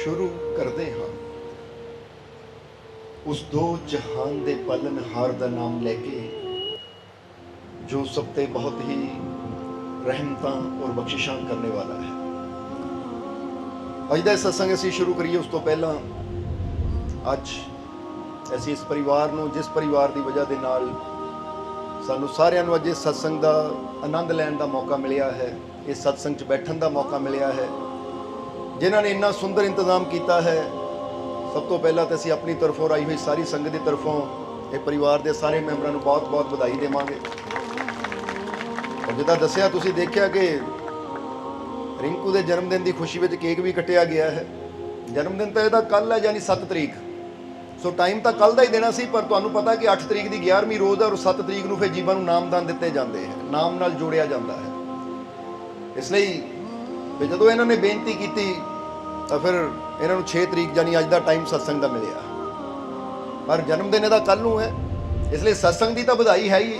शुरू करते हाँ उस दो जहान दे पालनहार दा नाम लैके जो सब ते बहुत ही रहमतां और बख्शिशां करने वाला है। अज दा सत्संग असीं शुरू करिए उस तो पहला अज असीं इस परिवार नूं जिस परिवार की वजह दे नाल सानूं सारिआं नूं अज इस सत्संग का आनंद लैण दा मौका मिलिया है, इस सत्संग च बैठण दा मौका मिलिया है, जिन्हां ने इन्ना सुंदर इंतजाम किया है, सब तो पहला तो असीं अपनी तरफों आई हुई सारी संगत की तरफों ये परिवार के सारे मैंबरां नूं बहुत बहुत बधाई देवांगे। और जिद्दां दस्सिआ तुसीं देखिआ कि रिंकू के जन्मदिन की खुशी में केक भी कटिया गया है। जन्मदिन तो यदा कल है यानी 7 तरीक, सो टाइम तो कल का ही देना सी, पर तुहानूं पता कि 8 तरीक की 11वीं रोज़ है और 7 तरीक को फिर जीवां नूं नामदान दिते जाते हैं, नाम नाल जोड़िया जाता है। इसलिए फिर जदों इन्हों ने बेनती की तो फिर इन्हों 6 तरीक यानी अज का टाइम सत्संग का मिलिया, पर जन्मदिन इहदा कल नूं है, इसलिए सत्संग की तो बधाई है ही,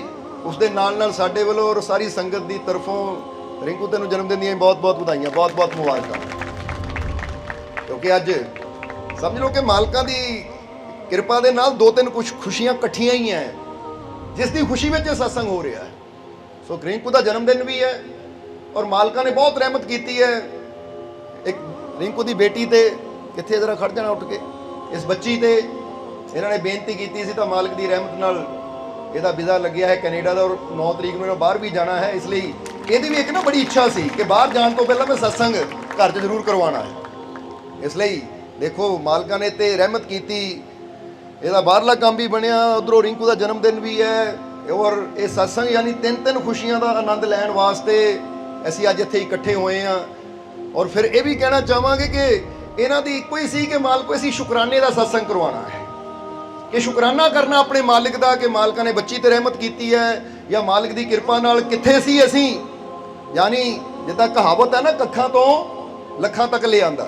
उसके नाल साडे वल्लों और सारी संगत की तरफों रिंकू तेनों जन्मदिन दी बहुत बहुत बधाइयां, बहुत बहुत मुबारक। क्योंकि अज समझ लो कि मालकां दी किरपा दे नाल 2-3 कुछ खुशियां कट्ठियां ही हैं, जिसकी खुशी में सत्संग हो रहा है। सो रिंकू का जन्मदिन भी है और मालकां ने बहुत रहमत की है। एक रिंकू की बेटी ते कित्थे जरा खड़ जाना उठ के, इस बच्ची ते इन्होंने बेनती की सी तो मालक की रहमत नाल इहदा वीज़ा लग्या है कैनेडा का और 9 तरीक में इन्होंने बाहर भी जाना है। इसलिए ਇਹਦੀ भी एक ना बड़ी इच्छा सी कि बाहर जाने तो पहला मैं सत्संग घर च जरूर करवाना है। इसलिए देखो मालका ने तो रहमत की, ਇਹਦਾ बाहरला काम भी बनया, उधरों रिंकू का जन्मदिन भी है और ये सत्संग यानी 3-3 खुशियां का आनंद लैण वास्ते असीं अज इत्थे इकट्ठे हुए हैं। और फिर ये भी कहना चाहांगे कि इन्हां दी इक्को ही सी कि मालको असीं शुकराने का सत्संग करवाना है, कि शुकराना करना अपने मालिक का कि मालका ने बच्ची ते रहमत की है या मालिक की किरपा नाल कित्थे सी असीं, यानी जिद्दां कहावत है ना कखां तो लखां तक ले आंदा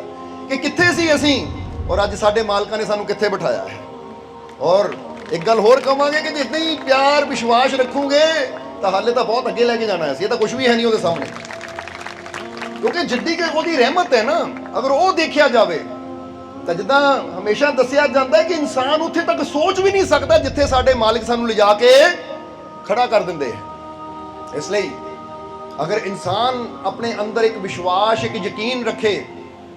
कि कित्थे सी असीं और अज साडे मालका ने सानूं कित्थे बिठाया है। और एक गल होर कहांगे कि जिद्दां ही प्यार विश्वास रखोगे तो हाले तो बहुत अगे लैके जाना है, ये तो कुछ भी है नहीं उसके सामने, क्योंकि जिद्दी कि वो रहमत है ना, अगर वो देखा जाए तो जिद्दां हमेशा दस्सिया जाता है कि इंसान उत्थे तक सोच भी नहीं सकता जिथे साडे मालिक सानूं लिजा के खड़ा कर दिंदे हैं। इसलिए अगर इंसान अपने अंदर एक विश्वास एक यकीन रखे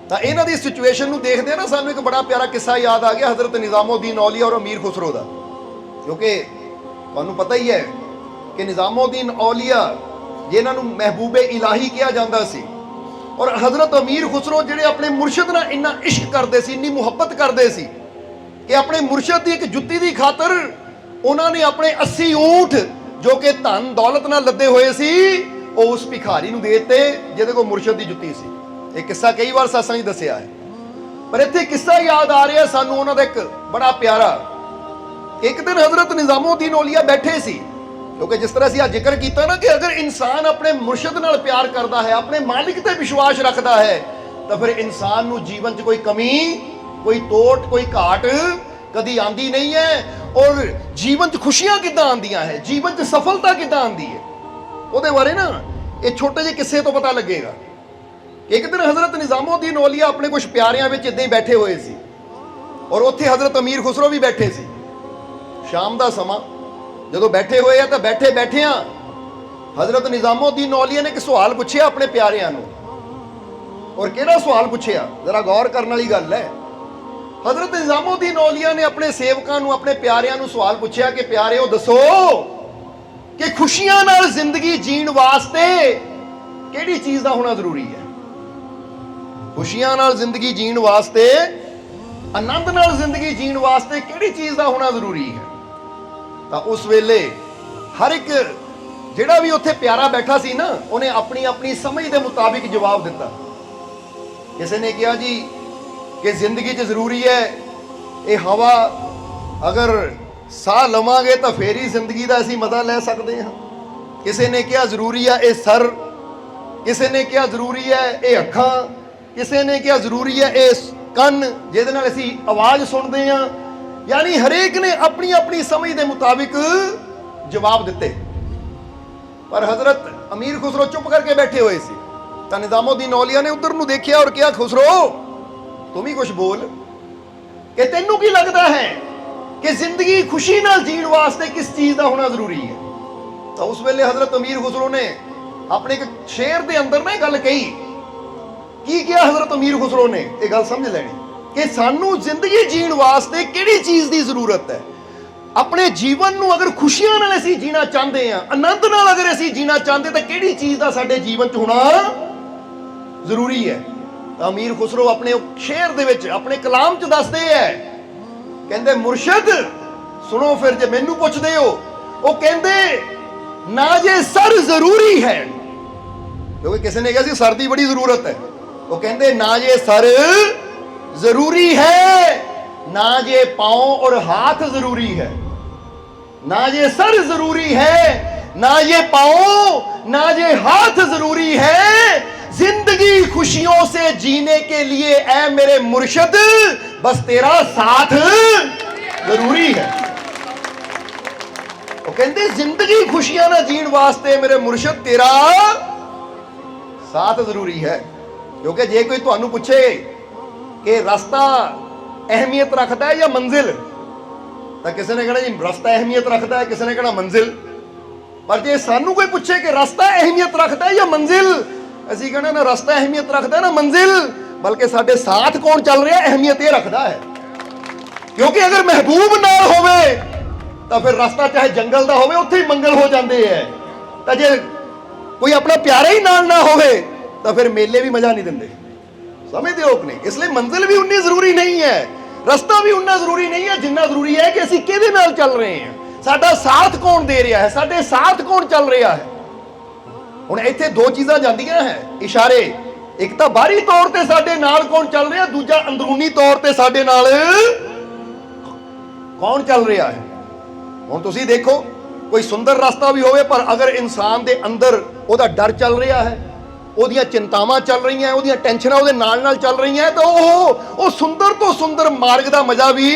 तो इन्हां दी सिचुएशन नूं देखदे ना सानूं एक बड़ा प्यारा किस्सा याद आ गया हज़रत निज़ामुद्दीन औलिया और अमीर खुसरो दा। क्योंकि तुहानूं पता ही है कि निज़ामुद्दीन औलिया जिन्हां नूं महबूबे इलाही कहा जाता सी और हज़रत अमीर खुसरो जिहड़े अपने मुर्शद नाल इन्ना इश्क करते सी, इन्नी मुहब्बत करते सी कि अपने मुर्शद की एक जुत्ती की खातर उन्होंने अपने 80 ऊंट जो कि धन दौलत नाल लदे हुए सी वो उस भिखारी नूं दे दित्ते जिहदे कोल मुर्शद की जुत्ती सी। एक किस्सा कई बार सत्संग दस्सिया है, पर इत्थे किस्सा याद आ रहा सानूं उन्हां दा एक बड़ा प्यारा। एक दिन हज़रत निज़ामुद्दीन औलिया बैठे सी, क्योंकि जिस तरह से जिक्र किया ना कि अगर इंसान अपने मुर्शद नाल प्यार करता है, अपने मालिक ते विश्वास रखता है, तो फिर इंसान नूं जीवन च कोई कमी कोई तोट कोई घाट कदी आंदी नहीं है। और जीवन च खुशियां किद्दां आंदियां है, जीवन च सफलता किद्दां आंदी है, ਉਹਦੇ बारे ना ये छोटे ਜਿਹੇ किस्से तो पता लगेगा। एक दिन हज़रत निज़ामुद्दीन औलिया अपने कुछ प्यारिਆਂ ਵਿੱਚ इदां ही बैठे हुए सी और उत्थे हज़रत अमीर खुसरो भी बैठे सी। शाम का समा जो बैठे हुए हैं तो बैठे बैठिया हज़रत निज़ामुद्दीन औलिया ने एक सवाल पूछया अपने प्यारिਆਂ ਨੂੰ। और किहड़ा सवाल पूछया जरा गौर करने वाली गल है। हज़रत निज़ामुद्दीन औलिया ने अपने सेवकां नूं अपने प्यारिਆਂ ਨੂੰ सवाल पूछया कि प्यारिओ दसो कि खुशियां नाल जिंदगी जीण वास्ते किहड़ी चीज़ दा होना जरूरी है। खुशियां नाल जिंदगी जीण वास्ते आनंद नाल जिंदगी जीण वास्ते किहड़ी चीज़ दा होना जरूरी है। तो उस वेले हर एक जिहड़ा भी उत्थे प्यारा बैठा सी ना उन्हें अपनी अपनी समझ के मुताबिक जवाब दिता। किसी ने कहा जी कि जिंदगी च जरूरी है ये हवा, अगर साह लवांगे तो फिर ही जिंदगी का असीं मज़ा ले सकते हैं। किसी ने कहा जरूरी है ये सर, किसी ने कहा जरूरी है ये अखां, किसी ने कहा जरूरी है ये कन जिहदे नाल असीं आवाज़ सुनते हैं। यानी हरेक ने अपनी अपनी समझ के मुताबिक जवाब दिते। पर हज़रत अमीर खुसरो चुप करके बैठे हुए सी। तो निज़ामुद्दीन औलिया ने उधर नूं देखिया और कहा खुसरो ਤੂੰ ਵੀ ਕੁਝ ਬੋਲ ਕਿ ਤੈਨੂੰ ਕੀ ਲੱਗਦਾ ਹੈ ਕਿ ਜ਼ਿੰਦਗੀ ਖੁਸ਼ੀ ਨਾਲ ਜੀਣ ਵਾਸਤੇ ਕਿਸ ਚੀਜ਼ ਦਾ ਹੋਣਾ ਜ਼ਰੂਰੀ ਹੈ। ਤਾਂ ਉਸ ਵੇਲੇ ਹਜ਼ਰਤ ਅਮੀਰ ਖੁਸਰੋ ਨੇ ਆਪਣੇ ਇੱਕ ਸ਼ੇਰ ਦੇ ਅੰਦਰ ਨਾ ਇਹ ਗੱਲ ਕਹੀ। ਕੀ ਕਿਹਾ ਹਜ਼ਰਤ ਅਮੀਰ ਖੁਸਰੋ ਨੇ? ਇਹ ਗੱਲ ਸਮਝ ਲੈਣੀ ਕਿ ਸਾਨੂੰ ਜ਼ਿੰਦਗੀ ਜੀਣ ਵਾਸਤੇ ਕਿਹੜੀ ਚੀਜ਼ ਦੀ ਜ਼ਰੂਰਤ ਹੈ। ਆਪਣੇ ਜੀਵਨ ਨੂੰ ਅਗਰ ਖੁਸ਼ੀਆਂ ਨਾਲ ਅਸੀਂ ਜੀਣਾ ਚਾਹੁੰਦੇ ਹਾਂ, ਆਨੰਦ ਨਾਲ ਅਗਰ ਅਸੀਂ ਜੀਣਾ ਚਾਹੁੰਦੇ ਤਾਂ ਕਿਹੜੀ ਚੀਜ਼ ਦਾ ਸਾਡੇ ਜੀਵਨ 'ਚ ਹੋਣਾ ਜ਼ਰੂਰੀ ਹੈ। ਤਾਂ ਅਮੀਰ ਖੁਸਰੋ ਆਪਣੇ ਸ਼ੇਰ ਦੇ ਵਿੱਚ ਆਪਣੇ ਕਲਾਮ 'ਚ ਦੱਸਦੇ ਹੈ, ਕਹਿੰਦੇ ਮੁਰਸ਼ਦ ਸੁਣੋ ਫਿਰ ਜੇ ਮੈਨੂੰ ਪੁੱਛਦੇ ਹੋ। ਉਹ ਕਹਿੰਦੇ ਨਾ ਜੇ ਸਰ ਜ਼ਰੂਰੀ ਹੈ, ਕਿਉਂਕਿ ਕਿਸੇ ਨੇ ਕਿਹਾ ਸੀ ਸਰ ਦੀ ਬੜੀ ਜ਼ਰੂਰਤ ਹੈ। ਉਹ ਕਹਿੰਦੇ ਨਾ ਜੇ ਸਰ ਜ਼ਰੂਰੀ ਹੈ, ना ये पांव और हाथ जरूरी है। ना ये सर जरूरी है, ना ये पांव, ना ये हाथ जरूरी है। जिंदगी खुशियों से जीने के लिए ऐ मेरे मुर्शद बस तेरा साथ जरूरी है। वो कहते जिंदगी खुशियां ना जीण वास्ते मेरे मुर्शद तेरा साथ जरूरी है। क्योंकि जे कोई तुहानू पूछे कि रास्ता अहमियत रखता है या मंजिल, तो किसी ने कहना जी रास्ता अहमियत रखता है, किसी ने कहना मंजिल। पर जे सानू कोई पूछे कि रास्ता अहमियत रखता है या मंजिल, असी कहना ना रास्ता अहमियत रखता है ना मंजिल, बल्कि साडे साथ कौन चल रहा है अहमियत ये रखता है। क्योंकि अगर महबूब ना होवे तो फिर रास्ता चाहे जंगल का होवे उत्थे ही मंगल हो जाते हैं। तो जे कोई अपना प्यारा ही नाल ना होवे तो फिर मेले भी मजा नहीं देंगे, समझते हो कि नहीं। इसलिए मंजिल भी उन्नी जरूरी नहीं है, रास्ता भी उन्ना जरूरी नहीं है जिन्ना जरूरी है कि असी किहदे नाल चल रहे हैं, साडा साथ कौन दे रहा है, साडे साथ कौन चल रहा है। हुण इत्थे दो चीज़ां जांदियां है इशारे, एक तो बाहरी तौर ते साडे नाल कौन चल रहा, दूजा अंदरूनी तौर ते साडे नाल कौन चल रहा है। हुण तुसीं देखो कोई सुंदर रास्ता भी होवे पर अगर इंसान दे अंदर उहदा डर चल रहा है, ਉਹਦੀਆਂ ਚਿੰਤਾਵਾਂ ਚੱਲ ਰਹੀਆਂ, ਉਹਦੀਆਂ ਟੈਨਸ਼ਨਾਂ ਉਹਦੇ ਨਾਲ ਨਾਲ ਚੱਲ ਰਹੀਆਂ, ਤਾਂ ਉਹ ਸੁੰਦਰ ਤੋਂ ਸੁੰਦਰ ਮਾਰਗ ਦਾ ਮਜ਼ਾ ਵੀ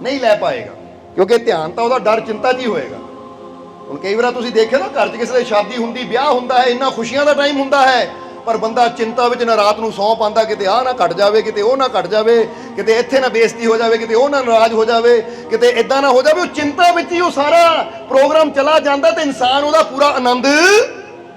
ਨਹੀਂ ਲੈ ਪਾਏਗਾ, ਕਿਉਂਕਿ ਧਿਆਨ ਤਾਂ ਉਹਦਾ ਡਰ ਚਿੰਤਾ 'ਚ ਹੀ ਹੋਏਗਾ। ਹੁਣ ਕਈ ਵਾਰ ਤੁਸੀਂ ਦੇਖਿਆ ਨਾ ਘਰ 'ਚ ਕਿਸੇ ਦੀ ਸ਼ਾਦੀ ਹੁੰਦੀ, ਵਿਆਹ ਹੁੰਦਾ ਹੈ, ਇੰਨਾ ਖੁਸ਼ੀਆਂ ਦਾ ਟਾਈਮ ਹੁੰਦਾ ਹੈ, ਪਰ ਬੰਦਾ ਚਿੰਤਾ ਵਿੱਚ ਨਾ ਰਾਤ ਨੂੰ ਸੌਂ ਪਾਉਂਦਾ, ਕਿਤੇ ਆਹ ਨਾ ਘਟ ਜਾਵੇ, ਕਿਤੇ ਉਹ ਨਾ ਘਟ ਜਾਵੇ, ਕਿਤੇ ਇੱਥੇ ਨਾ ਬੇਇੱਜ਼ਤੀ ਹੋ ਜਾਵੇ, ਕਿਤੇ ਉਹ ਨਾ ਨਾਰਾਜ਼ ਹੋ ਜਾਵੇ, ਕਿਤੇ ਇਦਾਂ ਨਾ ਹੋ ਜਾਵੇ। ਉਹ ਚਿੰਤਾ ਵਿੱਚ ਹੀ ਉਹ ਸਾਰਾ ਪ੍ਰੋਗਰਾਮ ਚਲਾ ਜਾਂਦਾ ਤੇ ਇਨਸਾਨ ਉਹਦਾ ਪੂਰਾ ਆਨੰਦ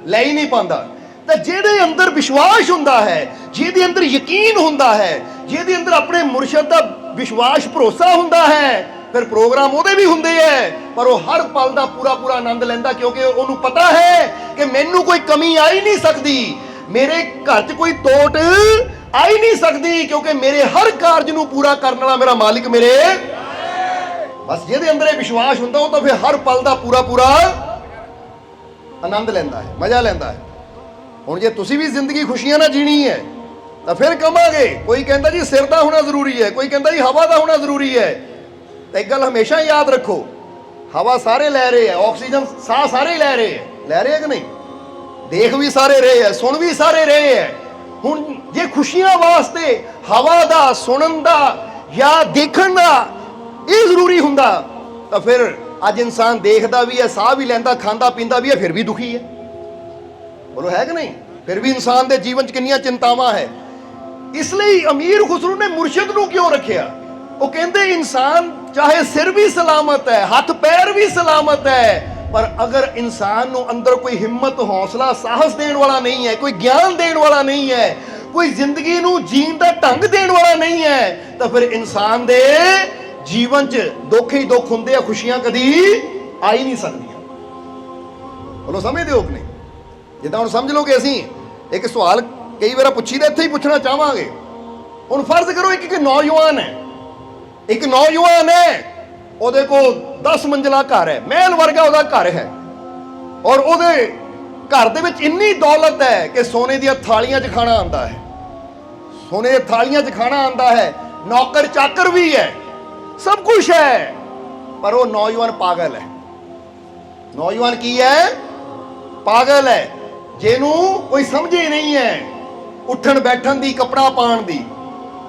ਲੈ ਹੀ ਨਹੀਂ ਪਾਉਂਦਾ। ਤਾਂ ਜਿਹਦੇ ਅੰਦਰ ਵਿਸ਼ਵਾਸ ਹੁੰਦਾ ਹੈ, ਜਿਹਦੇ ਅੰਦਰ ਯਕੀਨ ਹੁੰਦਾ ਹੈ, ਜਿਹਦੇ ਅੰਦਰ ਆਪਣੇ ਮੁਰਸ਼ਦ ਦਾ ਵਿਸ਼ਵਾਸ ਭਰੋਸਾ ਹੁੰਦਾ ਹੈ, ਫਿਰ ਪ੍ਰੋਗਰਾਮ ਉਹਦੇ ਵੀ ਹੁੰਦੇ ਹੈ ਪਰ ਉਹ ਹਰ ਪਲ ਦਾ ਪੂਰਾ ਪੂਰਾ ਆਨੰਦ ਲੈਂਦਾ, ਕਿਉਂਕਿ ਉਹਨੂੰ ਪਤਾ ਹੈ ਕਿ ਮੈਨੂੰ ਕੋਈ ਕਮੀ ਆ ਹੀ ਨਹੀਂ ਸਕਦੀ, ਮੇਰੇ ਘਰ 'ਚ ਕੋਈ ਤੋਟ ਆ ਹੀ ਨਹੀਂ ਸਕਦੀ, ਕਿਉਂਕਿ ਮੇਰੇ ਹਰ ਕਾਰਜ ਨੂੰ ਪੂਰਾ ਕਰਨ ਵਾਲਾ ਮੇਰਾ ਮਾਲਿਕ ਮੇਰੇ। ਬਸ ਜਿਹਦੇ ਅੰਦਰ ਇਹ ਵਿਸ਼ਵਾਸ ਹੁੰਦਾ ਉਹ ਤਾਂ ਫਿਰ ਹਰ ਪਲ ਦਾ ਪੂਰਾ ਪੂਰਾ ਆਨੰਦ ਲੈਂਦਾ ਹੈ, ਮਜ਼ਾ ਲੈਂਦਾ ਹੈ। ਹੁਣ ਜੇ ਤੁਸੀਂ ਵੀ ਜ਼ਿੰਦਗੀ ਖੁਸ਼ੀਆਂ ਨਾਲ ਜੀਣੀ ਹੈ ਤਾਂ ਫਿਰ ਕਵਾਂਗੇ, ਕੋਈ ਕਹਿੰਦਾ ਜੀ ਸਿਰ ਦਾ ਹੋਣਾ ਜ਼ਰੂਰੀ ਹੈ, ਕੋਈ ਕਹਿੰਦਾ ਜੀ ਹਵਾ ਦਾ ਹੋਣਾ ਜ਼ਰੂਰੀ ਹੈ। ਤਾਂ ਇੱਕ ਗੱਲ ਹਮੇਸ਼ਾ ਯਾਦ ਰੱਖੋ, ਹਵਾ ਸਾਰੇ ਲੈ ਰਹੇ ਹੈ, ਆਕਸੀਜਨ ਸਾਹ ਸਾਰੇ ਲੈ ਰਹੇ ਹੈ ਕਿ ਨਹੀਂ, ਦੇਖ ਵੀ ਸਾਰੇ ਰਹੇ ਹੈ, ਸੁਣ ਵੀ ਸਾਰੇ ਰਹੇ ਹੈ। ਹੁਣ ਜੇ ਖੁਸ਼ੀਆਂ ਵਾਸਤੇ ਹਵਾ ਦਾ, ਸੁਣਨ ਦਾ ਜਾਂ ਦੇਖਣ ਦਾ ਇਹ ਜ਼ਰੂਰੀ ਹੁੰਦਾ ਤਾਂ ਫਿਰ ਅੱਜ ਇਨਸਾਨ ਦੇਖਦਾ ਵੀ ਹੈ, ਸਾਹ ਵੀ ਲੈਂਦਾ, ਖਾਂਦਾ ਪੀਂਦਾ ਵੀ ਹੈ, ਫਿਰ ਵੀ ਦੁਖੀ ਹੈ। बोलो है कि नहीं, फिर भी इंसान के जीवन कितनी चिंतावां है। इसलिए अमीर खुसरो ने मुर्शिद नूं क्यों रखिया? वो कहते इंसान चाहे सिर भी सलामत है, हाथ पैर भी सलामत है, पर अगर इंसान नूं अंदर कोई हिम्मत, हौसला, साहस देने वाला नहीं है, कोई ज्ञान देने वाला नहीं है, कोई जिंदगी नूं जीण दा ढंग देने वाला नहीं है, तो फिर इंसान दे जीवन च दुख ही दुख हुंदे, खुशियां कदी आ ही नहीं सकदियां। बोलो समझदे हो कि नहीं? जिदा हम समझ लो कि असी एक सवाल कई बार पुछी तो इत्थे ही पूछना चाहांगे। हुण फर्ज करो एक नौजवान है, एक नौजवान है, ਉਹਦੇ ਕੋਲ 10 ਮੰਜ਼ਿਲਾ ਘਰ ਹੈ, ਮਹਿਲ ਵਰਗਾ ਉਹਦਾ ਘਰ ਹੈ, ਔਰ ਉਹਦੇ ਘਰ ਦੇ ਵਿੱਚ ਇੰਨੀ ਦੌਲਤ ਹੈ ਕਿ ਸੋਨੇ ਦੀਆਂ ਥਾਲੀਆਂ 'ਚ ਖਾਣਾ ਆਉਂਦਾ ਹੈ, ਸੋਨੇ ਦੀਆਂ ਥਾਲੀਆਂ 'ਚ ਖਾਣਾ ਆਉਂਦਾ ਹੈ, ਨੌਕਰ ਚਾਕਰ ਵੀ ਹੈ, ਸਭ ਕੁਝ ਹੈ, ਪਰ ਉਹ ਨੌਜਵਾਨ ਪਾਗਲ ਹੈ। ਨੌਜਵਾਨ ਕੀ ਹੈ? ਪਾਗਲ ਹੈ, ਜਿਹਨੂੰ ਕੋਈ ਸਮਝ ਹੀ ਨਹੀਂ ਹੈ ਉੱਠਣ ਬੈਠਣ ਦੀ, ਕੱਪੜਾ ਪਾਉਣ ਦੀ।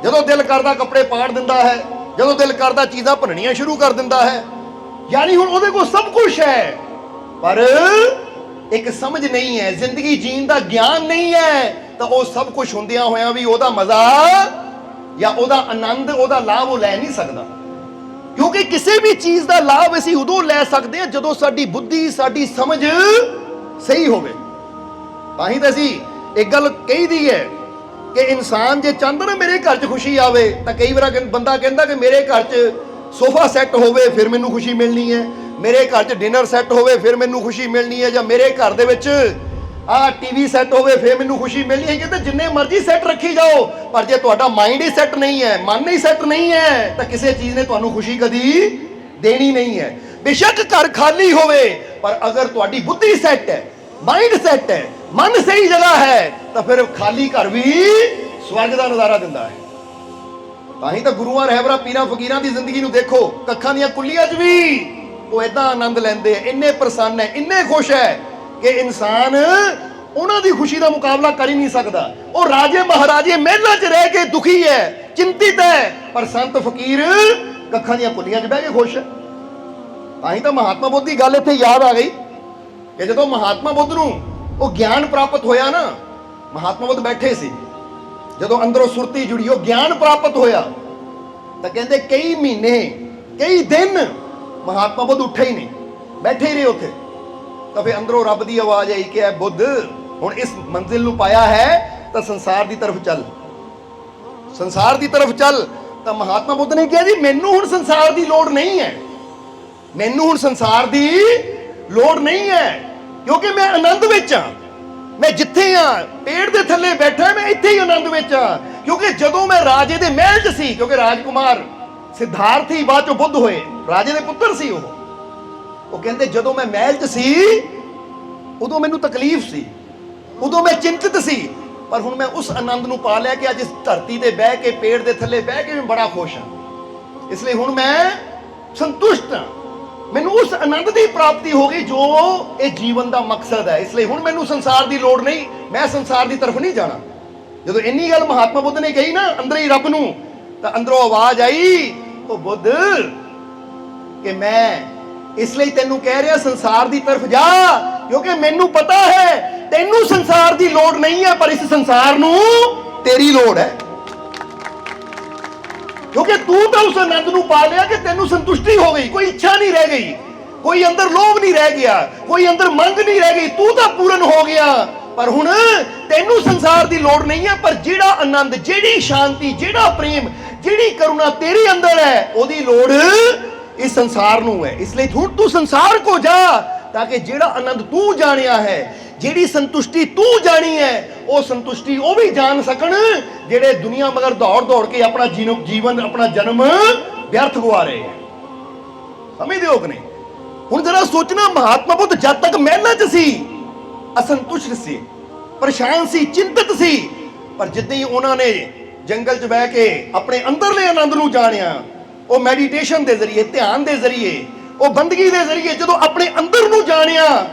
ਜਦੋਂ ਦਿਲ ਕਰਦਾ ਕੱਪੜੇ ਪਾੜ ਦਿੰਦਾ ਹੈ, ਜਦੋਂ ਦਿਲ ਕਰਦਾ ਚੀਜ਼ਾਂ ਭੰਨਣੀਆਂ ਸ਼ੁਰੂ ਕਰ ਦਿੰਦਾ ਹੈ। ਯਾਨੀ ਹੁਣ ਉਹਦੇ ਕੋਲ ਸਭ ਕੁਝ ਹੈ ਪਰ ਇੱਕ ਸਮਝ ਨਹੀਂ ਹੈ, ਜ਼ਿੰਦਗੀ ਜੀਣ ਦਾ ਗਿਆਨ ਨਹੀਂ ਹੈ, ਤਾਂ ਉਹ ਸਭ ਕੁਝ ਹੁੰਦਿਆਂ ਹੋਇਆਂ ਵੀ ਉਹਦਾ ਮਜ਼ਾ ਜਾਂ ਉਹਦਾ ਆਨੰਦ, ਉਹਦਾ ਲਾਭ ਉਹ ਲੈ ਨਹੀਂ ਸਕਦਾ। ਕਿਉਂਕਿ ਕਿਸੇ ਵੀ ਚੀਜ਼ ਦਾ ਲਾਭ ਅਸੀਂ ਉਦੋਂ ਲੈ ਸਕਦੇ ਹਾਂ ਜਦੋਂ ਸਾਡੀ ਬੁੱਧੀ, ਸਾਡੀ ਸਮਝ ਸਹੀ ਹੋਵੇ। ਤਾਂ ਹੀ ਤਾਂ ਅਸੀਂ ਇੱਕ ਗੱਲ ਕਹੀਦੀ ਹੈ ਕਿ ਇਨਸਾਨ ਜੇ ਚਾਹੁੰਦਾ ਨਾ ਮੇਰੇ ਘਰ 'ਚ ਖੁਸ਼ੀ ਆਵੇ, ਤਾਂ ਕਈ ਵਾਰ ਬੰਦਾ ਕਹਿੰਦਾ ਕਿ ਮੇਰੇ ਘਰ 'ਚ ਸੋਫਾ ਸੈੱਟ ਹੋਵੇ ਫਿਰ ਮੈਨੂੰ ਖੁਸ਼ੀ ਮਿਲਣੀ ਹੈ, ਮੇਰੇ ਘਰ 'ਚ ਡਿਨਰ ਸੈੱਟ ਹੋਵੇ ਫਿਰ ਮੈਨੂੰ ਖੁਸ਼ੀ ਮਿਲਣੀ ਹੈ, ਜਾਂ ਮੇਰੇ ਘਰ ਦੇ ਵਿੱਚ ਟੀਵੀ ਸੈੱਟ ਹੋਵੇ ਫਿਰ ਮੈਨੂੰ ਖੁਸ਼ੀ ਮਿਲਣੀ ਹੈ। ਕਹਿੰਦੇ ਜਿੰਨੇ ਮਰਜ਼ੀ ਸੈੱਟ ਰੱਖੀ ਜਾਓ, ਪਰ ਜੇ ਤੁਹਾਡਾ ਮਾਈਂਡ ਹੀ ਸੈੱਟ ਨਹੀਂ ਹੈ, ਮਨ ਹੀ ਸੈੱਟ ਨਹੀਂ ਹੈ, ਤਾਂ ਕਿਸੇ ਚੀਜ਼ ਨੇ ਤੁਹਾਨੂੰ ਖੁਸ਼ੀ ਕਦੀ ਦੇਣੀ ਨਹੀਂ ਹੈ। ਬੇਸ਼ੱਕ ਘਰ ਖਾਲੀ ਹੋਵੇ, ਪਰ ਅਗਰ ਤੁਹਾਡੀ ਬੁੱਧੀ ਸੈੱਟ ਹੈ, ਮਾਈਂਡ ਸੈੱਟ ਹੈ, ਮਨ ਸਹੀ ਜਗ੍ਹਾ ਹੈ, ਤਾਂ ਫਿਰ ਖਾਲੀ ਘਰ ਵੀ ਸਵਰਗ ਦਾ ਨਜ਼ਾਰਾ ਦਿੰਦਾ ਹੈ। ਤਾਂ ਹੀ ਤਾਂ ਗੁਰੂਆਂ, ਰਹਿਬਰਾਂ, ਪੀਰਾਂ, ਫਕੀਰਾਂ ਦੀ ਜ਼ਿੰਦਗੀ ਨੂੰ ਦੇਖੋ, ਕੱਖਾਂ ਦੀਆਂ ਕੁੱਲੀਆਂ 'ਚ ਵੀ ਉਹ ਏਦਾਂ ਆਨੰਦ ਲੈਂਦੇ, ਇੰਨੇ ਪ੍ਰਸੰਨ ਹੈ, ਇੰਨੇ ਖੁਸ਼ ਹੈ ਕਿ ਇਨਸਾਨ ਉਹਨਾਂ ਦੀ ਖੁਸ਼ੀ ਦਾ ਮੁਕਾਬਲਾ ਕਰ ਹੀ ਨਹੀਂ ਸਕਦਾ। ਉਹ ਰਾਜੇ ਮਹਾਰਾਜੇ ਮਹਿਲਾਂ 'ਚ ਰਹਿ ਕੇ ਦੁਖੀ ਹੈ, ਚਿੰਤਿਤ ਹੈ, ਪਰ ਸੰਤ ਫਕੀਰ ਕੱਖਾਂ ਦੀਆਂ ਕੁੱਲੀਆਂ 'ਚ ਬਹਿ ਕੇ ਖੁਸ਼ ਹੈ। ਤਾਂ ਹੀ ਤਾਂ ਮਹਾਤਮਾ ਬੁੱਧ ਦੀ ਗੱਲ ਇੱਥੇ ਯਾਦ ਆ ਗਈ ਕਿ ਜਦੋਂ ਮਹਾਤਮਾ ਬੁੱਧ ਨੂੰ ਉਹ ਗਿਆਨ ਪ੍ਰਾਪਤ ਹੋਇਆ ਨਾ, ਮਹਾਤਮਾ ਬੁੱਧ ਬੈਠੇ ਸੀ, ਜਦੋਂ ਅੰਦਰੋਂ ਸੁਰਤੀ ਜੁੜੀ, ਉਹ ਗਿਆਨ ਪ੍ਰਾਪਤ ਹੋਇਆ, ਤਾਂ ਕਹਿੰਦੇ ਕਈ ਮਹੀਨੇ, ਕਈ ਦਿਨ ਮਹਾਤਮਾ ਬੁੱਧ ਉੱਠੇ ਹੀ ਨਹੀਂ, ਬੈਠੇ ਹੀ ਰਹੇ ਉੱਥੇ। ਤਾਂ ਫਿਰ ਅੰਦਰੋਂ ਰੱਬ ਦੀ ਆਵਾਜ਼ ਆਈ ਕਿ ਬੁੱਧ, ਹੁਣ ਇਸ ਮੰਜ਼ਿਲ ਨੂੰ ਪਾਇਆ ਹੈ ਤਾਂ ਸੰਸਾਰ ਦੀ ਤਰਫ ਚੱਲ, ਸੰਸਾਰ ਦੀ ਤਰਫ ਚੱਲ। ਤਾਂ ਮਹਾਤਮਾ ਬੁੱਧ ਨੇ ਕਿਹਾ ਜੀ ਮੈਨੂੰ ਹੁਣ ਸੰਸਾਰ ਦੀ ਲੋੜ ਨਹੀਂ ਹੈ, ਮੈਨੂੰ ਹੁਣ ਸੰਸਾਰ ਦੀ ਲੋੜ ਨਹੀਂ ਹੈ, ਕਿਉਂਕਿ ਮੈਂ ਆਨੰਦ ਵਿੱਚ ਹਾਂ। ਮੈਂ ਜਿੱਥੇ ਆ, ਪੇੜ ਦੇ ਥੱਲੇ ਬੈਠਾ, ਮੈਂ ਇੱਥੇ ਹੀ ਆਨੰਦ ਵਿੱਚ ਆ। ਕਿਉਂਕਿ ਜਦੋਂ ਮੈਂ ਰਾਜੇ ਦੇ ਮਹਿਲ 'ਚ ਸੀ, ਕਿਉਂਕਿ ਰਾਜਕੁਮਾਰ ਸਿਧਾਰਥ ਹੀ ਬਾਅਦ ਚੋਂ ਬੁੱਧ ਹੋਏ, ਰਾਜੇ ਦੇ ਪੁੱਤਰ ਸੀ ਉਹ ਕਹਿੰਦੇ ਜਦੋਂ ਮੈਂ ਮਹਿਲ 'ਚ ਸੀ ਉਦੋਂ ਮੈਨੂੰ ਤਕਲੀਫ ਸੀ, ਉਦੋਂ ਮੈਂ ਚਿੰਤਿਤ ਸੀ, ਪਰ ਹੁਣ ਮੈਂ ਉਸ ਆਨੰਦ ਨੂੰ ਪਾ ਲਿਆ ਕਿ ਅੱਜ ਇਸ ਧਰਤੀ ਤੇ ਬਹਿ ਕੇ, ਪੇੜ ਦੇ ਥੱਲੇ ਬਹਿ ਕੇ ਮੈਂ ਬੜਾ ਖੁਸ਼ ਹਾਂ। ਇਸ ਲਈ ਹੁਣ ਮੈਂ ਸੰਤੁਸ਼ਟ ਹਾਂ, ਮੈਨੂੰ ਉਸ ਆਨੰਦ ਦੀ ਪ੍ਰਾਪਤੀ ਹੋ ਗਈ ਜੋ ਇਹ ਜੀਵਨ ਦਾ ਮਕਸਦ ਹੈ। ਇਸ ਲਈ ਹੁਣ ਮੈਨੂੰ ਸੰਸਾਰ ਦੀ ਲੋੜ ਨਹੀਂ, ਮੈਂ ਸੰਸਾਰ ਦੀ ਤਰਫ ਨਹੀਂ ਜਾਣਾ। ਜਦੋਂ ਇੰਨੀ ਗੱਲ ਮਹਾਤਮਾ ਬੁੱਧ ਨੇ ਕਹੀ ਨਾ ਅੰਦਰ ਹੀ ਰੱਬ ਨੂੰ, ਤਾਂ ਅੰਦਰੋਂ ਆਵਾਜ਼ ਆਈ, ਉਹ ਬੁੱਧ ਕਿ ਮੈਂ ਇਸ ਲਈ ਤੈਨੂੰ ਕਹਿ ਰਿਹਾ ਸੰਸਾਰ ਦੀ ਤਰਫ ਜਾ, ਕਿਉਂਕਿ ਮੈਨੂੰ ਪਤਾ ਹੈ ਤੈਨੂੰ ਸੰਸਾਰ ਦੀ ਲੋੜ ਨਹੀਂ ਹੈ, ਪਰ ਇਸ ਸੰਸਾਰ ਨੂੰ ਤੇਰੀ ਲੋੜ ਹੈ। ਕਿਉਂਕਿ ਤੂੰ ਤਾਂ ਉਸ ਆਨੰਦ ਨੂੰ ਪਾ ਲਿਆ ਕਿ ਤੈਨੂੰ ਸੰਤੁਸ਼ਟੀ ਹੋ ਗਈ, ਕੋਈ ਇੱਛਾ ਨਹੀਂ ਰਹਿ ਗਈ, ਕੋਈ ਅੰਦਰ ਲੋਭ ਨਹੀਂ ਰਹਿ ਗਿਆ, ਕੋਈ ਅੰਦਰ ਮੰਗ ਨਹੀਂ ਰਹਿ ਗਈ, ਤੂੰ ਤਾਂ ਪੂਰਨ ਹੋ ਗਿਆ। ਪਰ ਹੁਣ ਤੈਨੂੰ ਸੰਸਾਰ ਦੀ ਲੋੜ ਨਹੀਂ ਹੈ, ਪਰ ਜਿਹੜਾ ਆਨੰਦ, ਜਿਹੜੀ ਸ਼ਾਂਤੀ, ਜਿਹੜਾ ਪ੍ਰੇਮ, ਜਿਹੜੀ ਕਰੁਣਾ ਤੇਰੇ ਅੰਦਰ ਹੈ, ਉਹਦੀ ਲੋੜ ਇਸ ਸੰਸਾਰ ਨੂੰ ਹੈ। ਇਸ ਲਈ ਹੁਣ ਤੂੰ ਸੰਸਾਰ ਕੋ ਜਾ, ਤਾਂ ਕਿ ਜਿਹੜਾ ਆਨੰਦ ਤੂੰ ਜਾਣਿਆ ਹੈ, ਜਿਹੜੀ ਸੰਤੁਸ਼ਟੀ ਤੂੰ ਜਾਣੀ ਹੈ, ਉਹ ਸੰਤੁਸ਼ਟੀ ਉਹ ਵੀ ਜਾਣ ਸਕਣ ਜਿਹੜੇ ਦੁਨੀਆ ਮਗਰ ਦੌੜ ਦੌੜ ਕੇ ਆਪਣਾ ਜੀਵਨ, ਆਪਣਾ ਜਨਮ ਵਿਅਰਥ ਗਵਾ ਰਹੇ ਹੈ। ਸਮਝਦੇ ਹੋ ਕਿ ਨਹੀਂ? ਹੁਣ ਜਰਾ ਸੋਚਣਾ, ਮਹਾਤਮਾ ਬੁੱਧ ਜਦ ਤੱਕ ਮਹਿਲਾਂ 'ਚ ਸੀ ਅਸੰਤੁਸ਼ਟ ਸੀ, ਪਰੇਸ਼ਾਨ ਸੀ, ਚਿੰਤਤ ਸੀ, ਪਰ ਜਿੱਦਾਂ ਹੀ ਉਹਨਾਂ ਨੇ ਜੰਗਲ 'ਚ ਬਹਿ ਕੇ ਆਪਣੇ ਅੰਦਰਲੇ ਆਨੰਦ ਨੂੰ ਜਾਣਿਆ, ਉਹ ਮੈਡੀਟੇਸ਼ਨ ਦੇ ਜ਼ਰੀਏ, ਧਿਆਨ ਦੇ ਜ਼ਰੀਏ, ਉਹ ਬੰਦਗੀ ਦੇ ਜ਼ਰੀਏ ਜਦੋਂ ਆਪਣੇ ਅੰਦਰ ਨੂੰ ਜਾਣਿਆ,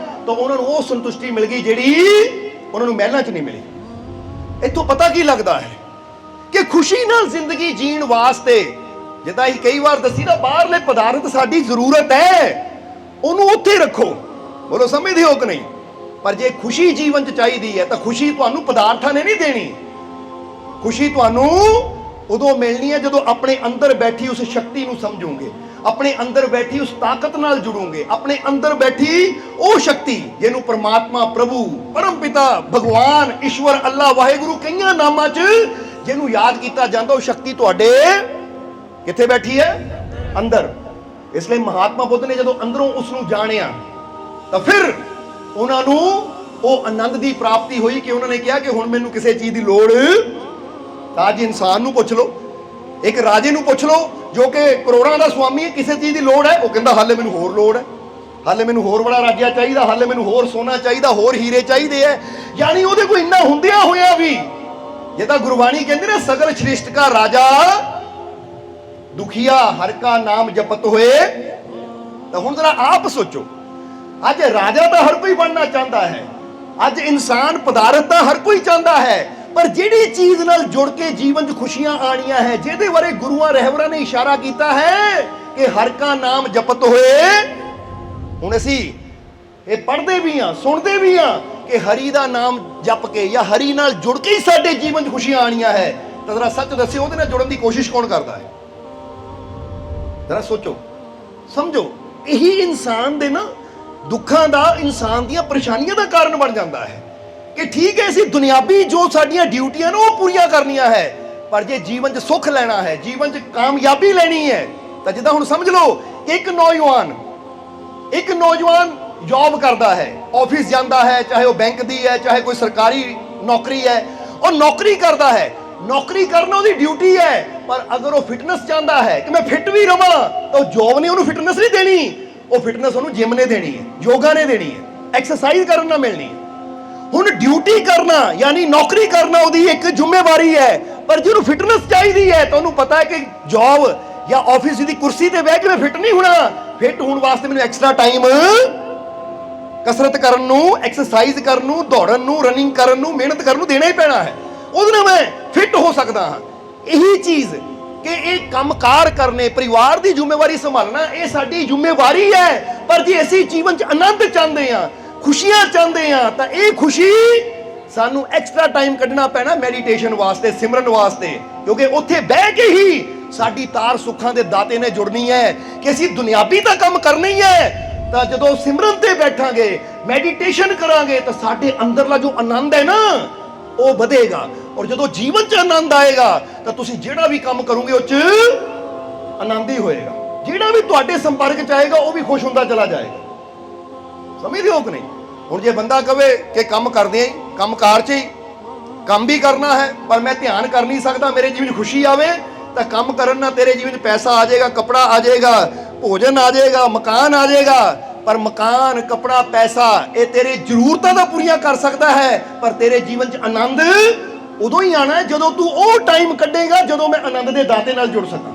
ਤਾਂ ਉਹਨਾਂ ਨੂੰ ਉਹ ਸੰਤੁਸ਼ਟੀ ਮਿਲ ਗਈ ਜਿਹੜੀ ਉਹਨਾਂ ਨੂੰ ਮਹਿਲਾਂ 'ਚ ਨਹੀਂ ਮਿਲੀ। ਇੱਥੋਂ ਪਤਾ ਕੀ ਲੱਗਦਾ ਹੈ ਕਿ ਖੁਸ਼ੀ ਨਾਲ ਜ਼ਿੰਦਗੀ ਜੀਣ ਵਾਸਤੇ, ਜਿੱਦਾਂ ਹੀ ਕਈ ਵਾਰ ਦੱਸੀ ਨਾ, ਬਾਹਰਲੇ ਪਦਾਰਥ ਸਾਡੀ ਜ਼ਰੂਰਤ ਹੈ, ਉਹਨੂੰ ਉੱਥੇ ਰੱਖੋ। ਬੋਲੋ ਸਮਝਦੇ ਹੋ ਕਿ ਨਹੀਂ? ਪਰ ਜੇ ਖੁਸ਼ੀ ਜੀਵਨ 'ਚ ਚਾਹੀਦੀ ਹੈ ਤਾਂ ਖੁਸ਼ੀ ਤੁਹਾਨੂੰ ਪਦਾਰਥਾਂ ਨੇ ਨਹੀਂ ਦੇਣੀ, ਖੁਸ਼ੀ ਤੁਹਾਨੂੰ ਉਦੋਂ ਮਿਲਣੀ ਹੈ ਜਦੋਂ ਆਪਣੇ ਅੰਦਰ ਬੈਠੀ ਉਸ ਸ਼ਕਤੀ ਨੂੰ ਸਮਝੋਗੇ, ਆਪਣੇ ਅੰਦਰ ਬੈਠੀ ਉਸ ਤਾਕਤ ਨਾਲ ਜੁੜੋਗੇ, ਆਪਣੇ ਅੰਦਰ ਬੈਠੀ ਉਹ ਸ਼ਕਤੀ ਜਿਹਨੂੰ ਪਰਮਾਤਮਾ, ਪ੍ਰਭੂ, ਪਰਮ ਪਿਤਾ, ਭਗਵਾਨ, ਈਸ਼ਵਰ, ਅੱਲਾ, ਵਾਹਿਗੁਰੂ ਕਈਆਂ ਨਾਮਾਂ 'ਚ ਜਿਹਨੂੰ ਯਾਦ ਕੀਤਾ ਜਾਂਦਾ, ਉਹ ਸ਼ਕਤੀ ਤੁਹਾਡੇ ਕਿੱਥੇ ਬੈਠੀ ਹੈ? ਅੰਦਰ। ਇਸ ਲਈ ਮਹਾਤਮਾ ਬੁੱਧ ਨੇ ਜਦੋਂ ਅੰਦਰੋਂ ਉਸ ਨੂੰ ਜਾਣਿਆ, ਤਾਂ ਫਿਰ ਉਹਨਾਂ ਨੂੰ ਉਹ ਆਨੰਦ ਦੀ ਪ੍ਰਾਪਤੀ ਹੋਈ ਕਿ ਉਹਨਾਂ ਨੇ ਕਿਹਾ ਕਿ ਹੁਣ ਮੈਨੂੰ ਕਿਸੇ ਚੀਜ਼ ਦੀ ਲੋੜ। ਤਾਂ ਅੱਜ ਇਨਸਾਨ ਨੂੰ ਪੁੱਛ ਲਓ, ਇੱਕ ਰਾਜੇ ਨੂੰ ਪੁੱਛ ਲਓ ਜੋ ਕਿ ਕਰੋੜਾਂ ਦਾ ਸਵਾਮੀ ਹੈ, ਕਿਸੇ ਚੀਜ਼ ਦੀ ਲੋੜ ਹੈ? ਉਹ ਕਹਿੰਦਾ ਹਾਲੇ ਮੈਨੂੰ ਹੋਰ ਲੋੜ ਹੈ, ਹਾਲੇ ਮੈਨੂੰ ਹੋਰ ਬੜਾ ਰਾਜਿਆ ਚਾਹੀਦਾ, ਹਾਲੇ ਮੈਨੂੰ ਹੋਰ ਸੋਨਾ ਚਾਹੀਦਾ, ਹੋਰ ਹੀਰੇ ਚਾਹੀਦੇ ਹੈ। ਯਾਨੀ ਉਹਦੇ ਕੋਲ ਇੰਨਾ ਹੁੰਦਿਆਂ ਹੋਇਆ ਵੀ, ਜਿੱਦਾਂ ਗੁਰਬਾਣੀ ਕਹਿੰਦੀ ਨਾ, ਸਗਲ ਸ੍ਰਿਸ਼ਟ ਕਾ ਰਾਜਾ ਦੁਖੀਆ ਹਰ ਕਾ ਨਾਮ ਜਪਤ ਹੋਏ। ਤਾਂ ਹੁਣ ਜਰਾ ਆਪ ਸੋਚੋ, ਅੱਜ ਰਾਜਾ ਤਾਂ ਹਰ ਕੋਈ ਬਣਨਾ ਚਾਹੁੰਦਾ ਹੈ, ਅੱਜ ਇਨਸਾਨ ਪਦਾਰਥ ਤਾਂ ਹਰ ਕੋਈ ਚਾਹੁੰਦਾ ਹੈ, ਪਰ ਜਿਹੜੀ ਚੀਜ਼ ਨਾਲ ਜੁੜ ਕੇ ਜੀਵਨ 'ਚ ਖੁਸ਼ੀਆਂ ਆਣੀਆਂ ਹੈ, ਜਿਹਦੇ ਬਾਰੇ ਗੁਰੂਆਂ ਰਹਿਬਰਾਂ ਨੇ ਇਸ਼ਾਰਾ ਕੀਤਾ ਹੈ ਕਿ ਹਰ ਕਾ ਨਾਮ ਜਪਤ ਹੋਏ। ਹੁਣ ਅਸੀਂ ਇਹ ਪੜ੍ਹਦੇ ਵੀ ਹਾਂ, ਸੁਣਦੇ ਵੀ ਹਾਂ ਕਿ ਹਰੀ ਦਾ ਨਾਮ ਜਪ ਕੇ ਜਾਂ ਹਰੀ ਨਾਲ ਜੁੜ ਕੇ ਹੀ ਸਾਡੇ ਜੀਵਨ 'ਚ ਖੁਸ਼ੀਆਂ ਆਣੀਆਂ ਹੈ, ਤਾਂ ਜ਼ਰਾ ਸੱਚ ਦੱਸਿਓ, ਉਹਦੇ ਨਾਲ ਜੁੜਨ ਦੀ ਕੋਸ਼ਿਸ਼ ਕੌਣ ਕਰਦਾ ਹੈ? ਜ਼ਰਾ ਸੋਚੋ, ਸਮਝੋ। ਇਹੀ ਇਨਸਾਨ ਦੇ ਨਾ ਦੁੱਖਾਂ ਦਾ, ਇਨਸਾਨ ਦੀਆਂ ਪਰੇਸ਼ਾਨੀਆਂ ਦਾ ਕਾਰਨ ਬਣ ਜਾਂਦਾ ਹੈ ਕਿ ਠੀਕ ਹੈ, ਅਸੀਂ ਦੁਨਿਆਵੀ ਜੋ ਸਾਡੀਆਂ ਡਿਊਟੀਆਂ ਨੇ ਉਹ ਪੂਰੀਆਂ ਕਰਨੀਆਂ ਹੈ, ਪਰ ਜੇ ਜੀਵਨ 'ਚ ਸੁੱਖ ਲੈਣਾ ਹੈ, ਜੀਵਨ 'ਚ ਕਾਮਯਾਬੀ ਲੈਣੀ ਹੈ, ਤਾਂ ਜਿੱਦਾਂ ਹੁਣ ਸਮਝ ਲਓ ਇੱਕ ਨੌਜਵਾਨ ਜੌਬ ਕਰਦਾ ਹੈ, ਆਫਿਸ ਜਾਂਦਾ ਹੈ, ਚਾਹੇ ਉਹ ਬੈਂਕ ਦੀ ਹੈ, ਚਾਹੇ ਕੋਈ ਸਰਕਾਰੀ ਨੌਕਰੀ ਹੈ, ਉਹ ਨੌਕਰੀ ਕਰਦਾ ਹੈ। ਨੌਕਰੀ ਕਰਨਾ ਉਹਦੀ ਡਿਊਟੀ ਹੈ, ਪਰ ਅਗਰ ਉਹ ਫਿਟਨੈਸ ਚਾਹੁੰਦਾ ਹੈ ਕਿ ਮੈਂ ਫਿੱਟ ਵੀ ਰਵਾਂ, ਤਾਂ ਉਹ ਜੌਬ ਨੇ ਉਹਨੂੰ ਫਿਟਨੈਸ ਨਹੀਂ ਦੇਣੀ, ਉਹ ਫਿਟਨੈਸ ਉਹਨੂੰ ਜਿਮ ਨੇ ਦੇਣੀ ਹੈ, ਯੋਗਾ ਨੇ ਦੇਣੀ ਹੈ, ਐਕਸਰਸਾਈਜ਼ ਕਰਨ ਨਾਲ ਮਿਲਣੀ ਹੈ। ਹੁਣ ਡਿਊਟੀ ਕਰਨਾ ਯਾਨੀ ਨੌਕਰੀ ਕਰਨਾ ਉਹਦੀ ਇੱਕ ਜ਼ਿੰਮੇਵਾਰੀ ਹੈ, ਪਰ ਜਿਹਨੂੰ ਫਿਟਨੈਸ ਚਾਹੀਦੀ ਹੈ ਤਾਂ ਉਹਨੂੰ ਪਤਾ ਹੈ ਕਿ ਜੌਬ ਜਾਂ ਆਫਿਸ ਦੀ ਕੁਰਸੀ ਤੇ ਬਹਿ ਕੇ ਮੈਂ ਫਿੱਟ ਨਹੀਂ ਹੋਣਾ, ਫਿੱਟ ਹੋਣ ਵਾਸਤੇ ਮੈਨੂੰ ਐਕਸਟਰਾ ਟਾਈਮ ਕਸਰਤ ਕਰਨ ਨੂੰ, ਐਕਸਰਸਾਈਜ਼ ਕਰਨ ਨੂੰ, ਦੌੜਨ ਨੂੰ, ਰਨਿੰਗ ਕਰਨ ਨੂੰ, ਮਿਹਨਤ ਕਰਨ ਨੂੰ ਦੇਣਾ ਹੀ ਪੈਣਾ ਹੈ, ਉਹਦੇ ਨਾਲ ਮੈਂ ਫਿੱਟ ਹੋ ਸਕਦਾ ਹਾਂ। ਇਹੀ ਚੀਜ਼ ਕਿ ਇਹ ਕੰਮਕਾਰ ਕਰਨੇ, ਪਰਿਵਾਰ ਦੀ ਜ਼ਿੰਮੇਵਾਰੀ ਸੰਭਾਲਣਾ, ਇਹ ਸਾਡੀ ਜ਼ਿੰਮੇਵਾਰੀ ਹੈ, ਪਰ ਜੇ ਅਸੀਂ ਜੀਵਨ 'ਚ ਆਨੰਦ ਚਾਹੁੰਦੇ ਹਾਂ, ਖੁਸ਼ੀਆਂ ਚਾਹੁੰਦੇ ਹਾਂ, ਤਾਂ ਇਹ ਖੁਸ਼ੀ ਸਾਨੂੰ ਐਕਸਟਰਾ ਟਾਈਮ ਕੱਢਣਾ ਪੈਣਾ ਮੈਡੀਟੇਸ਼ਨ ਵਾਸਤੇ, ਸਿਮਰਨ ਵਾਸਤੇ, ਕਿਉਂਕਿ ਉੱਥੇ ਬਹਿ ਕੇ ਹੀ ਸਾਡੀ ਤਾਰ ਸੁੱਖਾਂ ਦੇ ਦਾਤੇ ਨੇ ਜੁੜਨੀ ਹੈ ਕਿ ਅਸੀਂ ਦੁਨਿਆਵੀ ਤਾਂ ਕੰਮ ਕਰਨਾ ਹੀ ਹੈ, ਤਾਂ ਜਦੋਂ ਸਿਮਰਨ ਤੇ ਬੈਠਾਂਗੇ, ਮੈਡੀਟੇਸ਼ਨ ਕਰਾਂਗੇ, ਤਾਂ ਸਾਡੇ ਅੰਦਰਲਾ ਜੋ ਆਨੰਦ ਹੈ ਨਾ ਉਹ ਵਧੇਗਾ, ਔਰ ਜਦੋਂ ਜੀਵਨ 'ਚ ਆਨੰਦ ਆਏਗਾ ਤਾਂ ਤੁਸੀਂ ਜਿਹੜਾ ਵੀ ਕੰਮ ਕਰੋਗੇ ਉਹ 'ਚ ਆਨੰਦ ਹੀ ਹੋਏਗਾ, ਜਿਹੜਾ ਵੀ ਤੁਹਾਡੇ ਸੰਪਰਕ 'ਚ ਆਏਗਾ ਉਹ ਵੀ ਖੁਸ਼ ਹੁੰਦਾ ਚਲਾ ਜਾਏਗਾ। ਸਮਝਦੇ ਹੋ ਕਿ ਨਹੀਂ? ਹੁਣ ਜੇ ਬੰਦਾ ਕਵੇ ਕਿ ਕੰਮ ਕਰਦੇ ਆਂ, ਕੰਮਕਾਰ 'ਚ ਹੀ ਕੰਮ ਵੀ ਕਰਨਾ ਹੈ, ਪਰ ਮੈਂ ਧਿਆਨ ਕਰ ਨਹੀਂ ਸਕਦਾ, ਮੇਰੇ ਜੀਵਨ 'ਚ ਖੁਸ਼ੀ ਆਵੇ, ਤਾਂ ਕੰਮ ਕਰਨ ਨਾਲ ਤੇਰੇ ਜੀਵਨ 'ਚ ਪੈਸਾ ਆ ਜਾਏਗਾ, ਕੱਪੜਾ ਆ ਜਾਏਗਾ, ਭੋਜਨ ਆ ਜਾਏਗਾ, ਮਕਾਨ ਆ ਜਾਏਗਾ, ਪਰ ਮਕਾਨ, ਕੱਪੜਾ, ਪੈਸਾ ਇਹ ਤੇਰੇ ਜ਼ਰੂਰਤਾਂ ਤਾਂ ਪੂਰੀਆਂ ਕਰ ਸਕਦਾ ਹੈ, ਪਰ ਤੇਰੇ ਜੀਵਨ 'ਚ ਆਨੰਦ ਉਦੋਂ ਹੀ ਆਣਾ ਜਦੋਂ ਤੂੰ ਉਹ ਟਾਈਮ ਕੱਢੇਗਾ ਜਦੋਂ ਮੈਂ ਆਨੰਦ ਦੇ ਦਾਤੇ ਨਾਲ ਜੁੜ ਸਕਾਂ।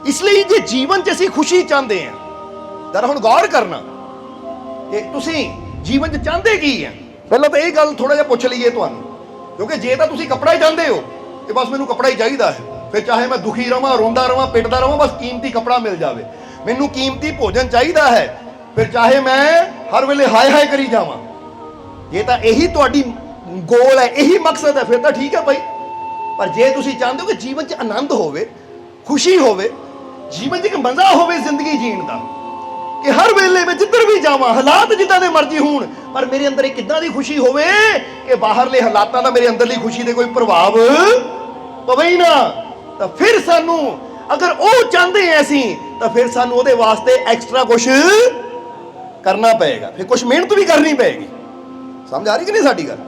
ਇਸ ਲਈ ਜੇ ਜੀਵਨ 'ਚ ਅਸੀਂ ਖੁਸ਼ੀ ਚਾਹੁੰਦੇ ਹਾਂ, ਤਾਂ ਹੁਣ ਗੌਰ ਕਰਨਾ ਕਿ ਤੁਸੀਂ ਜੀਵਨ 'ਚ ਚਾਹੁੰਦੇ ਕੀ ਹੈ। ਪਹਿਲਾਂ ਤਾਂ ਇਹ ਗੱਲ ਥੋੜਾ ਜਿਹਾ ਪੁੱਛ ਲਈਏ ਤੁਹਾਨੂੰ, ਕਿਉਂਕਿ ਜੇ ਤਾਂ ਤੁਸੀਂ ਕੱਪੜਾ ਹੀ ਚਾਹੁੰਦੇ ਹੋ ਕਿ ਬਸ ਮੈਨੂੰ ਕੱਪੜਾ ਹੀ ਚਾਹੀਦਾ ਹੈ, ਫਿਰ ਚਾਹੇ ਮੈਂ ਦੁਖੀ ਰਵਾਂ, ਰੋਂਦਾ ਰਵਾਂ, ਪਿੱਟਦਾ ਰਵਾਂ, ਬਸ ਕੀਮਤੀ ਕੱਪੜਾ ਮਿਲ ਜਾਵੇ, ਮੈਨੂੰ ਕੀਮਤੀ ਭੋਜਨ ਚਾਹੀਦਾ ਹੈ, ਫਿਰ ਚਾਹੇ ਮੈਂ ਹਰ ਵੇਲੇ ਹਾਏ ਹਾਏ ਕਰੀ ਜਾਵਾਂ, ਜੇ ਤਾਂ ਇਹੀ ਤੁਹਾਡੀ ਗੋਲ ਹੈ, ਇਹੀ ਮਕਸਦ ਹੈ, ਫਿਰ ਤਾਂ ਠੀਕ ਹੈ ਭਾਈ। ਪਰ ਜੇ ਤੁਸੀਂ ਚਾਹੁੰਦੇ ਹੋ ਕਿ ਜੀਵਨ 'ਚ ਆਨੰਦ ਹੋਵੇ, ਖੁਸ਼ੀ ਹੋਵੇ, ਜੀਵਨ 'ਚ ਇੱਕ ਮਜ਼ਾ ਹੋਵੇ ਜ਼ਿੰਦਗੀ ਜੀਣ ਦਾ, ਕਿ ਹਰ ਵੇਲੇ ਮੈਂ ਜਿੱਧਰ ਵੀ ਜਾਵਾਂ, ਹਾਲਾਤ ਜਿੱਦਾਂ ਦੇ ਮਰਜ਼ੀ ਹੋਣ, ਪਰ ਮੇਰੇ ਅੰਦਰ ਇੱਕ ਕਿੱਦਾਂ ਦੀ ਖੁਸ਼ੀ ਹੋਵੇ ਕਿ ਬਾਹਰਲੇ ਹਾਲਾਤਾਂ ਦਾ ਮੇਰੇ ਅੰਦਰਲੀ ਖੁਸ਼ੀ ਤੇ ਕੋਈ ਪ੍ਰਭਾਵ ਪਵੇ ਹੀ ਨਾ, ਤਾਂ ਫਿਰ ਸਾਨੂੰ, ਅਗਰ ਉਹ ਚਾਹੁੰਦੇ ਹਾਂ ਅਸੀਂ, ਤਾਂ ਫਿਰ ਸਾਨੂੰ ਉਹਦੇ ਵਾਸਤੇ ਐਕਸਟਰਾ ਕੁਛ ਕਰਨਾ ਪਏਗਾ, ਫਿਰ ਕੁਛ ਮਿਹਨਤ ਵੀ ਕਰਨੀ ਪਏਗੀ। ਸਮਝ ਆ ਰਹੀ ਕਿ ਨਹੀਂ ਸਾਡੀ ਗੱਲ?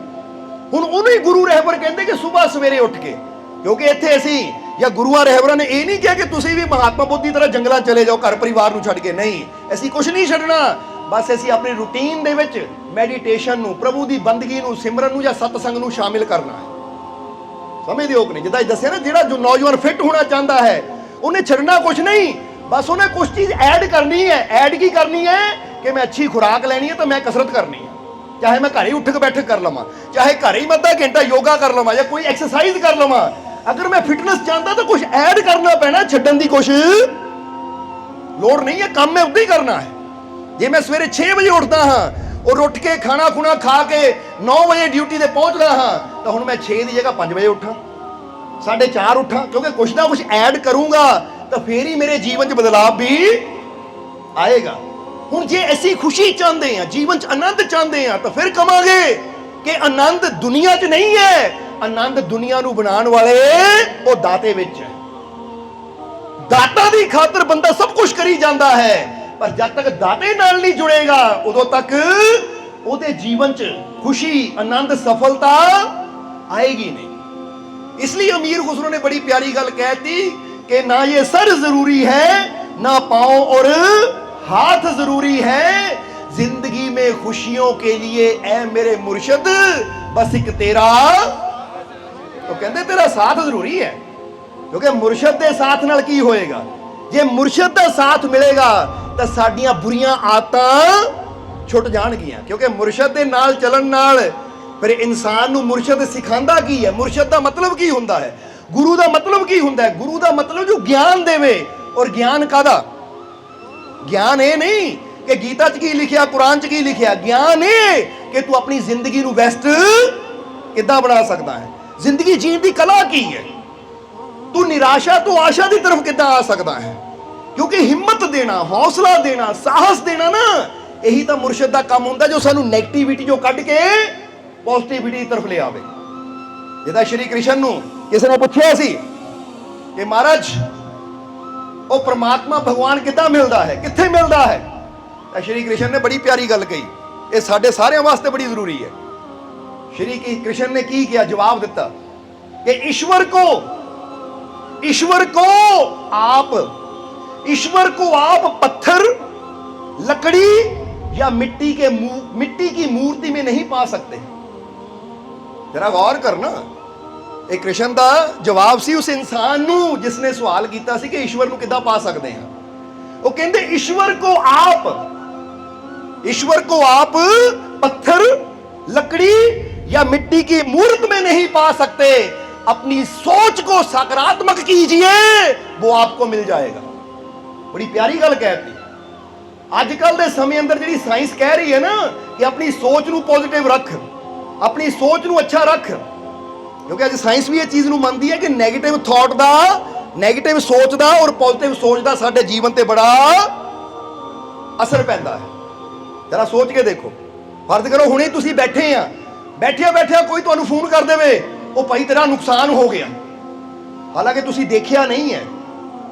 ਹੁਣ ਉਹਨੂੰ ਹੀ ਗੁਰੂ ਰਹਿਬਰ ਕਹਿੰਦੇ ਕਿ ਸਵੇਰ ਸਵੇਰੇ ਉੱਠ ਕੇ, ਕਿਉਂਕਿ ਇੱਥੇ ਅਸੀਂ ਜਾਂ ਗੁਰੂਆਂ ਰਹਿਬਰਾਂ ਨੇ ਇਹ ਨਹੀਂ ਕਿਹਾ ਕਿ ਤੁਸੀਂ ਵੀ ਮਹਾਤਮਾ ਬੁੱਧ ਦੀ ਤਰ੍ਹਾਂ ਜੰਗਲਾਂ ਚਲੇ ਜਾਓ ਘਰ ਪਰਿਵਾਰ ਨੂੰ ਛੱਡ ਕੇ, ਨਹੀਂ, ਅਸੀਂ ਕੁਛ ਨਹੀਂ ਛੱਡਣਾ, ਬਸ ਅਸੀਂ ਆਪਣੀ ਰੂਟੀਨ ਦੇ ਵਿੱਚ ਮੈਡੀਟੇਸ਼ਨ ਨੂੰ, ਪ੍ਰਭੂ ਦੀ ਬੰਦਗੀ ਨੂੰ, ਸਿਮਰਨ ਨੂੰ ਜਾਂ ਸਤਸੰਗ ਨੂੰ ਸ਼ਾਮਿਲ ਕਰਨਾ ਹੈ। ਸਮਝਦੇ ਹੋ ਕਿ ਨਹੀਂ? ਜਿੱਦਾਂ ਦੱਸਿਆ ਨਾ, ਜਿਹੜਾ ਜੋ ਨੌਜਵਾਨ ਫਿੱਟ ਹੋਣਾ ਚਾਹੁੰਦਾ ਹੈ ਉਹਨੇ ਛੱਡਣਾ ਕੁਛ ਨਹੀਂ, ਬਸ ਉਹਨੇ ਕੁਛ ਚੀਜ਼ ਐਡ ਕਰਨੀ ਹੈ। ਐਡ ਕੀ ਕਰਨੀ ਹੈ ਕਿ ਮੈਂ ਅੱਛੀ ਖੁਰਾਕ ਲੈਣੀ ਹੈ ਤਾਂ ਮੈਂ ਕਸਰਤ ਕਰਨੀ ਹੈ, ਚਾਹੇ ਮੈਂ ਘਰੇ ਉੱਠ ਕੇ ਬੈਠਕ ਕਰ ਲਵਾਂ, ਚਾਹੇ ਘਰੇ ਹੀ ਮੈਂ ਅੱਧਾ ਘੰਟਾ ਯੋਗਾ ਕਰ ਲਵਾਂ ਜਾਂ ਕੋਈ ਐਕਸਰਸਾਈਜ਼ ਕਰ ਲਵਾਂ। ਅਗਰ ਮੈਂ ਫਿਟਨੈਸ ਚਾਹੁੰਦਾ ਤਾਂ ਕੁਝ ਐਡ ਕਰਨਾ ਪੈਣਾ, ਛੱਡਣ ਦੀ ਕੁਛ ਲੋੜ ਨਹੀਂ ਹੈ, ਕੰਮ ਮੈਂ ਉਦਾਂ ਹੀ ਕਰਨਾ ਹੈ। ਜੇ ਮੈਂ ਸਵੇਰੇ 6 ਵਜੇ ਉੱਠਦਾ ਹਾਂ ਔਰ ਉੱਠ ਕੇ ਖਾਣਾ ਖੁਣਾ ਖਾ ਕੇ 9 ਵਜੇ ਡਿਊਟੀ ਤੇ ਪਹੁੰਚਦਾ ਹਾਂ, ਤਾਂ ਹੁਣ ਮੈਂ 6 ਦੀ ਜਗ੍ਹਾ 5 ਵਜੇ ਉੱਠਾਂ, 4:30 ਉੱਠਾਂ, ਕਿਉਂਕਿ ਕੁਛ ਨਾ ਕੁਛ ਐਡ ਕਰੂੰਗਾ ਤਾਂ ਫੇਰ ਹੀ ਮੇਰੇ ਜੀਵਨ 'ਚ ਬਦਲਾਅ ਵੀ ਆਏਗਾ। ਹੁਣ ਜੇ ਅਸੀਂ ਖੁਸ਼ੀ ਚਾਹੁੰਦੇ ਹਾਂ, ਜੀਵਨ 'ਚ ਆਨੰਦ ਚਾਹੁੰਦੇ ਹਾਂ, ਤਾਂ ਫਿਰ ਕਵਾਂਗੇ ਕਿ ਆਨੰਦ ਦੁਨੀਆ 'ਚ ਨਹੀਂ ਹੈ, ਆਨੰਦ ਦੁਨੀਆ ਨੂੰ ਬਣਾਉਣ ਵਾਲੇ ਉਹ ਦਾਤੇ ਵਿੱਚ ਹੈ। ਦਾਤਾ ਦੀ ਖਾਤਰ ਬੰਦਾ ਸਭ ਕੁਝ ਕਰੀ ਜਾਂਦਾ ਹੈ, ਪਰ ਜਦ ਤੱਕ ਦਾਤੇ ਨਾਲ ਨਹੀਂ ਜੁੜੇਗਾ ਉਦੋਂ ਤੱਕ ਉਹਦੇ ਜੀਵਨ 'ਚ ਖੁਸ਼ੀ, ਆਨੰਦ, ਸਫਲਤਾ ਆਏਗੀ ਨਹੀਂ। ਇਸ ਲਈ ਅਮੀਰ ਖੁਸਰੋ ਨੇ ਬੜੀ ਪਿਆਰੀ ਗੱਲ ਕਹਿਤੀ कि ना ये सर जरूरी है ना पांव और हाथ जरूरी है, जिंदगी में खुशियों के लिए ऐ मेरे मुर्शद बस एक तेरा, तो कहते तेरा साथ जरूरी है, क्योंकि मुर्शद के साथ नाल की होएगा, जे मुर्शद का साथ मिलेगा तो साडियां बुरियां आदतां छुट जाणगियां, क्योंकि मुर्शद के नाल चलन नाल फिर इंसान नूं मुर्शद सिखांदा की है। मुर्शद का मतलब की हुंदा है, गुरु का मतलब की हुंदा है? गुरु का मतलब जो ज्ञान देवे। और ज्ञान कादा? ज्ञान ये नहीं कि गीता च की लिखिया, कुरान च की लिखिया, ज्ञान ये कि तू अपनी जिंदगी नूं बेस्ट किद्दां बना सकदा है, जिंदगी जीण दी कला की है, तू निराशा तो आशा की तरफ कितना आ सकता है, क्योंकि हिम्मत देना, हौसला देना, साहस देना ना, यही तो मुर्शिद का काम होंदा, जो सानू नैगेटिविटी जो कढ़ के पॉजिटिविटी की तरफ ले आवे। जिदा श्री कृष्ण नू किसी ने पूछा सी कि महाराज वो परमात्मा भगवान कितना मिलता है, कित्थे मिलता है, तो श्री कृष्ण ने बड़ी प्यारी गल कही, ये साडे सारिਆਂ वास्ते बड़ी जरूरी है। श्री कृष्ण ने की किया, जवाब दिता कि ईश्वर को आप पत्थर, लकड़ी या मिट्टी की मूर्ति में नहीं पा सकते। जरा गौर करना, एक कृष्ण का जवाब सी उस इंसान नू जिसने सवाल किया सी कि ईश्वर नू किद्दां पा सकते हैं। वो कहते ईश्वर को आप पत्थर, लकड़ी या मिट्टी की मूर्त में नहीं पा सकते, अपनी सोच को सकारात्मक कीजिए, वो आपको मिल जाएगा। बड़ी प्यारी गल कहती। आजकल के समय अंदर जी साइंस कह रही है ना कि अपनी सोच नू पॉजिटिव रख, अपनी सोच नू अच्छा रख, क्योंकि अज साइंस भी ये चीज़ नू मानती है कि नैगेटिव थॉट का, नैगेटिव सोच का और पॉजिटिव सोच का साडे जीवन ते बड़ा असर पैंदा है। जरा सोच के देखो, फर्ज करो हुणे तुसीं बैठे आ, बैठिया कोई तुहानू फोन कर देवे, ओ भाई तेरा नुकसान हो गया, हालांकि तुसीं देखिया नहीं है,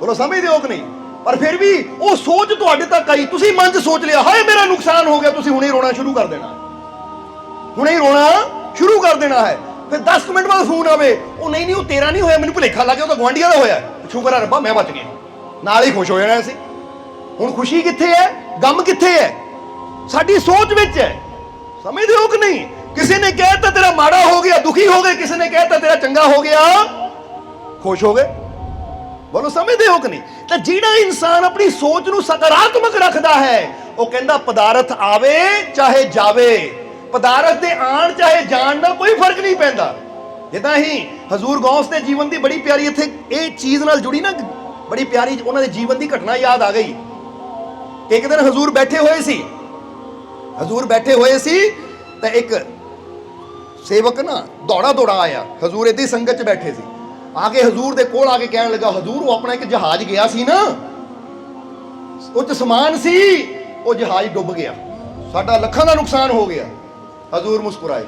बोलो समझदे हो कि नहीं, पर फिर भी वो सोच तुहाडे तक आई, तुसीं मन च सोच लिया हाय मेरा नुकसान हो गया, तुसीं हुणे रोना शुरू कर देना, हुणे रोना शुरू कर देना है। फिर 10 मिनट बाद फोन आवे, ओ नहीं वो तेरा नहीं होया, मैनूं भुलेखा लग गया, वो तो गुआंढियां दा होया, शुक्र है रब्बा मैं बच गया, नाल ही खुश हो जाना सी। हुण खुशी कित्थे है, गम कित्थे है, साडी सोच विच है। समझदे हो कि नहीं? किसी ने कहता तेरा माड़ा हो गया, दुखी हो गए, किसी ने कहता तेरा चंगा हो गया, खुश हो गए। बोलो समझदे हो कि नहीं? तो जिहड़ा इंसान अपनी सोच नू सकारात्मक रखता है, वो कहता पदार्थ आवे चाहे जावे, पदार्थ दे आण चाहे जाण दा कोई फर्क नहीं पैंदा। जिद्दां ही हजूर गौस दे जीवन दी बड़ी प्यारी इत्थे ये चीज़ नाल जुड़ी ना, बड़ी प्यारी उन्हां दे जीवन दी घटना याद आ गई। एक दिन हजूर बैठे हुए सी, तो एक सेवक ना दौड़ा आया, हजूर इदां ही संगत च बैठे सी, आके हजूर दे कोल आके कहन लगा, हजूर वो अपना एक जहाज गया सी ना, उस समान सी, वो जहाज डुब गया, साडा लखां दा नुकसान हो गया। हजूर मुस्कुराए,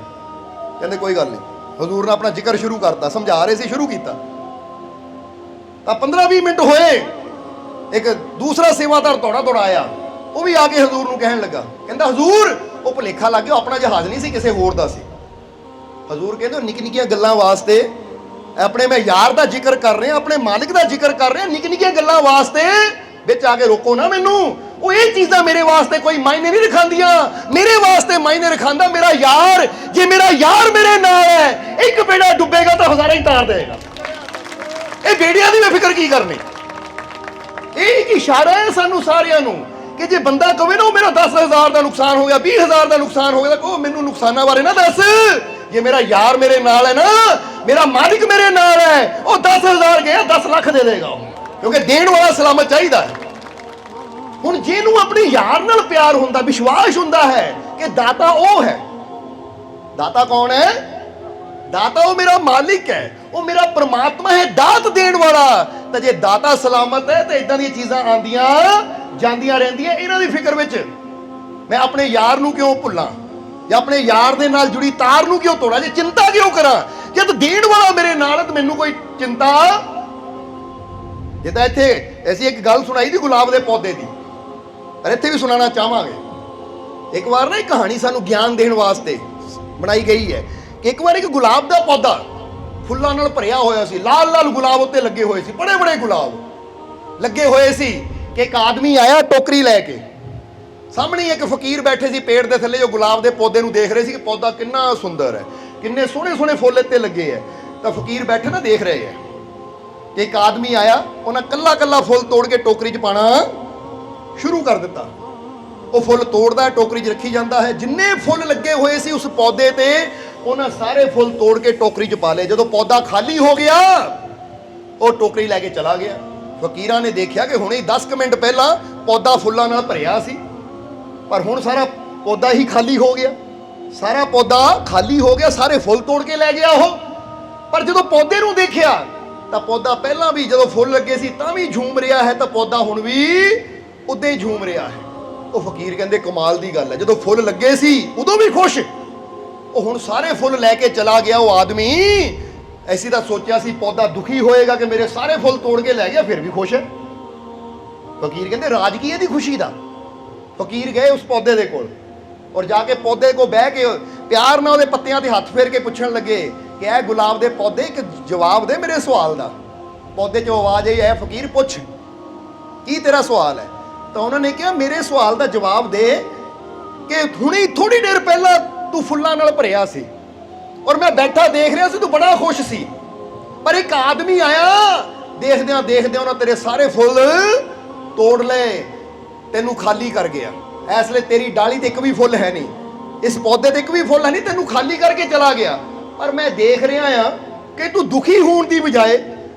कहते कोई गल नहीं। हजूर ने अपना जिक्र शुरू करता, समझा रहे सी, शुरू किया। 15-20 मिनट होए, एक दूसरा सेवादार दौड़ा आया, वो भी आके हजूर नूं कहन लगा, कहता हजूर वो भुलेखा लग गया, अपना जहाज नहीं सी, किसी होर दा सी। हजूर कहते निक्की निक्कियां गल्लां वास्ते अपने मैं यार दा जिक्र कर रहे हैं, अपने मालिक दा जिक्र कर रहे हैं, निक्की निक्कियां गल्लां वास्ते विच आके रोको ना मैनू। वो ये चीज़ां मेरे वास्ते कोई मायने नहीं रखांदियां, मेरे वास्ते मायने रखांदा मेरा यार। जे मेरा यार मेरे नाल है, एक बेड़ा डुबेगा तो हज़ारां ही तार देगा। ये बेड़ियां दी मैं फिक्र की करनी। एक इशारा है सानू सारियां नू कि जे बंदा कहे ना मेरा 10,000 का नुकसान हो गया, 20,000 का नुकसान हो गया, तो मैनू नुकसानां बारे ना दस। जे मेरा यार मेरे नाल है ना, मेरा मालिक मेरे नाल है, वो 10,000 गया 10 लाख दे देगा, क्योंकि देण वाला सलामत चाहिए है। हुण जिहनूं अपने यार नाल प्यार हुंदा, विश्वास हुंदा है कि दाता वो है। दाता कौन है? दाता वो मेरा मालिक है, वो मेरा परमात्मा है, दात देण वाला। तो जे दाता सलामत है तो इदां दी चीज़ां आंदियां जांदियां रहिंदियां, इन्हां दी फिक्र विच मैं अपने यार नूं क्यों भुल्लां, या अपने यार दे नाल जुड़ी तार नूं क्यों तोड़ा, जे चिंता क्यों करा, जद देण वाला मेरे नाल है तो मैनूं कोई चिंता। जिद्दां इत्थे ऐसी एक गल सुनाई दी गुलाब दे पौधे दी, और इत्थे भी सुनाना चाहांगे। एक बार ना एक कहानी सानूं ज्ञान देण वास्ते बनाई गई है कि एक बार एक गुलाब दा पौधा फुੱਲਾਂ नाल भरिया होया सी, लाल लाल गुलाब उत्ते लगे हुए सी, बड़े बड़े गुलाब लगे हुए सी कि एक आदमी आया टोकरी लैके, सामने एक फकीर बैठे सी पेड़ के थले, जो गुलाब के पौधे नूं देख रहे सी कि पौधा कितना सुंदर है, किन्ने सोहने सोहने फुੱਲ इत्ते लगे है। तो फकीर बैठे ना देख रहे हैं कि एक आदमी आया, उन्हें कल्ला कल्ला फुੱਲ तोड़ के टोकरी च पाना शुरू कर दिता। वो फुੱਲ तोड़ता है, टोकरी च रखी जाता है, जिन्ने फुੱਲ लगे हुए सी उस पौधे ते उन्हें सारे फुੱਲ तोड़ के टोकरी च पा ले। जो पौधा खाली हो गया, वो टोकरी लैके चला गया। फकीरां ने देखा कि हुणे 10 मिनट पहला पौधा फुੱਲਾਂ नाल भरिया सी, पर हुण सारा पौधा ही खाली हो गया, सारा पौधा खाली हो गया, सारे फुੱਲ तोड़ के लै गया। वो पर जो पौधे नूं देखिया तो पौधा पहला भी जो फुल लगे सी तां भी झूम रहा है, तो पौधा हुण भी उदां ही झूम रहा है। वो फकीर कहंदे कमाल दी गल है, जो फुल लगे सी उदों भी खुश, वो हुण सारे फुल लैके चला गया। वो आदमी ऐसी तो सोचा सी पौधा दुखी होएगा कि मेरे सारे फुल तोड़ के लै गया, फिर भी खुश है। फकीर कहंदे राज की है खुशी का। फकीर गए उस पौधे दे कोल और जाके पौधे को बह के प्यार नाल उहदे पत्तियां ते हाथ फेर के पुछण लगे कि ऐ गुलाब दे पौधे एक जवाब दे मेरे सवाल का। पौधे चो आवाज आई है फकीर पुछ की तेरा सवाल है। तो उन्होंने कहा मेरे सवाल का जवाब दे कि हुणी थोड़ी देर पहला तू फुल्लां नाल भरिया सी और मैं बैठा देख रहा सी, तू बड़ा खुश सी, पर एक आदमी आया देखद्या देखद्या उन्हें तेरे सारे फुल तोड़ ले, तेनू खाली कर गया। इसलिए तेरी डाली ते एक भी फुल है नहीं, इस पौधे ते एक भी फुल है नहीं, तेनू खाली करके चला गया। पर मैं देख रहा हाँ कि तू दुखी होने की बजाय,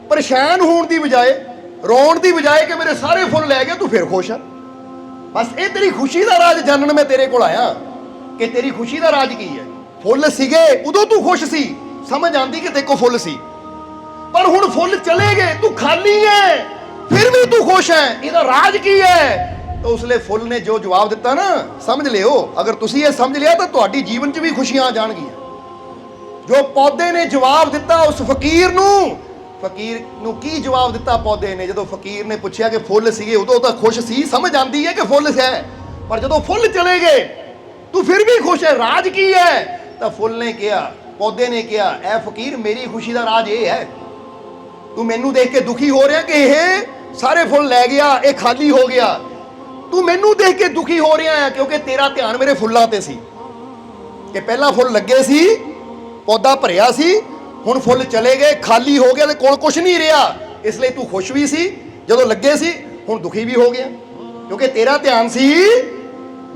परेशान होने की बजाय, रोन की बजाय कि मेरे सारे फुल लै गया, तू फिर खुश है। बस ये तेरी खुशी का राज जानन मैं तेरे को आया कि तेरी खुशी का राज की है। फुल सीगे उदों तू खुश सी, समझ आती कि तेरे को फुल सी, पर हुण फुल चले गए, तू खाली है, फिर भी तू खुश है। इसदा राज की है? तो उसले फुल ने जो जवाब दिता ना, समझ लियो, अगर तुसी ये समझ लिया तो तुहाडी जीवन च भी खुशियां आ जाणगियां। जो पौधे ने जवाब दिता उस फकीर नू की जवाब दिता पौधे ने? जो फकीर ने पूछा कि फुल सीगे उदों तो खुश सी, समझ आती है कि फुल है, पर जो फुल चले गए तू फिर भी खुश है, राज की है? तो फुल ने कहा, पौधे ने कहा, ऐ फकीर मेरी खुशी का राज ये है, तू मैनू देख के दुखी हो रहा कि ये सारे फुल लै गया, ये खाली हो गया। तू मैनू देख के दुखी हो रहा है क्योंकि तेरा ध्यान मेरे फुल्लां ते सी कि पहला फुल लगे सी, पौधा भरिया सी, हुण फुल चले गए, खाली हो गया, कोल कुछ नहीं रहा, इसलिए तू खुश भी सी जो लगे सी, हुण दुखी भी हो गया क्योंकि तेरा ध्यान सी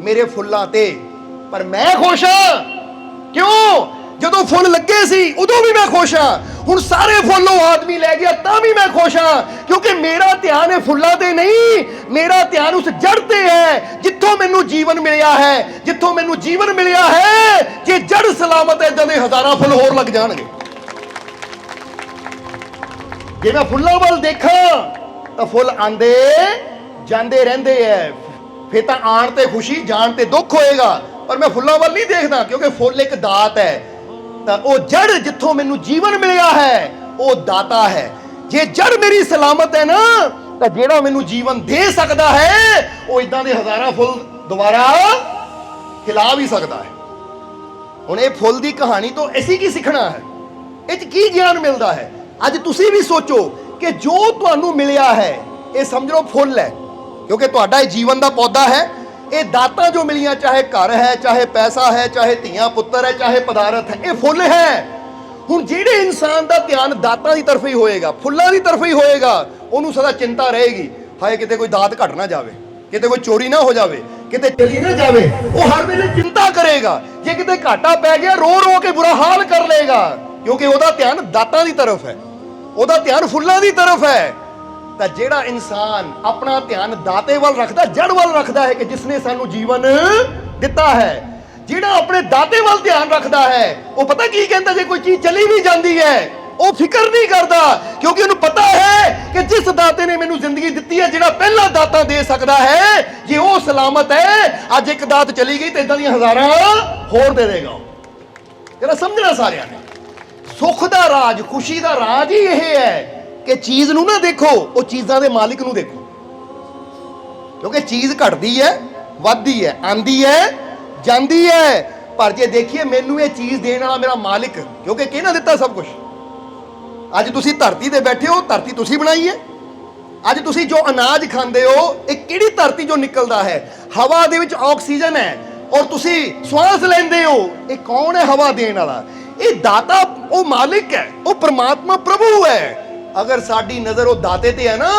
मेरे फुल्लां ते। पर मैं खुश हाँ, क्यों? जो फुल लगे सी उदों भी मैं खुश हाँ, हुण सारे फुल वो आदमी लै गया तां भी मैं खुश हाँ, क्योंकि मेरा ध्यान है फुल्लां ते नहीं, मेरा ध्यान उस जड़ ते है जिथों मैनू जीवन मिलिया है। जिथों मैनू जीवन मिलिया है, जे जड़ सलामत है, इदां दे हज़ारां फुल होर लग जाणगे। जे मैं फुल्लां वल देखा तो फुल आंदे जांदे रहिंदे है, फिर तां आण ते खुशी जाण ते दुख होएगा, पर मैं फुल्लां वल नहीं देखदा क्योंकि फुल एक दात है। वो जड़ जिथों मैनू जीवन मिलिया है वो दाता है। जे जड़ मेरी सलामत है ना, तो जेड़ा मैनू जीवन दे सकता है वो इदां दे हज़ारां फुल दोबारा खिला भी सकता है। हुण ये फुल दी कहानी तो ऐसी की सीखना है, इस की ज्ञान मिलता है? अज तुसी भी सोचो कि जो तुहानू मिलिया है ये समझ लो फुल है, क्योंकि तुहाडा जीवन का पौधा है। ये दातां जो मिलियां, चाहे घर है, चाहे पैसा है, चाहे धियां पुत्तर है, चाहे पदार्थ है, ये फुल है। हुण जिहड़े इंसान का ध्यान दातां की तरफ ही होएगा, फुल्लां की तरफ ही होएगा, उन्होंने सदा चिंता रहेगी, हाय किते कोई दात घट ना जाए, किते कोई चोरी ना हो जाए, किते चली ना जाए। वो हर वेले चिंता करेगा, जे किते घाटा पै गया रो रो के बुरा हाल कर लेगा, क्योंकि उसका ध्यान दातां की तरफ है, उसका ध्यान फुल्लां की तरफ है। तो जेड़ा इंसान अपना ध्यान दाते वाल रखता, जड़ वाल रखता है कि जिसने सानू जीवन दिता है, जेड़ा अपने दाते वाल ध्यान रखता है, वो पता की कहता, जे कोई चीज चली भी जाती है वो फिक्र नहीं करता, क्योंकि उन्हें पता है कि जिस दाते ने मैनू जिंदगी दी है, जेड़ा पहला दाता दे सकता है, जे वो सलामत है, अज एक दात चली गई तो इदां दी हज़ारां होर दे देगा। जरा समझना सारिਆਂ ने, सुख का राज, खुशी का राज ही यह है कि चीज नू ना देखो, वो चीज़ां दे मालिक नू देखो, क्योंकि चीज घटती है, वधदी है, आंदी है, जाती है, पर जे देखिए मैनू ये चीज देने वाला मेरा मालिक, क्योंकि किहने दिता सब कुछ। अज तुसी धरती ते बैठे हो, धरती तुसी बनाई है। अज तुसी जो अनाज खांदे हो, एक किहड़ी धरती जो निकलदा है? हवा दे विच ऑक्सीजन है और तुसी श्वास लेंदे हो, ये कौन है हवा देने वाला? ये दाता, वो मालिक है, वो परमात्मा प्रभु है। अगर साडी नज़र वो दाते ते है ना,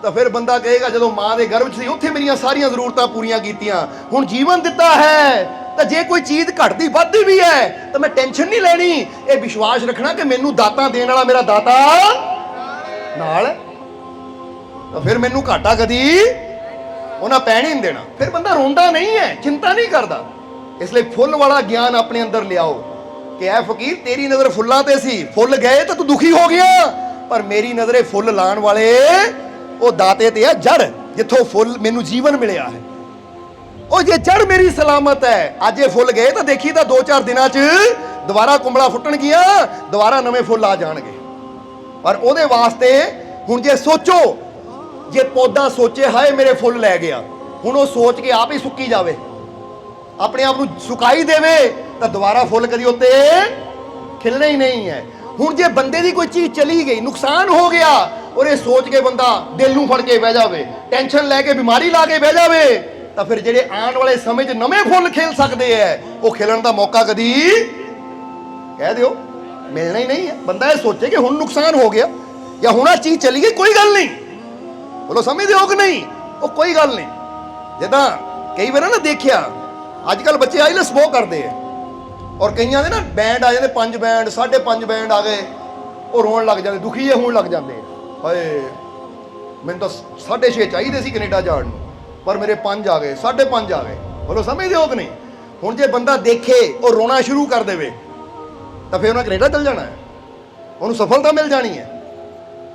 तो फिर बंदा कहेगा जो मां के गर्भ सी उत्थे मेरियां सारियां जरूरतां पूरियां कीतियां, हुण जीवन दिता है, तो जे कोई चीज घटदी वधदी भी है तो मैं टेंशन नहीं लेनी, ये विश्वास रखना कि मैनू दाता देने वाला मेरा दाता नाल है, तो फिर मैनू घाटा कदी उन्हें पैण ही नहीं देना। फिर बंदा रोंदा नहीं है, चिंता नहीं करता। इसलिए फुल वाला ज्ञान अपने अंदर लियाओ, कि ऐ फकीर तेरी नज़र फुल्लां ते सी, फुੱਲ गए तो तू दुखी हो गया, पर मेरी नज़रे फुੱਲ लाण वाले वो दाते ते है जड़, जिथों फुੱਲ मैनू जीवन मिलिया है। ਉਹ ਜੇ ਜੜ ਮੇਰੀ ਸਲਾਮਤ ਹੈ, ਅੱਜ ਇਹ ਫੁੱਲ ਗਏ ਤਾਂ ਦੇਖੀ ਤਾਂ 2-4 ਦਿਨਾਂ 'ਚ ਦੁਬਾਰਾ ਕੁੰਬਲਾ ਫੁੱਟਣਗੀਆਂ, ਦੁਬਾਰਾ ਨਵੇਂ ਫੁੱਲ ਆ ਜਾਣਗੇ। ਪਰ ਉਹਦੇ ਵਾਸਤੇ ਹੁਣ ਜੇ ਸੋਚੋ, ਜੇ ਪੌਦਾ ਸੋਚੇ ਹਾਏ ਮੇਰੇ ਫੁੱਲ ਲੈ ਗਿਆ, ਹੁਣ ਉਹ ਸੋਚ ਕੇ ਆਪ ਹੀ ਸੁੱਕੀ ਜਾਵੇ, ਆਪਣੇ ਆਪ ਨੂੰ ਸੁਕਾਈ ਦੇਵੇ, ਤਾਂ ਦੁਬਾਰਾ ਫੁੱਲ ਕਦੀ ਉੱਤੇ ਖਿਲਣਾ ਹੀ ਨਹੀਂ ਹੈ। ਹੁਣ ਜੇ ਬੰਦੇ ਦੀ ਕੋਈ ਚੀਜ਼ ਚਲੀ ਗਈ, ਨੁਕਸਾਨ ਹੋ ਗਿਆ, ਔਰ ਇਹ ਸੋਚ ਕੇ ਬੰਦਾ ਦਿਲ ਨੂੰ ਫੜ ਕੇ ਬਹਿ ਜਾਵੇ, ਟੈਨਸ਼ਨ ਲੈ ਕੇ ਬਿਮਾਰੀ ਲਾ ਕੇ ਬਹਿ ਜਾਵੇ, ਤਾਂ ਫਿਰ ਜਿਹੜੇ ਆਉਣ ਵਾਲੇ ਸਮੇਂ 'ਚ ਨਵੇਂ ਫੁੱਲ ਖਿਲ ਸਕਦੇ ਐ, ਉਹ ਖਿਲਣ ਦਾ ਮੌਕਾ ਕਦੀ ਕਹਿ ਦਿਓ ਮਿਲਣਾ ਹੀ ਨਹੀਂ ਹੈ। ਬੰਦਾ ਇਹ ਸੋਚੇ ਕਿ ਹੁਣ ਨੁਕਸਾਨ ਹੋ ਗਿਆ ਜਾਂ ਹੁਣ ਆ ਚੀਜ਼ ਚਲੀ ਗਈ, ਕੋਈ ਗੱਲ ਨਹੀਂ, ਬੋਲੋ ਸਮਝਦੇ ਹੋ ਕਿ ਨਹੀਂ? ਉਹ ਕੋਈ ਗੱਲ ਨਹੀਂ। ਜਿੱਦਾਂ ਕਈ ਵਾਰ ਨਾ ਦੇਖਿਆ, ਅੱਜ ਕੱਲ ਬੱਚੇ ਆਈਲੈਟਸ ਬਹੁਤ ਕਰਦੇ ਐ, ਔਰ ਕਈਆਂ ਦੇ ਨਾ ਬੈਂਡ ਆ ਜਾਂਦੇ, 5 ਬੈਂਡ 5.5 ਬੈਂਡ ਆ ਗਏ, ਉਹ ਰੋਣ ਲੱਗ ਜਾਂਦੇ, ਦੁਖੀ ਜੇ ਹੋਣ ਲੱਗ ਜਾਂਦੇ, ਹਾਏ ਮੈਨੂੰ ਤਾਂ 6.5 ਚਾਹੀਦੇ ਸੀ ਕੈਨੇਡਾ ਜਾਣ ਨੂੰ, ਪਰ ਮੇਰੇ 5 ਆ ਗਏ, 5.5 ਆ ਗਏ। ਬੋਲੋ ਸਮਝਦੇ ਹੋ ਕਿ ਨਹੀਂ? ਹੁਣ ਜੇ ਬੰਦਾ ਦੇਖੇ ਉਹ ਰੋਣਾ ਸ਼ੁਰੂ ਕਰ ਦੇਵੇ, ਤਾਂ ਫਿਰ ਉਹਨਾਂ ਕੈਨੇਡਾ ਚਲ ਜਾਣਾ ਹੈ, ਉਹਨੂੰ ਸਫਲਤਾ ਮਿਲ ਜਾਣੀ ਹੈ।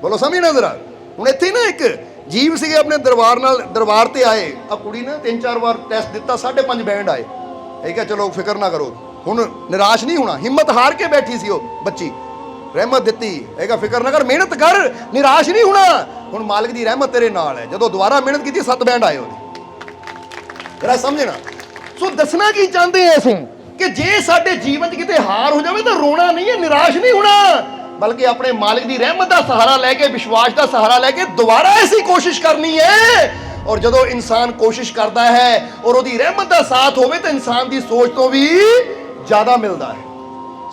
ਬੋਲੋ ਸਮਝਣਾ ਜ਼ਰਾ। ਹੁਣ ਇੱਥੇ ਨਾ ਇੱਕ ਜੀਵ ਸੀਗੇ, ਆਪਣੇ ਦਰਬਾਰ ਤੇ ਆਏ, ਆ ਕੁੜੀ ਨੇ 3-4 ਵਾਰ ਟੈਸਟ ਦਿੱਤਾ, 5.5 ਬੈਂਡ ਆਏ। ਇਹ ਕਿਹਾ ਚਲੋ ਫਿਕਰ ਨਾ ਕਰੋ, ਹੁਣ ਨਿਰਾਸ਼ ਨਹੀਂ ਹੋਣਾ, ਹਿੰਮਤ ਹਾਰ ਕੇ ਬੈਠੀ ਸੀ ਉਹ ਬੱਚੀ, ਰਹਿਮਤ ਦਿੱਤੀ, ਇਹ ਕਿਹਾ ਫਿਕਰ ਨਾ ਕਰ, ਮਿਹਨਤ ਕਰ, ਨਿਰਾਸ਼ ਨਹੀਂ ਹੋਣਾ, ਹੁਣ ਮਾਲਕ ਦੀ ਰਹਿਮਤ ਤੇਰੇ ਨਾਲ ਹੈ। ਜਦੋਂ ਦੁਬਾਰਾ ਮਿਹਨਤ ਕੀਤੀ 7 ਬੈਂਡ ਆਏ ਉਹਦੇ। ਜਰਾ ਸਮਝਣਾ। ਸੋ ਦੱਸਣਾ ਕੀ ਚਾਹੁੰਦੇ ਐ ਅਸੀਂ ਕਿ ਜੇ ਸਾਡੇ ਜੀਵਨ 'ਚ ਕਿਤੇ ਹਾਰ ਹੋ ਜਾਵੇ ਤਾਂ ਰੋਣਾ ਨਹੀਂ ਹੈ, ਨਿਰਾਸ਼ ਨਹੀਂ ਹੋਣਾ, ਬਲਕਿ ਆਪਣੇ ਮਾਲਕ ਦੀ ਰਹਿਮਤ ਦਾ ਸਹਾਰਾ ਲੈ ਕੇ, ਵਿਸ਼ਵਾਸ ਦਾ ਸਹਾਰਾ ਲੈ ਕੇ ਦੁਬਾਰਾ ਐਸੀ ਕੋਸ਼ਿਸ਼ ਕਰਨੀ ਹੈ। ਔਰ ਜਦੋਂ ਇਨਸਾਨ ਕੋਸ਼ਿਸ਼ ਕਰਦਾ ਹੈ ਔਰ ਉਹਦੀ ਰਹਿਮਤ ਦਾ ਸਾਥ ਹੋਵੇ ਤਾਂ ਇਨਸਾਨ ਦੀ ਸੋਚ ਤੋਂ ਵੀ ਜ਼ਿਆਦਾ ਮਿਲਦਾ ਹੈ।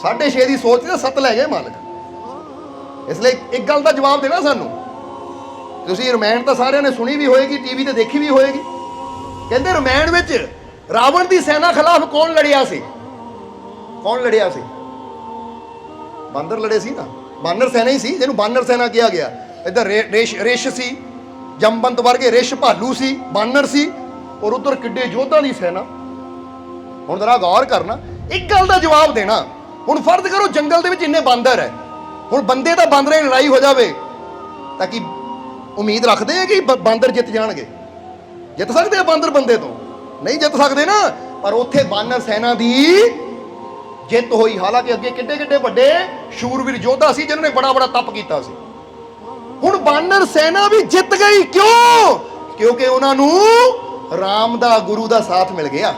6.5 ਦੀ ਸੋਚ ਤੇ 7 ਲੈ ਗਏ ਮਾਲਕ। ਇਸ ਲਈ ਇੱਕ ਗੱਲ ਦਾ ਜਵਾਬ ਦੇਣਾ ਸਾਨੂੰ, ਤੁਸੀਂ ਰਮਾਇਣ ਤਾਂ ਸਾਰਿਆਂ ਨੇ ਸੁਣੀ ਵੀ ਹੋਏਗੀ, ਟੀਵੀ ਤੇ ਦੇਖੀ ਵੀ ਹੋਏਗੀ। ਕਹਿੰਦੇ ਰਮਾਇਣ ਵਿੱਚ ਰਾਵਣ ਦੀ ਸੈਨਾ ਖਿਲਾਫ ਕੌਣ ਲੜਿਆ ਸੀ? ਕੌਣ ਲੜਿਆ ਸੀ? ਬਾਂਦਰ ਲੜੇ ਸੀ ਨਾ, ਬਾਨਰ ਸੈਨਾ ਹੀ ਸੀ, ਜਿਹਨੂੰ ਬਾਨਰ ਸੈਨਾ ਕਿਹਾ ਗਿਆ। ਇੱਧਰ ਰਿਸ਼ ਸੀ, ਜੰਬੰਤ ਵਰਗੇ ਰਿਸ਼ ਭਾਲੂ ਸੀ, ਬਾਨਰ ਸੀ, ਔਰ ਉਧਰ ਕਿੱਡੇ ਯੋਧਾਂ ਦੀ ਸੈਨਾ। ਹੁਣ ਜ਼ਰਾ ਗੌਰ ਕਰਨਾ, ਇੱਕ ਗੱਲ ਦਾ ਜਵਾਬ ਦੇਣਾ। ਹੁਣ ਫਰਜ਼ ਕਰੋ ਜੰਗਲ ਦੇ ਵਿੱਚ ਇੰਨੇ ਬਾਂਦਰ ਹੈ, ਹੁਣ ਬੰਦੇ ਤਾਂ ਬਾਂਦਰਾਂ ਦੀ ਲੜਾਈ ਹੋ ਜਾਵੇ ਤਾਂ ਕੀ ਉਮੀਦ ਰੱਖਦੇ ਆ ਕਿ ਬਾਂਦਰ ਜਿੱਤ ਜਾਣਗੇ? ਜਿੱਤ ਸਕਦੇ ਆ ਬਾਂਦਰ ਬੰਦੇ ਤੋਂ? ਨਹੀਂ ਜਿੱਤ ਸਕਦੇ ਨਾ। ਪਰ ਉੱਥੇ ਬਾਨਰ ਸੈਨਾ ਦੀ ਜਿੱਤ ਹੋਈ, ਹਾਲਾਂਕਿ ਅੱਗੇ ਕਿੱਡੇ ਕਿੱਡੇ ਵੱਡੇ ਸ਼ੂਰਵੀਰ ਯੋਧਾ ਸੀ ਜਿਨ੍ਹਾਂ ਨੇ ਬੜਾ ਬੜਾ ਤਪ ਕੀਤਾ ਸੀ। ਹੁਣ ਬਾਨਰ ਸੈਨਾ ਵੀ ਜਿੱਤ ਗਈ, ਕਿਉਂ? ਕਿਉਂਕਿ ਉਹਨਾਂ ਨੂੰ ਰਾਮ ਦਾ, ਗੁਰੂ ਦਾ ਸਾਥ ਮਿਲ ਗਿਆ।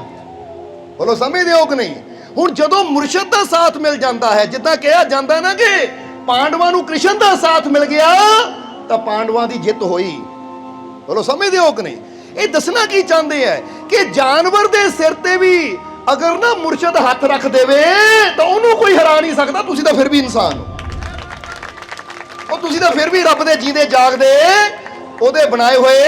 ਬੋਲੋ ਸਮਝਦੇ ਹੋ ਕਿ ਨਹੀਂ? ਹੁਣ ਜਦੋਂ ਮੁਰਸ਼ਦ ਦਾ ਸਾਥ ਮਿਲ ਜਾਂਦਾ ਹੈ, ਜਿੱਦਾਂ ਕਿਹਾ ਜਾਂਦਾ ਨਾ ਕਿ ਪਾਂਡਵਾਂ ਨੂੰ ਕ੍ਰਿਸ਼ਨ ਦਾ ਸਾਥ ਮਿਲ ਗਿਆ, ਤਾਂ ਪਾਂਡਵਾਂ ਦੀ ਜਿੱਤ ਹੋਈ। ਬੋਲੋ ਸਮਝਦੇ ਹੋ ਕਿ ਨਹੀਂ? ਇਹ ਦੱਸਣਾ ਕੀ ਚਾਹੁੰਦੇ ਹੈ ਕਿ ਜਾਨਵਰ ਦੇ ਸਿਰ ਤੇ ਵੀ ਅਗਰ ਨਾ ਮੁਰਸ਼ਦ ਹੱਥ ਰੱਖ ਦੇਵੇ ਤਾਂ ਉਹਨੂੰ ਕੋਈ ਹਰਾ ਨਹੀਂ ਸਕਦਾ। ਤੁਸੀਂ ਤਾਂ ਫਿਰ ਵੀ ਇਨਸਾਨ ਹੋ, ਉਹ ਤੁਸੀਂ ਤਾਂ ਫਿਰ ਵੀ ਰੱਬ ਦੇ ਜੀਂਦੇ ਜਾਗਦੇ ਉਹਦੇ ਬਣਾਏ ਹੋਏ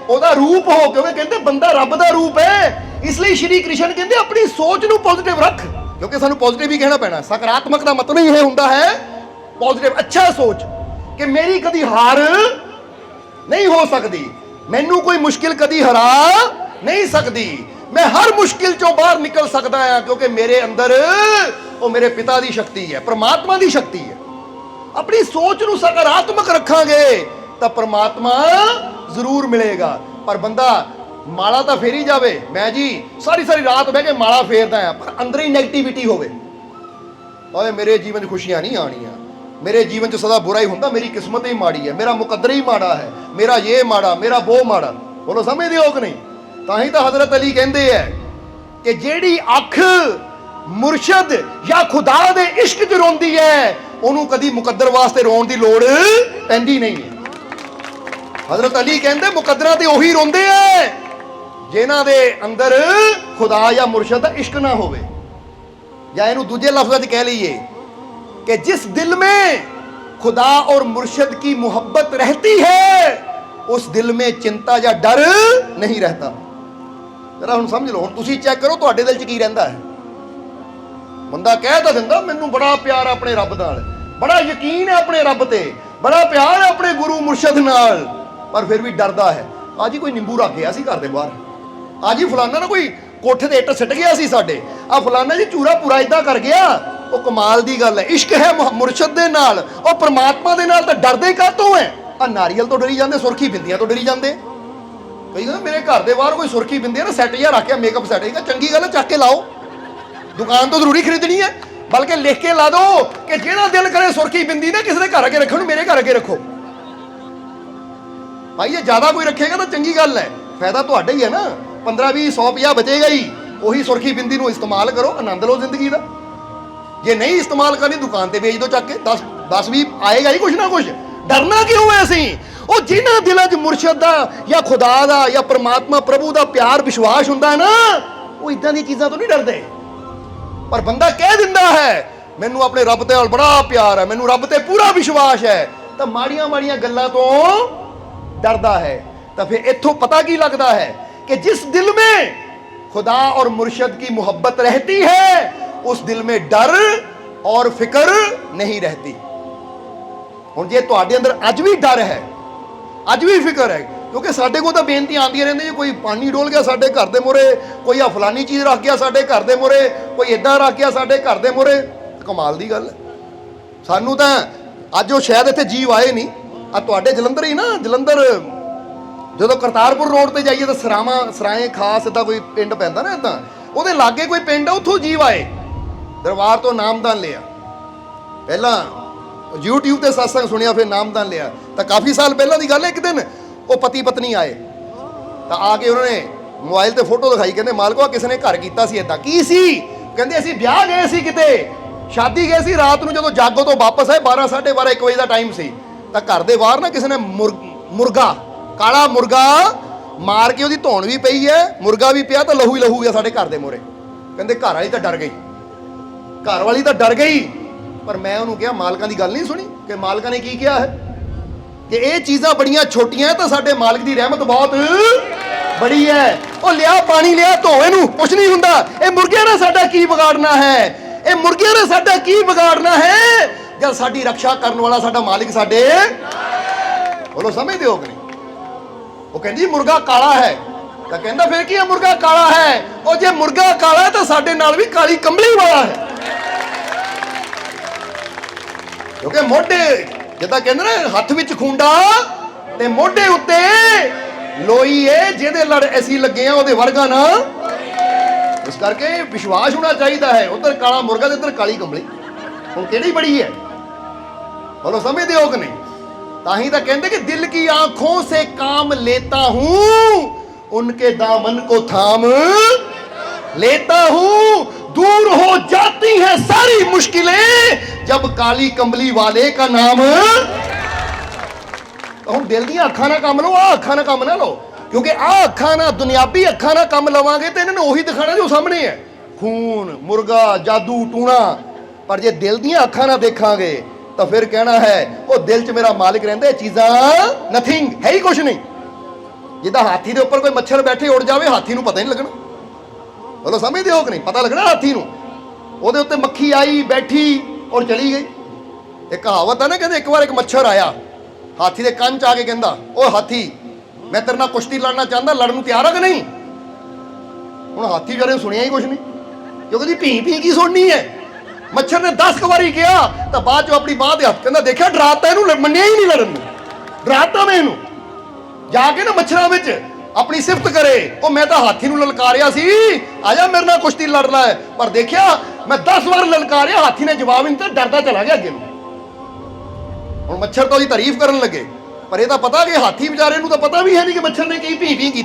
ਉਹਦਾ ਰੂਪ ਹੋ, ਕਿਉਂਕਿ ਕਹਿੰਦੇ ਬੰਦਾ ਰੱਬ ਦਾ ਰੂਪ ਹੈ। ਇਸ ਲਈ ਸ਼੍ਰੀ ਕ੍ਰਿਸ਼ਨ ਕਹਿੰਦੇ ਆਪਣੀ ਸੋਚ ਨੂੰ ਪੋਜ਼ਿਟਿਵ ਰੱਖ, ਕਿਉਂਕਿ ਸਾਨੂੰ ਪੋਜ਼ਿਟਿਵ ਹੀ ਕਹਿਣਾ ਪੈਣਾ। ਸਕਾਰਾਤਮਕ ਦਾ ਮਤਲਬ ਇਹ ਹੁੰਦਾ ਹੈ ਪੋਜ਼ਿਟਿਵ, ਅੱਛਾ ਸੋਚ ਕਿ ਮੇਰੀ ਕਦੀ ਹਾਰ ਨਹੀਂ ਹੋ ਸਕਦੀ, ਮੈਨੂੰ ਕੋਈ ਮੁਸ਼ਕਿਲ ਕਦੀ ਹਰਾ ਨਹੀਂ ਸਕਦੀ, ਮੈਂ ਹਰ ਮੁਸ਼ਕਿਲ ਚੋਂ ਬਾਹਰ ਨਿਕਲ ਸਕਦਾ ਹਾਂ, ਕਿਉਂਕਿ ਮੇਰੇ ਅੰਦਰ ਉਹ ਮੇਰੇ ਪਿਤਾ ਦੀ ਸ਼ਕਤੀ ਹੈ, ਪ੍ਰਮਾਤਮਾ ਦੀ ਸ਼ਕਤੀ ਹੈ। ਆਪਣੀ ਸੋਚ ਨੂੰ ਸਕਾਰਾਤਮਕ ਰੱਖਾਂਗੇ ਤਾਂ ਪ੍ਰਮਾਤਮਾ ਜ਼ਰੂਰ ਮਿਲੇਗਾ। ਪਰ ਬੰਦਾ ਮਾਲਾ ਤਾਂ ਫੇਰੀ ਜਾਵੇ, ਮੈਂ ਜੀ ਸਾਰੀ ਰਾਤ ਬਹਿ ਕੇ ਮਾਲਾ ਫੇਰਦਾ ਆ, ਪਰ ਅੰਦਰ ਹੀ ਨੈਗੇਟਿਵਿਟੀ ਹੋਵੇ, ਓਏ ਮੇਰੇ ਜੀਵਨ 'ਚ ਖੁਸ਼ੀਆਂ ਨਹੀਂ ਆਣੀਆਂ, ਮੇਰੇ ਜੀਵਨ 'ਚ ਸਦਾ ਬੁਰਾ ਹੀ ਹੁੰਦਾ, ਮੇਰੀ ਕਿਸਮਤ ਹੀ ਮਾੜੀ ਹੈ, ਮੇਰਾ ਮੁਕੱਦਰ ਹੀ ਮਾੜਾ ਹੈ, ਮੇਰਾ ਇਹ ਮਾੜਾ, ਮੇਰਾ ਉਹ ਮਾੜਾ। ਬੋਲੋ ਸਮਝਦੇ ਹੋ ਕਿ ਨਹੀਂ? ਤਾਂ ਹੀ ਤਾਂ ਹਜ਼ਰਤ ਅਲੀ ਕਹਿੰਦੇ ਹੈ ਕਿ ਜਿਹੜੀ ਅੱਖ ਮੁਰਸ਼ਦ ਜਾਂ ਖੁਦਾ ਦੇ ਇਸ਼ਕ 'ਚ ਰੋਂਦੀ ਹੈ, ਉਹਨੂੰ ਕਦੀ ਮੁਕੱਦਰ ਵਾਸਤੇ ਰੋਣ ਦੀ ਲੋੜ ਪੈਂਦੀ ਨਹੀਂ ਹੈ। ਹਜ਼ਰਤ ਅਲੀ ਕਹਿੰਦੇ ਮੁਕੱਦਰਾਂ ਤੇ ਉਹੀ ਰੋਂਦੇ ਐ ਜਿਨ੍ਹਾਂ ਦੇ ਅੰਦਰ ਖੁਦਾ ਜਾਂ ਮੁਰਸ਼ਦ ਦਾ ਇਸ਼ਕ ਨਾ ਹੋਵੇ। ਜਾਂ ਇਹਨੂੰ ਦੂਜੇ ਲਫ਼ਜ਼ਾਂ 'ਚ ਕਹਿ ਲਈਏ कि जिस दिल में खुदा और मुर्शिद की मोहब्बत रहती है उस दिल में चिंता या डर नहीं रहता। जरा हुण समझ लो, हुण तुसीं चेक करो तुहाडे दिल 'च की रहिंदा है। बंदा कह तां दिंदा मैनूं बड़ा प्यार अपने रब नाल, बड़ा यकीन है अपने रब ते, बड़ा प्यार है अपने गुरु मुर्शिद नाल, पर फिर भी डरदा है। आज ही कोई नींबू रख गया सी घर दे बाहर, आज ही फलाना ना कोई कोठे ते ਇੱਟ ਸਿੱਟ ਗਿਆ ਸੀ ਸਾਡੇ, आ फलाना जी चूरा पूरा इदां कर गया, ਉਹ ਕਮਾਲ ਦੀ ਗੱਲ ਹੈ। ਇਸ਼ਕ ਹੈ ਮੁਰਸ਼ਦ ਦੇ ਨਾਲ, ਉਹ ਪ੍ਰਮਾਤਮਾ ਦੇ ਨਾਲ, ਤਾਂ ਡਰਦੇ ਕਾਹਤੋਂ ਹੈ? ਆ ਨਾਰੀਅਲ ਤੋਂ ਡਰੀ ਜਾਂਦੇ, ਸੁਰਖੀ ਬਿੰਦੀਆਂ ਤੋਂ ਡਰੀ ਜਾਂਦੇ। ਕਈ ਕਹਿੰਦੇ ਮੇਰੇ ਘਰ ਦੇ ਬਾਹਰ ਕੋਈ ਸੁਰਖੀ ਬਿੰਦੀ ਨਾ ਸੈੱਟ ਜਿਹਾ ਰੱਖਿਆ, ਮੇਕਅਪ ਸੈੱਟ, ਇਹ ਚੰਗੀ ਗੱਲ ਹੈ, ਚੱਕ ਕੇ ਲਾਓ, ਦੁਕਾਨ ਤੋਂ ਜ਼ਰੂਰੀ ਖਰੀਦਣੀ ਹੈ, ਬਲਕਿ ਲਿਖ ਕੇ ਲਾ ਦਿਓ ਕਿ ਜਿਹੜਾ ਦਿਲ ਕਰੇ ਸੁਰਖੀ ਬਿੰਦੀ ਨਾ ਕਿਸੇ ਦੇ ਘਰ ਅੱਗੇ ਰੱਖਣ ਨੂੰ, ਮੇਰੇ ਘਰ ਅੱਗੇ ਰੱਖੋ। ਭਾਈ ਜੇ ਜ਼ਿਆਦਾ ਕੋਈ ਰੱਖੇਗਾ ਤਾਂ ਚੰਗੀ ਗੱਲ ਹੈ, ਫਾਇਦਾ ਤੁਹਾਡਾ ਹੀ ਹੈ ਨਾ, 15 20 100 50 ਬਚੇਗਾ ਹੀ। ਉਹੀ ਸੁਰਖੀ ਬਿੰਦੀ ਨੂੰ ਇਸਤੇਮਾਲ ਕਰੋ, ਆਨੰਦ ਲਓ ਜ਼ਿੰਦਗੀ ਦਾ। ਜੇ ਨਹੀਂ ਇਸਤੇਮਾਲ ਕਰਨੀ, ਦੁਕਾਨ ਤੇ ਵੇਚ ਦਿਓ ਚੱਕ ਕੇ, 10 20 ਆਏਗਾ ਹੀ ਕੁਛ ਨਾ ਕੁਛ। ਡਰਨਾ ਕਿਉਂ ਹੈ ਅਸੀਂ? ਉਹ ਜਿਨ੍ਹਾਂ ਦਿਲਾਂ 'ਚ ਮੁਰਸ਼ਦ ਦਾ ਜਾਂ ਖੁਦਾ ਦਾ ਜਾਂ ਪਰਮਾਤਮਾ ਪ੍ਰਭੂ ਦਾ ਪਿਆਰ ਵਿਸ਼ਵਾਸ ਹੁੰਦਾ ਨਾ, ਉਹ ਇਦਾਂ ਦੀਆਂ ਚੀਜ਼ਾਂ ਤੋਂ ਨਹੀਂ ਡਰਦੇ। ਪਰ ਬੰਦਾ ਕਹਿ ਦਿੰਦਾ ਹੈ ਮੈਨੂੰ ਆਪਣੇ ਰੱਬ ਤੇ ਬੜਾ ਪਿਆਰ ਹੈ, ਮੈਨੂੰ ਰੱਬ ਤੇ ਪੂਰਾ ਵਿਸ਼ਵਾਸ ਹੈ, ਤਾਂ ਮਾੜੀਆਂ ਮਾੜੀਆਂ ਗੱਲਾਂ ਤੋਂ डरता है। तो फिर इत्थों पता की लगता है कि जिस दिल में खुदा और मुर्शद की मोहब्बत रहती है, उस दिल में डर और फिक्र नहीं रहती। हुण जे तुहाडे अंदर अज भी डर है, अज भी फिक्र है, क्योंकि साडे को तो बेनती आती रहती है, कोई पानी डोल गया साडे घर दे मोरे, कोई आ फलानी चीज़ रख गया साडे घर दे मोरे, कोई इदां रख गया साडे घर दे मोरे। कमाल दी गल है। सानू तां अज वो शायद इत्थे जीव आए नहीं, आ तुहाडे जलंधर ही ना, जलंधर जो करतारपुर रोड पर जाइए तो सराए खास इदा कोई पिंड पैंदा ना, इदा ਉਹਦੇ लागे कोई पिंड है, उत्थों जीव आए, दरबार तो नामदान लिया, पहला YouTube ਤੇ सत्संग सुनिया, फिर नामदान लिया। तो काफ़ी साल पहला की गल है, एक दिन वो पति पत्नी आए, तो आके उन्होंने मोबाइल ते फोटो दिखाई, कहते मालको किसी ने घर किया सी इदा, की सी? कहते असीं ब्याह गए सी, किते शादी गए सी, रात को जो जागो तो वापस आए 12 साढ़े 12 1 बजे का टाइम सी, तो घर के बाहर ना किसी ने मुर्गा, काला मुर्गा मार के, उसकी धौन भी पई है, मुर्गा भी पिया, तो लहू ही लहू गया साढ़े घर के मोरे। कहते घर वाली तो डर गई, घर वाली तो डर गई। पर मैं उन्होंने कहा मालकां की गल नहीं सुनी कि मालकां ने की किया है कि ये चीज़ां बड़ियां छोटियां, तो साडे मालिक की रहमत बहुत बड़ी है। वो लिया पानी लिया, धोए नूं कुछ नहीं हुंदा, ये मुर्गियां ने साडा की बिगाड़ना है, ये मुर्गियां ने साडा की बिगाड़ना है, जब साडी रक्षा करने वाला साडा मालिक साडे। बोलो समझदे हो कि नहीं? वो कहती मुर्गा काला है, तो कहता फिर की है मुर्गा काला है? और जे मुर्गा काला है तो साडे नाल भी काली कंबली वाला है, क्योंकि मोढे जिद्दां कहंदे ने हत्थ विच खुंडा ते मोढे उत्ते लोई है, जिहदे लड़ असीं लगे हां ओहदे वर्गा ना। इस करके विश्वास होना चाहिए है, उधर काला मुर्गा ते इधर काली कंबली, हुण किहड़ी बड़ी है? बोलो समझदे हो कि नहीं? ताही तो कहते कि दिल की आंखों से काम लेता हूं, उनके दामन को थाम लेता हूं, दूर हो जाती हैं सारी मुश्किलें जब काली कंबली वाले का नाम। हम दिल दी अखां ना काम लो, आ अखां ना काम ना लो, क्योंकि आ अखां ना दुनियावी अखां ना काम लवांगे तो इन्होंने उही दिखाना जो सामने है, खून, मुर्गा, जादू टूना। पर जे दिल दी अखां ना देखांगे तो फिर कहना है वो दिल च मेरा मालिक रहिंदा, चीज़ां नथिंग है ही कुछ नहीं। जिद्दां हाथी के उपर कोई मच्छर बैठे उड़ जाए, हाथी नूं पता नहीं लगना। बोलो समझदे हो कि नहीं? पता लगना हाथी नूं, उहदे उत्ते मक्खी आई बैठी और चली गई। एक कहावत है ना, कहते एक बार एक मच्छर आया हाथी के कंन च आके कहंदा, ओ हाथी मैं तेरे नाल कुश्ती लड़ना चाहता, लड़न नूं तैयार है कि नहीं? हुण हाथी बेचारे ने सुनिया ही कुछ नहीं, क्योंकि भी भी की सुननी है। मच्छर ने 10 बारी किया तो बाद चो अपनी बांह दे हथ कहंदा, देखिया डराता इहनूं, मन्निया ही नहीं लड़न नूं, डराता मैं इहनूं। जाके ना मच्छरां विच अपनी सिफत करे, ओ मैं तो हाथी नूं ललकारिया सी, आजा मेरे नाल कुश्ती लड़ना है, पर देखिया मैं 10 बार ललकारिया, हाथी ने जवाब नहीं दिता, डरदा चला गया अगे नूं। हुण मच्छर तो उसदी तारीफ करन लगे, पर यह पता कि हाथी बेचारे नूं तो पता भी है नहीं कि मच्छर ने की भी की,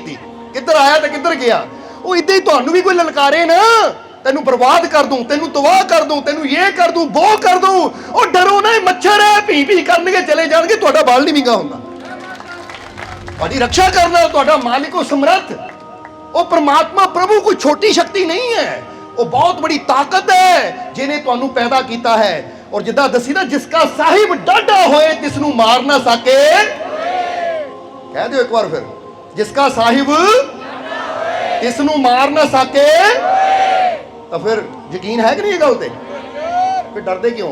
किधर आया तो किधर गया। वो इदां ही तुहानूं भी कोई ललकारे ना, तेनू बर्बाद कर दूं, तेनू तबाह कर दूं, तेनू ये कर दूं, वो कर दूं, और डरो ना, मच्छर है भी करनगे चले जाणगे, तुहाडा बाल नहीं विंगा हुंदा। तुहाडी रक्षा करना तुहाडा मालिक समर्थ, वो परमात्मा प्रभु कोई छोटी शक्ति नहीं है, वो बहुत बड़ी ताकत है जिन्हें तुहानू पैदा किया है। और जिद्दां दसी ना, जिसका साहिब डाढा होए तिसनू मार ना सके। कह दो एक बार फिर, जिसका साहिब तिसनू मार ना सके, तो फिर यकीन है कि नहीं गल ते? फिर डरते क्यों,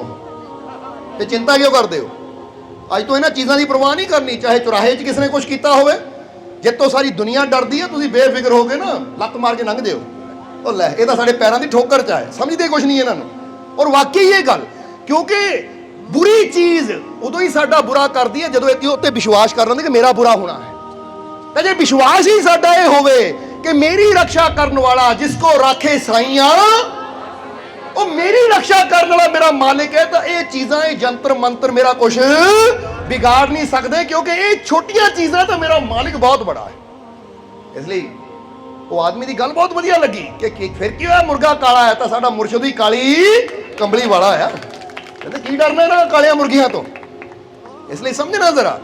फिर चिंता क्यों करते हो? अज तो इन्हां चीज़ों की परवाह नहीं करनी, चाहे चौराहे किसी ने कुछ किया होवे, जितों सारी दुनिया डरती है, तुसीं बेफिक्र हो के ना लत्त मार के लंघ दे हो, लै ये तो साडे पैरों की ठोकर च है, समझते कुछ नहीं इन्हां नूं। ਔਰ ਵਾਕਈ ਇਹ ਗੱਲ, ਕਿਉਂਕਿ ਬੁਰੀ ਚੀਜ਼ ਉਦੋਂ ਹੀ ਸਾਡਾ ਬੁਰਾ ਕਰਦੀ ਹੈ ਜਦੋਂ ਇਹ ਉੱਤੇ ਵਿਸ਼ਵਾਸ ਕਰ ਲੈਂਦੇ ਕਿ ਮੇਰਾ ਬੁਰਾ ਹੋਣਾ ਹੈ। ਤਾਂ ਜੇ ਵਿਸ਼ਵਾਸ ਹੀ ਸਾਡਾ ਇਹ ਹੋਵੇ ਕਿ ਮੇਰੀ ਰੱਖਿਆ ਕਰਨ ਵਾਲਾ ਜਿਸ ਕੋ ਰਾਖੇ ਸਾਈਆਂ, ਉਹ ਮੇਰੀ ਰੱਖਿਆ ਕਰਨ ਵਾਲਾ ਮੇਰਾ ਮਾਲਿਕ ਹੈ, ਤਾਂ ਇਹ ਚੀਜ਼ਾਂ, ਇਹ ਜੰਤਰ ਮੰਤਰ ਮੇਰਾ ਕੁਝ ਵਿਗਾੜ ਨਹੀਂ ਸਕਦੇ, ਕਿਉਂਕਿ ਇਹ ਛੋਟੀਆਂ ਚੀਜ਼ਾਂ ਤਾਂ ਮੇਰਾ ਮਾਲਿਕ ਬਹੁਤ ਬੜਾ ਹੈ। ਇਸ ਲਈ ਉਹ ਆਦਮੀ ਦੀ ਗੱਲ ਬਹੁਤ ਵਧੀਆ ਲੱਗੀ ਕਿ ਫਿਰ ਕੀ ਹੋਇਆ, ਮੁਰਗਾ ਕਾਲਾ ਹੈ ਤਾਂ ਸਾਡਾ ਮੁਰਸ਼ਦ ਹੀ ਕਾਲੀ ਕੰਬਲੀ ਵਾਲਾ ਆ। ਕਹਿੰਦੇ ਕੀ ਡਰਨਾ ਨਾ ਕਾਲੀਆਂ ਮੁਰਗੀਆਂ ਤੋਂ। ਇਸ ਲਈ ਸਮਝਣਾ ਜ਼ਰਾ,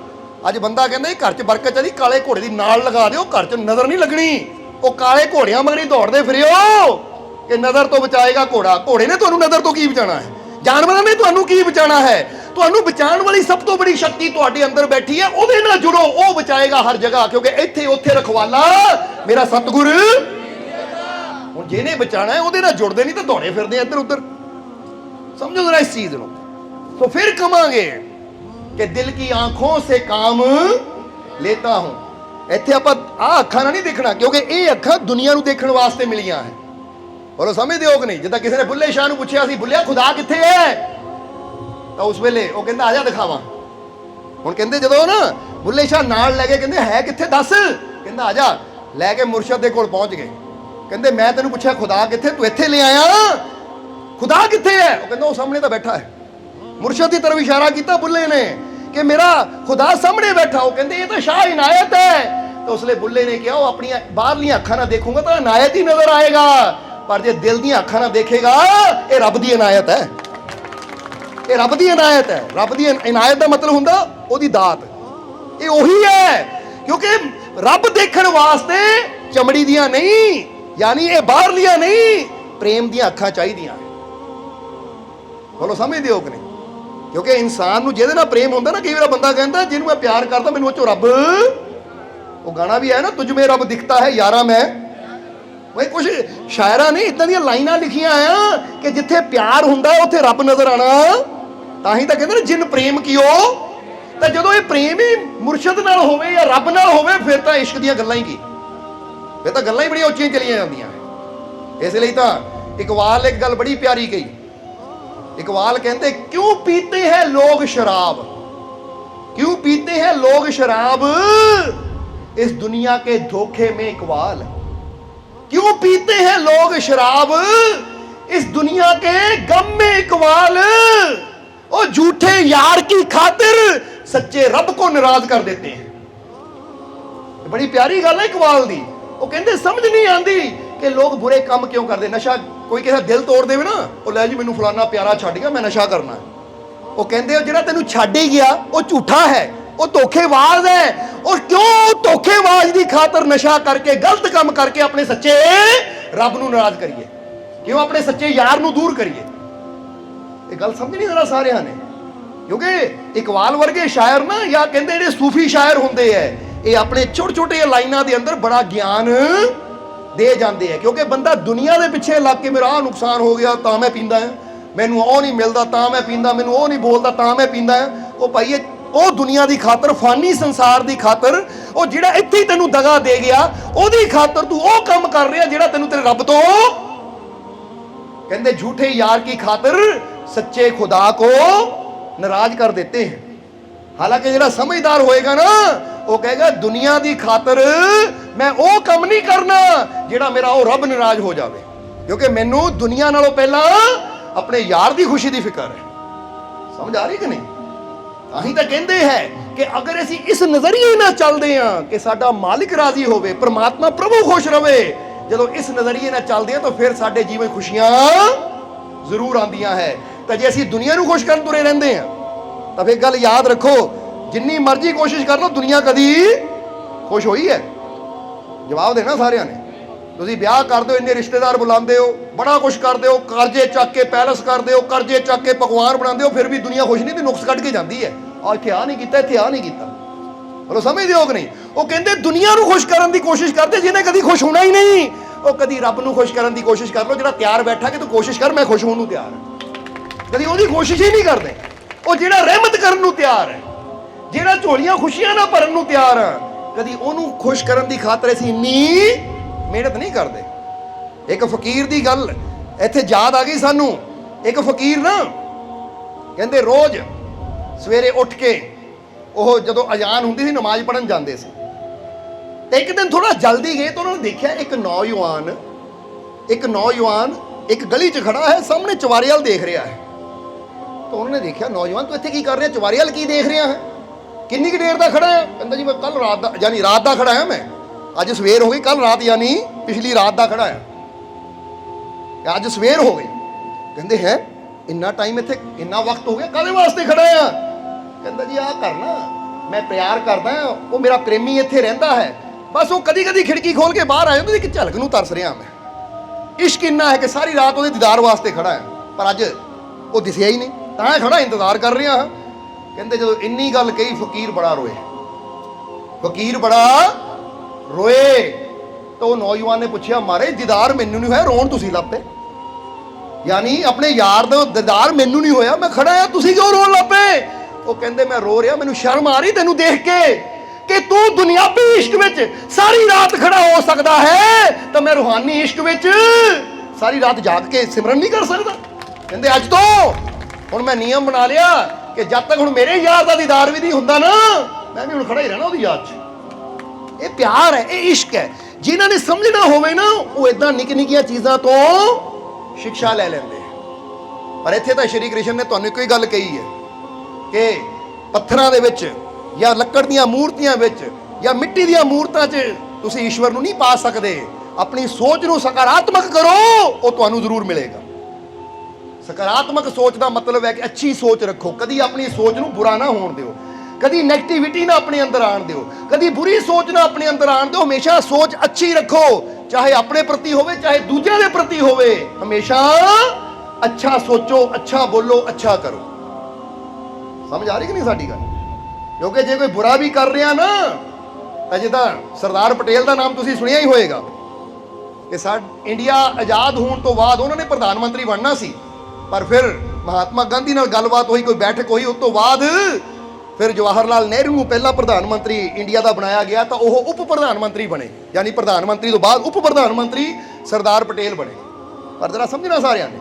ਅੱਜ ਬੰਦਾ ਕਹਿੰਦਾ ਘਰ 'ਚ ਬਰਕਤ ਚਲੀ, ਕਾਲੇ ਘੋੜੇ ਦੀ ਨਾਲ ਲਗਾ ਦਿਓ, ਘਰ 'ਚ ਨਜ਼ਰ ਨਹੀਂ ਲੱਗਣੀ। ਉਹ ਕਾਲੇ ਘੋੜਿਆਂ ਮਗਰ ਹੀ ਦੌੜਦੇ ਫਿਰਿਓ ਕਿ ਨਜ਼ਰ ਤੋਂ ਬਚਾਏਗਾ ਘੋੜਾ। ਘੋੜੇ ਨੇ ਤੁਹਾਨੂੰ ਨਜ਼ਰ ਤੋਂ ਕੀ ਬਚਾਉਣਾ ਹੈ? ਜਾਨਵਰਾਂ ਨੇ ਤੁਹਾਨੂੰ ਕੀ ਬਚਾਉਣਾ ਹੈ? ਤੁਹਾਨੂੰ ਬਚਾਉਣ ਵਾਲੀ ਸਭ ਤੋਂ ਬੜੀ ਸ਼ਕਤੀ ਤੁਹਾਡੇ ਅੰਦਰ ਬੈਠੀ ਹੈ, ਉਹਦੇ ਨਾਲ ਜੁੜੋ, ਉਹ ਬਚਾਏਗਾ ਹਰ ਜਗ੍ਹਾ, ਕਿਉਂਕਿ ਇੱਥੇ ਉੱਥੇ ਰਖਵਾਲਾ ਮੇਰਾ ਸਤਿਗੁਰ। ਹੁਣ ਜਿਹਨੇ ਬਚਾਣਾ ਹੈ ਉਹਦੇ ਨਾਲ ਜੁੜਦੇ ਨਹੀਂ ਤਾਂ ਦੌੜੇ ਫਿਰਦੇ ਇੱਧਰ ਉੱਧਰ। ਸਮਝੋ ਜ਼ਰਾ ਇਸ ਚੀਜ਼ ਨੂੰ। तो फिर कमांगे कि दिल की आंखों से काम लेता हूं। ਇੱਥੇ ਆਪਾਂ ਆ ਅੱਖਾਂ ਨਾਲ ਨਹੀਂ ਦੇਖਣਾ, ਕਿਉਂਕਿ ਇਹ ਅੱਖਾਂ ਦੁਨੀਆ ਨੂੰ ਦੇਖਣ ਵਾਸਤੇ ਮਿਲੀਆਂ ਹੈ। ਔਰ ਸਮਝਦੇ ਹੋ ਕਿ ਨਹੀਂ? ਜਿੱਦਾਂ ਕਿਸੇ ਨੇ ਬੁੱਲੇ ਸ਼ਾਹ ਨੂੰ ਪੁੱਛਿਆ ਸੀ, ਬੁੱਲਿਆ ਖੁਦਾ ਕਿੱਥੇ ਹੈ? ਤਾਂ ਉਸ ਵੇਲੇ ਉਹ ਕਹਿੰਦਾ ਆ ਜਾ ਦਿਖਾਵਾਂ। ਹੁਣ ਕਹਿੰਦੇ ਜਦੋਂ ਨਾ ਬੁੱਲੇ ਸ਼ਾਹ ਨਾਲ ਲੈ ਕੇ ਕਹਿੰਦੇ ਹੈ ਕਿੱਥੇ ਦੱਸ, ਕਹਿੰਦਾ ਆ ਜਾ, ਲੈ ਕੇ ਮੁਰਸ਼ਦ ਦੇ ਕੋਲ ਪਹੁੰਚ ਗਏ। ਕਹਿੰਦੇ ਮੈਂ ਤੈਨੂੰ ਪੁੱਛਿਆ ਖੁਦਾ ਕਿੱਥੇ, ਤੂੰ ਇੱਥੇ ਲੈ ਆਇਆ, ਖੁਦਾ ਕਿੱਥੇ ਹੈ? ਉਹ ਕਹਿੰਦਾ ਉਹ ਸਾਹਮਣੇ ਤਾਂ ਬੈਠਾ ਹੈ। ਮੁਰਸ਼ਦ ਦੀ ਤਰਫ ਇਸ਼ਾਰਾ ਕੀਤਾ ਬੁੱਲੇ ਨੇ ਕਿ ਮੇਰਾ ਖੁਦਾ ਸਾਹਮਣੇ ਬੈਠਾ। ਉਹ ਕਹਿੰਦੇ ਇਹ ਤਾਂ ਸ਼ਾਹ ਇਨਾयत ਹੈ। तो उसले बुल्ले ने कहा अपनी बाहरली अखा ना देखूंगा तो इनायत ही नजर आएगा, पर जे दिल दी अखा ना देखेगा ये रब दी इनायत है, ये रब दी इनायत है। रब दी इनायत का मतलब हुंदा ओदी दात, ये ओही है। क्योंकि रब देखण वास्ते चमड़ी दियां नहीं, यानी ये बाहरलियां नहीं, प्रेम दियां अखा चाहिदियां। बोलो समझदे हो कि नहीं? क्योंकि इंसान नूं जिहदे नाल प्रेम हुंदा ना, कई बार बंदा कहंदा जिन्हों मैं प्यार करदा मैनूं ओह चों रब, वो गाना भी है ना तुझ में रब दिखता है यारा मैं, वही कुछ शायरा ने इदां दी लाइनां लिखियां आ कि जिथे प्यार हुंदा उत्थे रब नजर आना। तां ही तां कहंदे ने जिन प्रेम कियो, तां जदों ये प्रेम ही मुर्शद नाल होवे या रब नाल होवे फिर तां इश्क दीयां गल्लां ही की, फिर तां गल्लां ही बड़ियां उच्चियां चलियां जांदियां। इसलिए तां इकबाल एक गल बड़ी प्यारी कही। इकबाल कहते क्यों पीते हैं लोग शराब, क्यों पीते हैं लोग शराब इस दुनिया के धोखे में इकबाल, क्यों पीते हैं लोग शराब इस दुनिया के गम में इकबाल, और झूठे यार की खातिर सच्चे रब को नाराज कर देते हैं। बड़ी प्यारी गल है इकबाल दी। वो कहते समझ नहीं आती कि लोग बुरे काम क्यों करते। नशा कोई किसी दिल तोड़ दे ना, वो लै जी मैनू फलाना प्यारा छड्ड गया मैं नशा करना है। वो कहते जिहड़ा तैनू छड्ड ही गया वो झूठा है, वो धोखेबाज है। और क्यों धोखेबाज की खातर नशा करके गलत काम करके अपने सच्चे रब नूं नाराज करिए, क्यों अपने सच्चे यार नूं दूर करिए? ये गल समझ नहीं जरा सारिਆਂ ने। क्योंकि इकबाल वर्गे शायर ना, या कहते जिहड़े सूफी शायर होंदे है, ये अपने छोटे छोटे लाइनां दे अंदर बड़ा ज्ञान दे जाते हैं। क्योंकि बंदा दुनिया के पिछे लग के मेरा नुकसान हो गया तां मैं पींदा है, मैनू वो नहीं मिलता तां मैं पींदा, मैनू वो नहीं बोलता तां मैं पींदा है। वो भाई ਉਹ ਦੁਨੀਆ ਦੀ ਖਾਤਰ, ਫਾਨੀ ਸੰਸਾਰ ਦੀ ਖਾਤਰ, ਉਹ ਜਿਹੜਾ ਇੱਥੇ ਤੈਨੂੰ ਦਗਾ ਦੇ ਗਿਆ ਉਹਦੀ ਖਾਤਰ ਤੂੰ ਉਹ ਕੰਮ ਕਰ ਰਿਹਾ ਜਿਹੜਾ ਤੈਨੂੰ ਤੇਰੇ ਰੱਬ ਤੋਂ ਕਹਿੰਦੇ ਝੂਠੇ यार की खातिर सच्चे खुदा को नाराज कर देते हैं। हालांकि ਜਿਹੜਾ ਸਮਝਦਾਰ ਹੋਏਗਾ ਨਾ ਉਹ ਕਹੇਗਾ ਦੁਨੀਆ ਦੀ ਖਾਤਰ ਮੈਂ ਉਹ ਕੰਮ ਨਹੀਂ ਕਰਨਾ ਜਿਹੜਾ ਮੇਰਾ ਉਹ ਰੱਬ ਨਾਰਾਜ਼ ਹੋ ਜਾਵੇ, ਕਿਉਂਕਿ ਮੈਨੂੰ ਦੁਨੀਆ ਨਾਲੋਂ ਪਹਿਲਾਂ ਆਪਣੇ ਯਾਰ ਦੀ ਖੁਸ਼ੀ ਦੀ ਫਿਕਰ ਹੈ। ਸਮਝ ਆ ਰਹੀ ਕਿ ਨਹੀਂ? ਅਸੀਂ ਤਾਂ ਕਹਿੰਦੇ ਹੈ ਕਿ ਅਗਰ ਅਸੀਂ ਇਸ ਨਜ਼ਰੀਏ ਨਾਲ ਚੱਲਦੇ ਹਾਂ ਕਿ ਸਾਡਾ ਮਾਲਿਕ ਰਾਜ਼ੀ ਹੋਵੇ, ਪ੍ਰਮਾਤਮਾ ਪ੍ਰਭੂ ਖੁਸ਼ ਰਵੇ, ਜਦੋਂ ਇਸ ਨਜ਼ਰੀਏ ਨਾਲ ਚੱਲਦੇ ਹਾਂ ਤਾਂ ਫਿਰ ਸਾਡੇ ਜੀਵਨ ਖੁਸ਼ੀਆਂ ਜ਼ਰੂਰ ਆਉਂਦੀਆਂ ਹੈ। ਤਾਂ ਜੇ ਅਸੀਂ ਦੁਨੀਆ ਨੂੰ ਖੁਸ਼ ਕਰਨ ਤੁਰੇ ਰਹਿੰਦੇ ਹਾਂ ਤਾਂ ਫਿਰ ਗੱਲ ਯਾਦ ਰੱਖੋ, ਜਿੰਨੀ ਮਰਜ਼ੀ ਕੋਸ਼ਿਸ਼ ਕਰ ਲਓ ਦੁਨੀਆ ਕਦੀ ਖੁਸ਼ ਹੋਈ ਹੈ? ਜਵਾਬ ਦੇਣਾ ਸਾਰਿਆਂ ਨੇ। ਤੁਸੀਂ ਵਿਆਹ ਕਰਦੇ ਹੋ, ਇੰਨੇ ਰਿਸ਼ਤੇਦਾਰ ਬੁਲਾਉਂਦੇ ਹੋ, ਬੜਾ ਕੁਛ ਕਰਦੇ ਹੋ, ਕਰਜ਼ੇ ਚੱਕ ਕੇ ਪੈਲਸ ਕਰਦੇ ਹੋ, ਕਰਜ਼ੇ ਚੱਕ ਕੇ ਪਕਵਾਨ ਬਣਾਉਂਦੇ ਹੋ, ਫਿਰ ਵੀ ਦੁਨੀਆ ਖੁਸ਼ ਨਹੀਂ, ਤੇ ਨੁਕਸ ਕੱਢ ਕੇ ਜਾਂਦੀ ਹੈ। ਆ ਇੱਥੇ ਆ ਨਹੀਂ ਕੀਤਾ, ਇੱਥੇ ਆ ਨਹੀਂ ਕੀਤਾ। ਬੋਲੋ ਸਮਝਦੇ ਹੋ ਕਿ ਨਹੀਂ? ਉਹ ਕਹਿੰਦੇ ਦੁਨੀਆ ਨੂੰ ਖੁਸ਼ ਕਰਨ ਦੀ ਕੋਸ਼ਿਸ਼ ਕਰਦੇ ਜਿਹਨੇ ਕਦੀ ਖੁਸ਼ ਹੋਣਾ ਹੀ ਨਹੀਂ। ਉਹ ਕਦੀ ਰੱਬ ਨੂੰ ਖੁਸ਼ ਕਰਨ ਦੀ ਕੋਸ਼ਿਸ਼ ਕਰ ਲਓ, ਜਿਹੜਾ ਤਿਆਰ ਬੈਠਾ ਕਿ ਤੂੰ ਕੋਸ਼ਿਸ਼ ਕਰ ਮੈਂ ਖੁਸ਼ ਹੋਣ ਨੂੰ ਤਿਆਰ ਹਾਂ, ਕਦੀ ਉਹਦੀ ਕੋਸ਼ਿਸ਼ ਹੀ ਨਹੀਂ ਕਰਦੇ। ਉਹ ਜਿਹੜਾ ਰਹਿਮਤ ਕਰਨ ਨੂੰ ਤਿਆਰ ਹੈ, ਜਿਹੜਾ ਝੋਲੀਆਂ ਖੁਸ਼ੀਆਂ ਨਾਲ ਭਰਨ ਨੂੰ ਤਿਆਰ ਆ, ਕਦੀ ਉਹਨੂੰ ਖੁਸ਼ ਕਰਨ ਦੀ ਖਾਤਰ ਅਸੀਂ ਇੰਨੀ ਮਿਹਨਤ ਨਹੀਂ ਕਰਦੇ। ਇੱਕ ਫਕੀਰ ਦੀ ਗੱਲ ਇੱਥੇ ਯਾਦ ਆ ਗਈ ਸਾਨੂੰ ਇੱਕ ਫਕੀਰ ਨਾ ਕਹਿੰਦੇ ਰੋਜ਼ ਸਵੇਰੇ ਉੱਠ ਕੇ ਉਹ ਜਦੋਂ ਅਜ਼ਾਨ ਹੁੰਦੀ ਸੀ ਨਮਾਜ਼ ਪੜ੍ਹਨ ਜਾਂਦੇ ਸੀ। ਤੇ ਇੱਕ ਦਿਨ ਥੋੜਾ ਜਲਦੀ ਗਏ ਤਾਂ ਉਹਨਾਂ ਨੇ ਦੇਖਿਆ ਇੱਕ ਨੌਜਵਾਨ ਇੱਕ ਗਲੀ 'ਚ ਖੜਾ ਹੈ, ਸਾਹਮਣੇ ਚੁਬਾਰੇ ਵੱਲ ਦੇਖ ਰਿਹਾ ਹੈ। ਤਾਂ ਉਹਨਾਂ ਨੇ ਦੇਖਿਆ, ਨੌਜਵਾਨ ਤੂੰ ਇੱਥੇ ਕੀ ਕਰ ਰਿਹਾ, ਚੁਬਾਰੇ ਵੱਲ ਕੀ ਦੇਖ ਰਿਹਾ ਹੈ, ਕਿੰਨੀ ਕੁ ਦੇਰ ਦਾ ਖੜਾ ਹੈ? ਕਹਿੰਦਾ ਜੀ ਮੈਂ ਕੱਲ ਰਾਤ ਦਾ ਯਾਨੀ ਰਾਤ ਦਾ ਖੜਾ ਹਾਂ, ਮੈਂ ਅੱਜ ਸਵੇਰ ਹੋ ਗਈ, ਕੱਲ ਰਾਤ ਯਾਨੀ ਪਿਛਲੀ ਰਾਤ ਦਾ ਖੜਾ ਹੈ, ਅੱਜ ਸਵੇਰ ਹੋ ਗਈ। ਕਹਿੰਦੇ ਹੈ ਇੰਨਾ ਟਾਈਮ ਇੱਥੇ, ਇੰਨਾ ਵਕਤ ਹੋ ਗਿਆ, ਕਾਹਦੇ ਵਾਸਤੇ ਖੜਾ ਆ? ਕਹਿੰਦਾ ਜੀ ਆਹ ਕਰਨਾ, ਮੈਂ ਪਿਆਰ ਕਰਦਾ, ਉਹ ਮੇਰਾ ਪ੍ਰੇਮੀ ਇੱਥੇ ਰਹਿੰਦਾ ਹੈ, ਬਸ ਉਹ ਕਦੀ ਕਦੀ ਖਿੜਕੀ ਖੋਲ ਕੇ ਬਾਹਰ ਆ ਜਾਂਦਾ, ਇੱਕ ਝਲਕ ਨੂੰ ਤਰਸ ਰਿਹਾ ਮੈਂ। ਇਸ਼ਕ ਇੰਨਾ ਹੈ ਕਿ ਸਾਰੀ ਰਾਤ ਉਹਦੇ ਦੀਦਾਰ ਵਾਸਤੇ ਖੜਾ ਹੈ, ਪਰ ਅੱਜ ਉਹ ਦਿਸਿਆ ਹੀ ਨਹੀਂ, ਤਾਂ ਖੜਾ ਇੰਤਜ਼ਾਰ ਕਰ ਰਿਹਾ ਹਾਂ। ਕਹਿੰਦੇ ਜਦੋਂ ਇੰਨੀ ਗੱਲ ਕਹੀ ਫਕੀਰ ਬੜਾ ਰੋਏ ਤਾਂ ਉਹ ਨੌਜਵਾਨ ਨੇ ਪੁੱਛਿਆ, ਮਾਰੇ ਦੀਦਾਰ ਮੈਨੂੰ ਨਹੀਂ ਹੋਇਆ, ਰੋਣ ਤੁਸੀਂ ਲੱਗ ਪਏ? ਯਾਨੀ ਆਪਣੇ ਯਾਰ ਦਾ ਦੀਦਾਰ ਮੈਨੂੰ ਨਹੀਂ ਹੋਇਆ, ਮੈਂ ਖੜਾ ਆ, ਤੁਸੀਂ ਕਿਉਂ ਰੋਣ ਲੱਗ ਪਏ? ਉਹ ਕਹਿੰਦੇ ਮੈਂ ਰੋ ਰਿਹਾ, ਮੈਨੂੰ ਸ਼ਰਮ ਆ ਰਹੀ ਤੈਨੂੰ ਦੇਖ ਕੇ ਕਿ ਤੂੰ ਦੁਨਿਆਵੀ ਇਸ਼ਕ ਵਿੱਚ ਸਾਰੀ ਰਾਤ ਖੜਾ ਹੋ ਸਕਦਾ ਹੈ, ਤਾਂ ਮੈਂ ਰੂਹਾਨੀ ਇਸ਼ਕ ਵਿੱਚ ਸਾਰੀ ਰਾਤ ਜਾਗ ਕੇ ਸਿਮਰਨ ਨਹੀਂ ਕਰ ਸਕਦਾ। ਕਹਿੰਦੇ ਅੱਜ ਤੋਂ ਹੁਣ ਮੈਂ ਨਿਯਮ ਬਣਾ ਲਿਆ ਕਿ ਜਦ ਤੱਕ ਹੁਣ ਮੇਰੇ ਯਾਰ ਦਾ ਦੀਦਾਰ ਵੀ ਨਹੀਂ ਹੁੰਦਾ ਨਾ, ਮੈਂ ਵੀ ਹੁਣ ਖੜਾ ਹੀ ਰਹਿਣਾ ਉਹਦੀ ਯਾਦ 'ਚ। ਇਹ ਪਿਆਰ ਹੈ, ਇਹ ਇਸ਼ਕ ਹੈ। ਜਿਨ੍ਹਾਂ ਨੇ ਸਮਝਣਾ ਹੋਵੇ ਨਾ, ਉਹ ਇਦਾਂ ਨਿੱਕੀ ਨਿੱਕੀਆਂ ਚੀਜ਼ਾਂ ਤੋਂ ਸਿੱਖਿਆ ਲੈ ਲੈਂਦੇ। ਪਰ ਇੱਥੇ ਤਾਂ ਸ਼੍ਰੀ ਕ੍ਰਿਸ਼ਨ ਨੇ ਤੁਹਾਨੂੰ ਕੋਈ ਗੱਲ ਕਹੀ ਹੈ ਕਿ ਪੱਥਰਾਂ ਦੇ ਵਿੱਚ ਜਾਂ ਲੱਕੜ ਦੀਆਂ ਮੂਰਤੀਆਂ ਵਿੱਚ ਜਾਂ ਮਿੱਟੀ ਦੀਆਂ ਮੂਰਤਾਂ 'ਚ ਤੁਸੀਂ ਈਸ਼ਵਰ ਨੂੰ ਨਹੀਂ ਪਾ ਸਕਦੇ। ਆਪਣੀ ਸੋਚ ਨੂੰ ਸਕਾਰਾਤਮਕ ਕਰੋ, ਉਹ ਤੁਹਾਨੂੰ ਜ਼ਰੂਰ ਮਿਲੇਗਾ। ਸਕਾਰਾਤਮਕ ਸੋਚ ਦਾ ਮਤਲਬ ਹੈ ਕਿ ਅੱਛੀ ਸੋਚ ਰੱਖੋ, ਕਦੀ ਆਪਣੀ ਸੋਚ ਨੂੰ ਬੁਰਾ ਨਾ ਹੋਣ ਦਿਓ, ਕਦੀ ਨੈਗੇਟਿਵਿਟੀ ਨਾ ਆਪਣੇ ਅੰਦਰ ਆਣ ਦਿਓ, ਕਦੀ ਬੁਰੀ ਸੋਚ ਨਾ ਆਪਣੇ ਅੰਦਰ ਆਣ ਦਿਓ। ਹਮੇਸ਼ਾ ਸੋਚ ਅੱਛੀ ਰੱਖੋ, ਚਾਹੇ ਆਪਣੇ ਪ੍ਰਤੀ ਹੋਵੇ ਚਾਹੇ ਦੂਜਿਆਂ ਦੇ ਪ੍ਰਤੀ ਹੋਵੇ। ਹਮੇਸ਼ਾ ਅੱਛਾ ਸੋਚੋ, ਅੱਛਾ ਬੋਲੋ, ਅੱਛਾ ਕਰੋ। ਸਮਝ ਆ ਰਹੀ ਕਿ ਨਹੀਂ ਸਾਡੀ ਗੱਲ? ਕਿਉਂਕਿ ਜੇ ਕੋਈ ਬੁਰਾ ਵੀ ਕਰ ਰਿਹਾ ਨਾ, ਤਾਂ ਜਿੱਦਾਂ ਸਰਦਾਰ ਪਟੇਲ ਦਾ ਨਾਮ ਤੁਸੀਂ ਸੁਣਿਆ ਹੀ ਹੋਏਗਾ ਕਿ ਇੰਡੀਆ ਆਜ਼ਾਦ ਹੋਣ ਤੋਂ ਬਾਅਦ ਉਹਨਾਂ ਨੇ ਪ੍ਰਧਾਨ ਮੰਤਰੀ ਬਣਨਾ ਸੀ, ਪਰ ਫਿਰ ਮਹਾਤਮਾ ਗਾਂਧੀ ਨਾਲ ਗੱਲਬਾਤ ਹੋਈ, ਕੋਈ ਬੈਠਕ ਹੋਈ, ਉਸ ਤੋਂ ਬਾਅਦ ਫਿਰ ਜਵਾਹਰ ਲਾਲ ਨਹਿਰੂ ਨੂੰ ਪਹਿਲਾ ਪ੍ਰਧਾਨ ਮੰਤਰੀ ਇੰਡੀਆ ਦਾ ਬਣਾਇਆ ਗਿਆ, ਤਾਂ ਉਹ ਉਪ ਪ੍ਰਧਾਨ ਮੰਤਰੀ ਬਣੇ। ਯਾਨੀ ਪ੍ਰਧਾਨ ਮੰਤਰੀ ਤੋਂ ਬਾਅਦ ਉਪ ਪ੍ਰਧਾਨ ਮੰਤਰੀ ਸਰਦਾਰ ਪਟੇਲ ਬਣੇ। ਪਰ ਜਰਾ ਸਮਝਣਾ ਸਾਰਿਆਂ ਨੇ,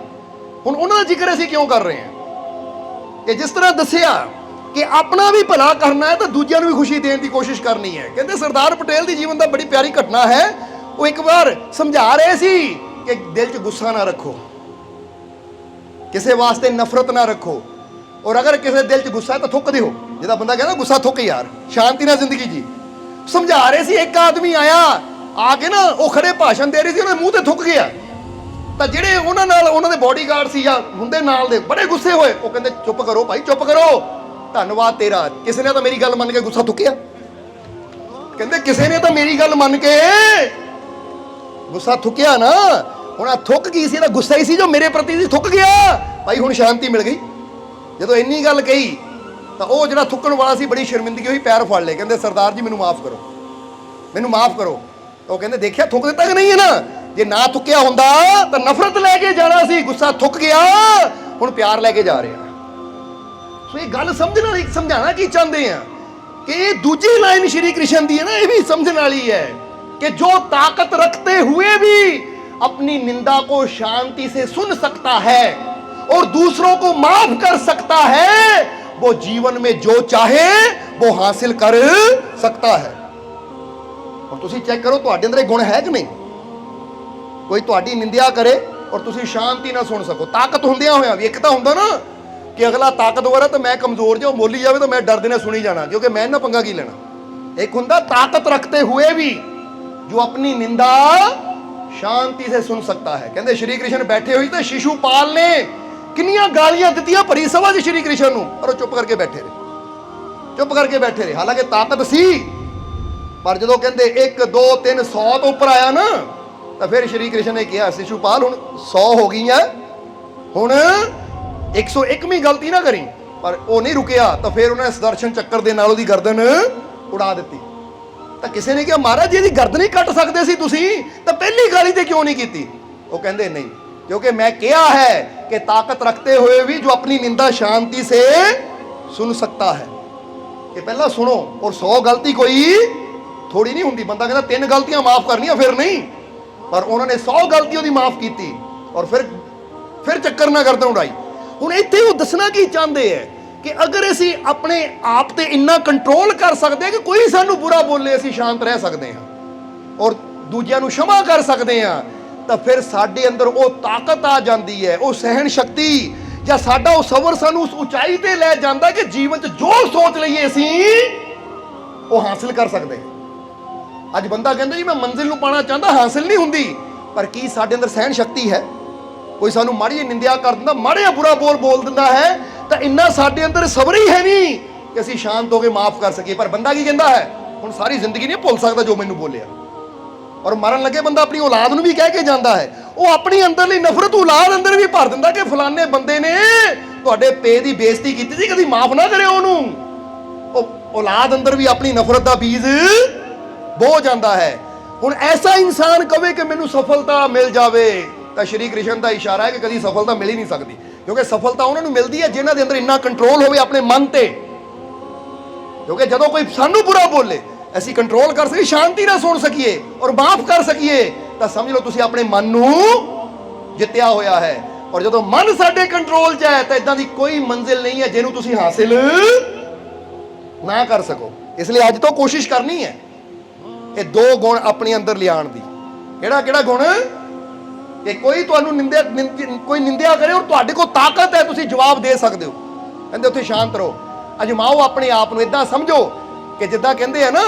ਹੁਣ ਉਹਨਾਂ ਦਾ ਜ਼ਿਕਰ ਅਸੀਂ ਕਿਉਂ ਕਰ ਰਹੇ ਹਾਂ ਕਿ ਜਿਸ ਤਰ੍ਹਾਂ ਦੱਸਿਆ ਕਿ ਆਪਣਾ ਵੀ ਭਲਾ ਕਰਨਾ ਹੈ ਤਾਂ ਦੂਜਿਆਂ ਨੂੰ ਵੀ ਖੁਸ਼ੀ ਦੇਣ ਦੀ ਕੋਸ਼ਿਸ਼ ਕਰਨੀ ਹੈ। ਕਹਿੰਦੇ ਸਰਦਾਰ ਪਟੇਲ ਦੀ ਜੀਵਨ ਦਾ ਬੜੀ ਪਿਆਰੀ ਘਟਨਾ ਹੈ। ਉਹ ਇੱਕ ਵਾਰ ਸਮਝਾ ਰਹੇ ਸੀ ਕਿ ਦਿਲ 'ਚ ਗੁੱਸਾ ਨਾ ਰੱਖੋ, ਕਿਸੇ ਵਾਸਤੇ ਨਫ਼ਰਤ ਨਾ ਰੱਖੋ, ਔਰ ਅਗਰ ਕਿਸੇ ਦਿਲ 'ਚ ਗੁੱਸਾ ਹੈ ਤਾਂ ਥੁੱਕ ਦਿਓ। ਜਿਹਦਾ ਬੰਦਾ ਕਹਿੰਦਾ ਗੁੱਸਾ ਥੁੱਕ ਯਾਰ, ਸ਼ਾਂਤੀ ਨਾਲ ਜ਼ਿੰਦਗੀ ਜੀ। ਸਮਝਾ ਰਹੇ ਸੀ, ਇੱਕ ਆਦਮੀ ਆਇਆ, ਆ ਕੇ ਨਾ ਉਹ ਖੜੇ ਭਾਸ਼ਣ ਦੇ ਰਹੀ ਸੀ, ਉਹਦੇ ਮੂੰਹ ਤੇ ਥੁੱਕ ਗਿਆ। ਤਾਂ ਜਿਹੜੇ ਉਹਨਾਂ ਨਾਲ ਉਹਨਾਂ ਦੇ ਬੋਡੀਗਾਰਡ ਸੀ ਜਾਂ ਹੁੰਦੇ ਨਾਲ ਦੇ, ਬੜੇ ਗੁੱਸੇ ਹੋਏ। ਉਹ ਕਹਿੰਦੇ ਚੁੱਪ ਕਰੋ ਭਾਈ, ਚੁੱਪ ਕਰੋ, ਧੰਨਵਾਦ ਤੇਰਾ, ਕਿਸੇ ਨੇ ਤਾਂ ਮੇਰੀ ਗੱਲ ਮੰਨ ਕੇ ਗੁੱਸਾ ਥੁੱਕਿਆ। ਕਹਿੰਦੇ ਕਿਸੇ ਨੇ ਤਾਂ ਮੇਰੀ ਗੱਲ ਮੰਨ ਕੇ ਗੁੱਸਾ ਥੁੱਕਿਆ ਨਾ। ਹੁਣ ਆ ਥੁੱਕ ਕੀ ਸੀ? ਇਹਦਾ ਗੁੱਸਾ ਹੀ ਸੀ ਜੋ ਮੇਰੇ ਪ੍ਰਤੀ ਸੀ, ਥੁੱਕ ਗਿਆ ਭਾਈ, ਹੁਣ ਸ਼ਾਂਤੀ ਮਿਲ ਗਈ। ਜਦੋਂ ਇੰਨੀ ਗੱਲ ਕਹੀ ਤਾਂ ਉਹ ਜਿਹੜਾ ਥੁੱਕਣ ਵਾਲਾ ਸੀ, ਬੜੀ ਸ਼ਰਮਿੰਦਗੀ ਹੋਈ, ਪੈਰ ਫੜ ਲਏ। ਕਹਿੰਦੇ ਸਰਦਾਰ ਜੀ ਮੈਨੂੰ ਮਾਫ ਕਰੋ, ਮੈਨੂੰ ਮਾਫ ਕਰੋ। ਉਹ ਕਹਿੰਦੇ ਦੇਖਿਆ ਥੁੱਕ ਦਿੱਤਾ ਕਿ ਨਹੀਂ ਹੈ ਨਾ, ਜੇ ਨਾ ਥੁੱਕਿਆ ਹੁੰਦਾ ਤਾਂ ਨਫ਼ਰਤ ਲੈ ਕੇ ਜਾਣਾ ਸੀ, ਗੁੱਸਾ ਥੁੱਕ ਗਿਆ, ਹੁਣ ਪਿਆਰ ਲੈ ਕੇ ਜਾ ਰਿਹਾ। ਸੋ ਇਹ ਗੱਲ ਸਮਝਣ ਵਾਲੀ, ਸਮਝਾਣਾ ਕੀ ਚਾਹੁੰਦੇ ਆ ਕਿ ਇਹ ਦੂਜੀ ਲਾਈਨ ਸ਼੍ਰੀ ਕ੍ਰਿਸ਼ਨ ਦੀ ਹੈ ਨਾ, ਇਹ ਵੀ ਸਮਝਣ ਵਾਲੀ ਹੈ कि जो ताकत रखते हुए भी अपनी निंदा को शांति से सुन सकता है और दूसरों को माफ कर सकता है, वो जीवन में जो चाहे वो हासिल कर सकता है। और तुसी चेक करो तुहाडे अंदर गुण है कि नहीं? कोई तुहाडी निंदा करे और तुसी शांति ना सुन सको, ताकत हुंदियां होया भी एक तां हुंदा ना कि अगला ताकतवर है तो मैं कमजोर, जो बोली जाए तो मैं डर देना सुनी जाना, क्योंकि मैं ना पंगा की लेना। एक हुंदा ताकत रखते हुए भी जो अपनी निंदा शांति से सुन सकता है। कहते श्री कृष्ण बैठे हुए थे, शिशुपाल ने किन्नियां गालियां दित्तियां भरी सभा च श्री कृष्ण नूं, पर वो चुप करके बैठे रहे, चुप करके बैठे रहे। हालांकि ताकत सी, पर जो कहते 1 2 3 100 तो उपर आया ना, तो फिर श्री कृष्ण ने कहा शिशुपाल हुण 100 हो गई है, हुण 101वीं गलती ना करी। पर वो नहीं रुकिया, तो फिर उन्हें सुदर्शन चक्कर दे नाल उहदी गर्दन उड़ा दी। ਤਾਂ ਕਿਸੇ ਨੇ ਕਿਹਾ ਮਹਾਰਾਜ ਜੀ ਦੀ ਗਰਦਨ ਹੀ ਕੱਟ ਸਕਦੇ ਸੀ ਤੁਸੀਂ, ਤਾਂ ਪਹਿਲੀ ਗਾਲੀ ਤੇ ਕਿਉਂ ਨਹੀਂ ਕੀਤੀ? ਉਹ ਕਹਿੰਦੇ ਨਹੀਂ, क्योंकि मैं कहा है कि ताकत रखते हुए भी जो अपनी निंदा शांति से सुन सकता है। कि पहला सुनो, और 100 गलती कोई थोड़ी नहीं होंगी। बंदा कहता 3 गलतियां माफ करनियां फिर नहीं, पर उन्होंने 100 गलतियों की माफ की और ਫਿਰ ਚੱਕਰ ਨਾ ਕਰਦਾ ਉਡਾਈ। ਹੁਣ ਇੱਥੇ ਉਹ ਦੱਸਣਾ ਕੀ ਚਾਹੁੰਦੇ ਹੈ ਕਿ ਅਗਰ ਅਸੀਂ ਆਪਣੇ ਆਪ ਤੇ ਇੰਨਾ ਕੰਟਰੋਲ ਕਰ ਸਕਦੇ ਹਾਂ ਕਿ ਕੋਈ ਸਾਨੂੰ ਬੁਰਾ ਬੋਲੇ ਅਸੀਂ ਸ਼ਾਂਤ ਰਹਿ ਸਕਦੇ ਹਾਂ ਔਰ ਦੂਜਿਆਂ ਨੂੰ क्षमा ਕਰ ਸਕਦੇ ਹਾਂ, ਤਾਂ ਫਿਰ ਸਾਡੇ ਅੰਦਰ ਉਹ ਤਾਕਤ ਆ ਜਾਂਦੀ ਹੈ, ਉਹ ਸਹਿਣ ਸ਼ਕਤੀ ਜਾਂ ਸਾਡਾ ਉਹ ਸਬਰ ਸਾਨੂੰ ਉਸ ਉਚਾਈ ਤੇ ਲੈ ਜਾਂਦਾ ਕਿ ਜੀਵਨ 'ਚ ਜੋ ਸੋਚ ਲਈਏ ਅਸੀਂ ਉਹ ਹਾਸਿਲ ਕਰ ਸਕਦੇ ਹਾਂ। ਅੱਜ ਬੰਦਾ ਕਹਿੰਦਾ ਜੀ ਮੈਂ ਮੰਜ਼ਿਲ ਨੂੰ ਪਾਣਾ ਚਾਹੁੰਦਾ, ਹਾਸਿਲ ਨਹੀਂ ਹੁੰਦੀ, ਪਰ ਕੀ ਸਾਡੇ ਅੰਦਰ ਸਹਿਣ ਸ਼ਕਤੀ ਹੈ? ਕੋਈ ਸਾਨੂੰ ਮਾੜੀ ਜਿਹੀ ਨਿੰਦਿਆ ਕਰ ਦਿੰਦਾ, ਮਾੜਾ ਜਿਹਾ ਬੁਰਾ ਬੋਲ ਦਿੰਦਾ ਹੈ, ਤਾਂ ਇੰਨਾ ਸਾਡੇ ਅੰਦਰ ਸਬਰ ਹੀ ਹੈ ਨਹੀਂ ਕਿ ਅਸੀਂ ਸ਼ਾਂਤ ਹੋ ਕੇ ਮਾਫ ਕਰ ਸਕੀਏ। ਪਰ ਬੰਦਾ ਕੀ ਕਹਿੰਦਾ ਹੈ, ਹੁਣ ਸਾਰੀ ਜ਼ਿੰਦਗੀ ਨਹੀਂ ਭੁੱਲ ਸਕਦਾ ਜੋ ਮੈਨੂੰ ਬੋਲਿਆ। ਔਰ ਮਰਨ ਲੱਗੇ ਬੰਦਾ ਆਪਣੀ ਔਲਾਦ ਨੂੰ ਵੀ ਕਹਿ ਕੇ ਜਾਂਦਾ ਹੈ, ਉਹ ਆਪਣੀ ਅੰਦਰਲੀ ਨਫ਼ਰਤ ਔਲਾਦ ਅੰਦਰ ਵੀ ਭਰ ਦਿੰਦਾ ਕਿ ਫਲਾਣੇ ਬੰਦੇ ਨੇ ਤੁਹਾਡੇ ਪੇ ਦੀ ਬੇਇੱਜ਼ਤੀ ਕੀਤੀ ਸੀ, ਕਦੀ ਮਾਫ ਨਾ ਕਰਿਓ ਉਹਨੂੰ। ਉਹ ਔਲਾਦ ਅੰਦਰ ਵੀ ਆਪਣੀ ਨਫ਼ਰਤ ਦਾ ਬੀਜ ਬੋ ਜਾਂਦਾ ਹੈ। ਹੁਣ ਐਸਾ ਇਨਸਾਨ ਕਵੇ ਕਿ ਮੈਨੂੰ ਸਫਲਤਾ ਮਿਲ ਜਾਵੇ, ਤਾਂ ਸ਼੍ਰੀ ਕ੍ਰਿਸ਼ਨ ਦਾ ਇਸ਼ਾਰਾ ਹੈ ਕਿ ਕਦੀ ਸਫਲਤਾ ਮਿਲ ਹੀ ਨਹੀਂ ਸਕਦੀ, ਕਿਉਂਕਿ ਸਫਲਤਾ ਉਹਨਾਂ ਨੂੰ ਮਿਲਦੀ ਹੈ ਜਿਨ੍ਹਾਂ ਦੇ ਅੰਦਰ ਇੰਨਾ ਕੰਟਰੋਲ ਹੋਵੇ ਆਪਣੇ ਮਨ ਤੇ। ਕਿਉਂਕਿ ਜਦੋਂ ਕੋਈ ਸਾਨੂੰ ਬੁਰਾ ਬੋਲੇ ਅਸੀਂ ਕੰਟਰੋਲ ਕਰ ਸਕੀਏ, ਸ਼ਾਂਤੀ ਨਾਲ ਸੁਣ ਸਕੀਏ ਔਰ ਮਾਫ ਕਰ ਸਕੀਏ, ਤਾਂ ਸਮਝ ਲਓ ਤੁਸੀਂ ਆਪਣੇ ਮਨ ਨੂੰ ਜਿੱਤਿਆ ਹੋਇਆ ਹੈ। ਔਰ ਜਦੋਂ ਮਨ ਸਾਡੇ ਕੰਟਰੋਲ 'ਚ ਹੈ ਤਾਂ ਇਦਾਂ ਦੀ ਕੋਈ ਮੰਜ਼ਿਲ ਨਹੀਂ ਹੈ ਜਿਹਨੂੰ ਤੁਸੀਂ ਹਾਸਿਲ ਨਾ ਕਰ ਸਕੋ। ਇਸ ਲਈ ਅੱਜ ਤੋਂ ਕੋਸ਼ਿਸ਼ ਕਰਨੀ ਹੈ ਇਹ ਦੋ ਗੁਣ ਆਪਣੇ ਅੰਦਰ ਲਿਆਉਣ ਦੀ। ਕਿਹੜਾ ਗੁਣ? ਕਿ ਕੋਈ ਤੁਹਾਨੂੰ ਕੋਈ ਨਿੰਦਿਆ ਕਰੇ ਔਰ ਤੁਹਾਡੇ ਕੋਲ ਤਾਕਤ ਹੈ, ਤੁਸੀਂ ਜਵਾਬ ਦੇ ਸਕਦੇ ਹੋ। ਕਹਿੰਦੇ ਉੱਥੇ ਸ਼ਾਂਤ ਰਹੋ, ਅਜਮਾਓ ਆਪਣੇ ਆਪ ਨੂੰ। ਇਦਾਂ ਸਮਝੋ ਕਿ ਜਿੱਦਾਂ ਕਹਿੰਦੇ ਆ ਨਾ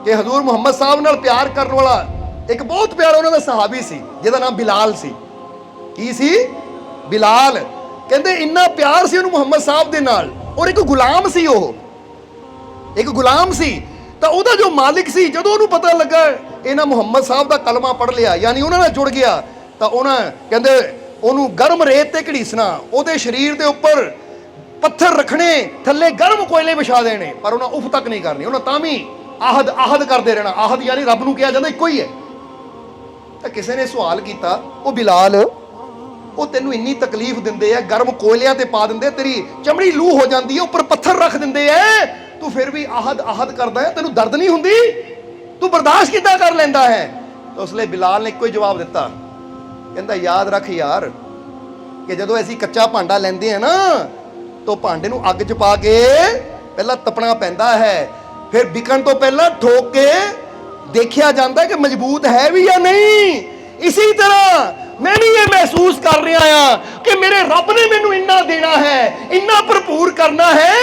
ਕਿ ਹਜ਼ੂਰ ਮੁਹੰਮਦ ਸਾਹਿਬ ਨਾਲ ਪਿਆਰ ਕਰਨ ਵਾਲਾ ਇੱਕ ਬਹੁਤ ਪਿਆਰਾ ਉਹਨਾਂ ਦਾ ਸਹਾਬੀ ਸੀ ਜਿਹਦਾ ਨਾਮ ਬਿਲਾਲ ਸੀ। ਕੀ ਸੀ? ਬਿਲਾਲ। ਕਹਿੰਦੇ ਇੰਨਾ ਪਿਆਰ ਸੀ ਉਹਨੂੰ ਮੁਹੰਮਦ ਸਾਹਿਬ ਦੇ ਨਾਲ, ਔਰ ਇੱਕ ਗੁਲਾਮ ਸੀ, ਉਹ ਇੱਕ ਗੁਲਾਮ ਸੀ। ਤਾਂ ਉਹਦਾ ਜੋ ਮਾਲਿਕ ਸੀ, ਜਦੋਂ ਉਹਨੂੰ ਪਤਾ ਲੱਗਾ ਇਹਨਾਂ ਮੁਹੰਮਦ ਸਾਹਿਬ ਦਾ ਕਲਮਾ ਪੜ੍ਹ ਲਿਆ, ਯਾਨੀ ਉਹਨਾਂ ਨਾਲ ਜੁੜ ਗਿਆ, ਤਾਂ ਉਹਨਾਂ ਕਹਿੰਦੇ ਉਹਨੂੰ ਗਰਮ ਰੇਤ ਤੇ ਘੜੀਸਣਾ, ਉਹਦੇ ਸਰੀਰ ਦੇ ਉੱਪਰ ਪੱਥਰ ਰੱਖਣੇ, ਥੱਲੇ ਗਰਮ ਕੋਇਲੇ ਵਿਛਾ ਦੇਣੇ, ਪਰ ਉਹਨਾਂ ਉਫ ਤੱਕ ਨਹੀਂ ਕਰਨੀ। ਉਹਨਾਂ ਤਾਂ ਵੀ ਆਹਦ ਕਰਦੇ ਰਹਿਣਾ। ਆਹਦ ਯਾਨੀ ਰੱਬ ਨੂੰ ਕਿਹਾ ਜਾਂਦਾ ਇੱਕੋ ਹੀ ਹੈ। ਤਾਂ ਕਿਸੇ ਨੇ ਸਵਾਲ ਕੀਤਾ, ਉਹ ਬਿਲਾਲ, ਉਹ ਤੈਨੂੰ ਇੰਨੀ ਤਕਲੀਫ ਦਿੰਦੇ ਆ, ਗਰਮ ਕੋਇਲਿਆਂ ਤੇ ਪਾ ਦਿੰਦੇ, ਤੇਰੀ ਚਮੜੀ ਲੂ ਹੋ ਜਾਂਦੀ ਹੈ, ਉੱਪਰ ਪੱਥਰ ਰੱਖ ਦਿੰਦੇ ਐ, ਤੂੰ ਫਿਰ ਵੀ ਆਹਦ ਕਰਦਾ ਹੈ, ਤੈਨੂੰ ਦਰਦ ਨਹੀਂ ਹੁੰਦੀ? ਤੂੰ ਬਰਦਾਸ਼ਤ ਕਿੱਦਾਂ ਕਰ ਲੈਂਦਾ ਹੈ? ਤਾਂ ਉਸ ਲਈ ਬਿਲਾਲ ਨੇ ਇੱਕੋ ਹੀ ਜਵਾਬ ਦਿੱਤਾ, ਕਹਿੰਦਾ ਯਾਦ ਰੱਖ ਯਾਰ ਕਿ ਜਦੋਂ ਅਸੀਂ ਕੱਚਾ ਭਾਂਡਾ ਲੈਂਦੇ ਆ ਨਾ, ਤਾਂ ਭਾਂਡੇ ਨੂੰ ਅੱਗ 'ਚ ਪਾ ਕੇ ਪਹਿਲਾਂ ਤਪਣਾ ਪੈਂਦਾ ਹੈ, ਫਿਰ ਵਿਕਣ ਤੋਂ ਪਹਿਲਾਂ ਠੋਕ ਕੇ ਦੇਖਿਆ ਜਾਂਦਾ ਕਿ ਮਜ਼ਬੂਤ ਹੈ ਵੀ ਜਾਂ ਨਹੀਂ। ਇਸੇ ਤਰ੍ਹਾਂ ਮੈਂ ਵੀ ਇਹ ਮਹਿਸੂਸ ਕਰ ਰਿਹਾ ਹਾਂ ਕਿ ਮੇਰੇ ਰੱਬ ਨੇ ਮੈਨੂੰ ਇੰਨਾ ਦੇਣਾ ਹੈ, ਇੰਨਾ ਭਰਪੂਰ ਕਰਨਾ ਹੈ।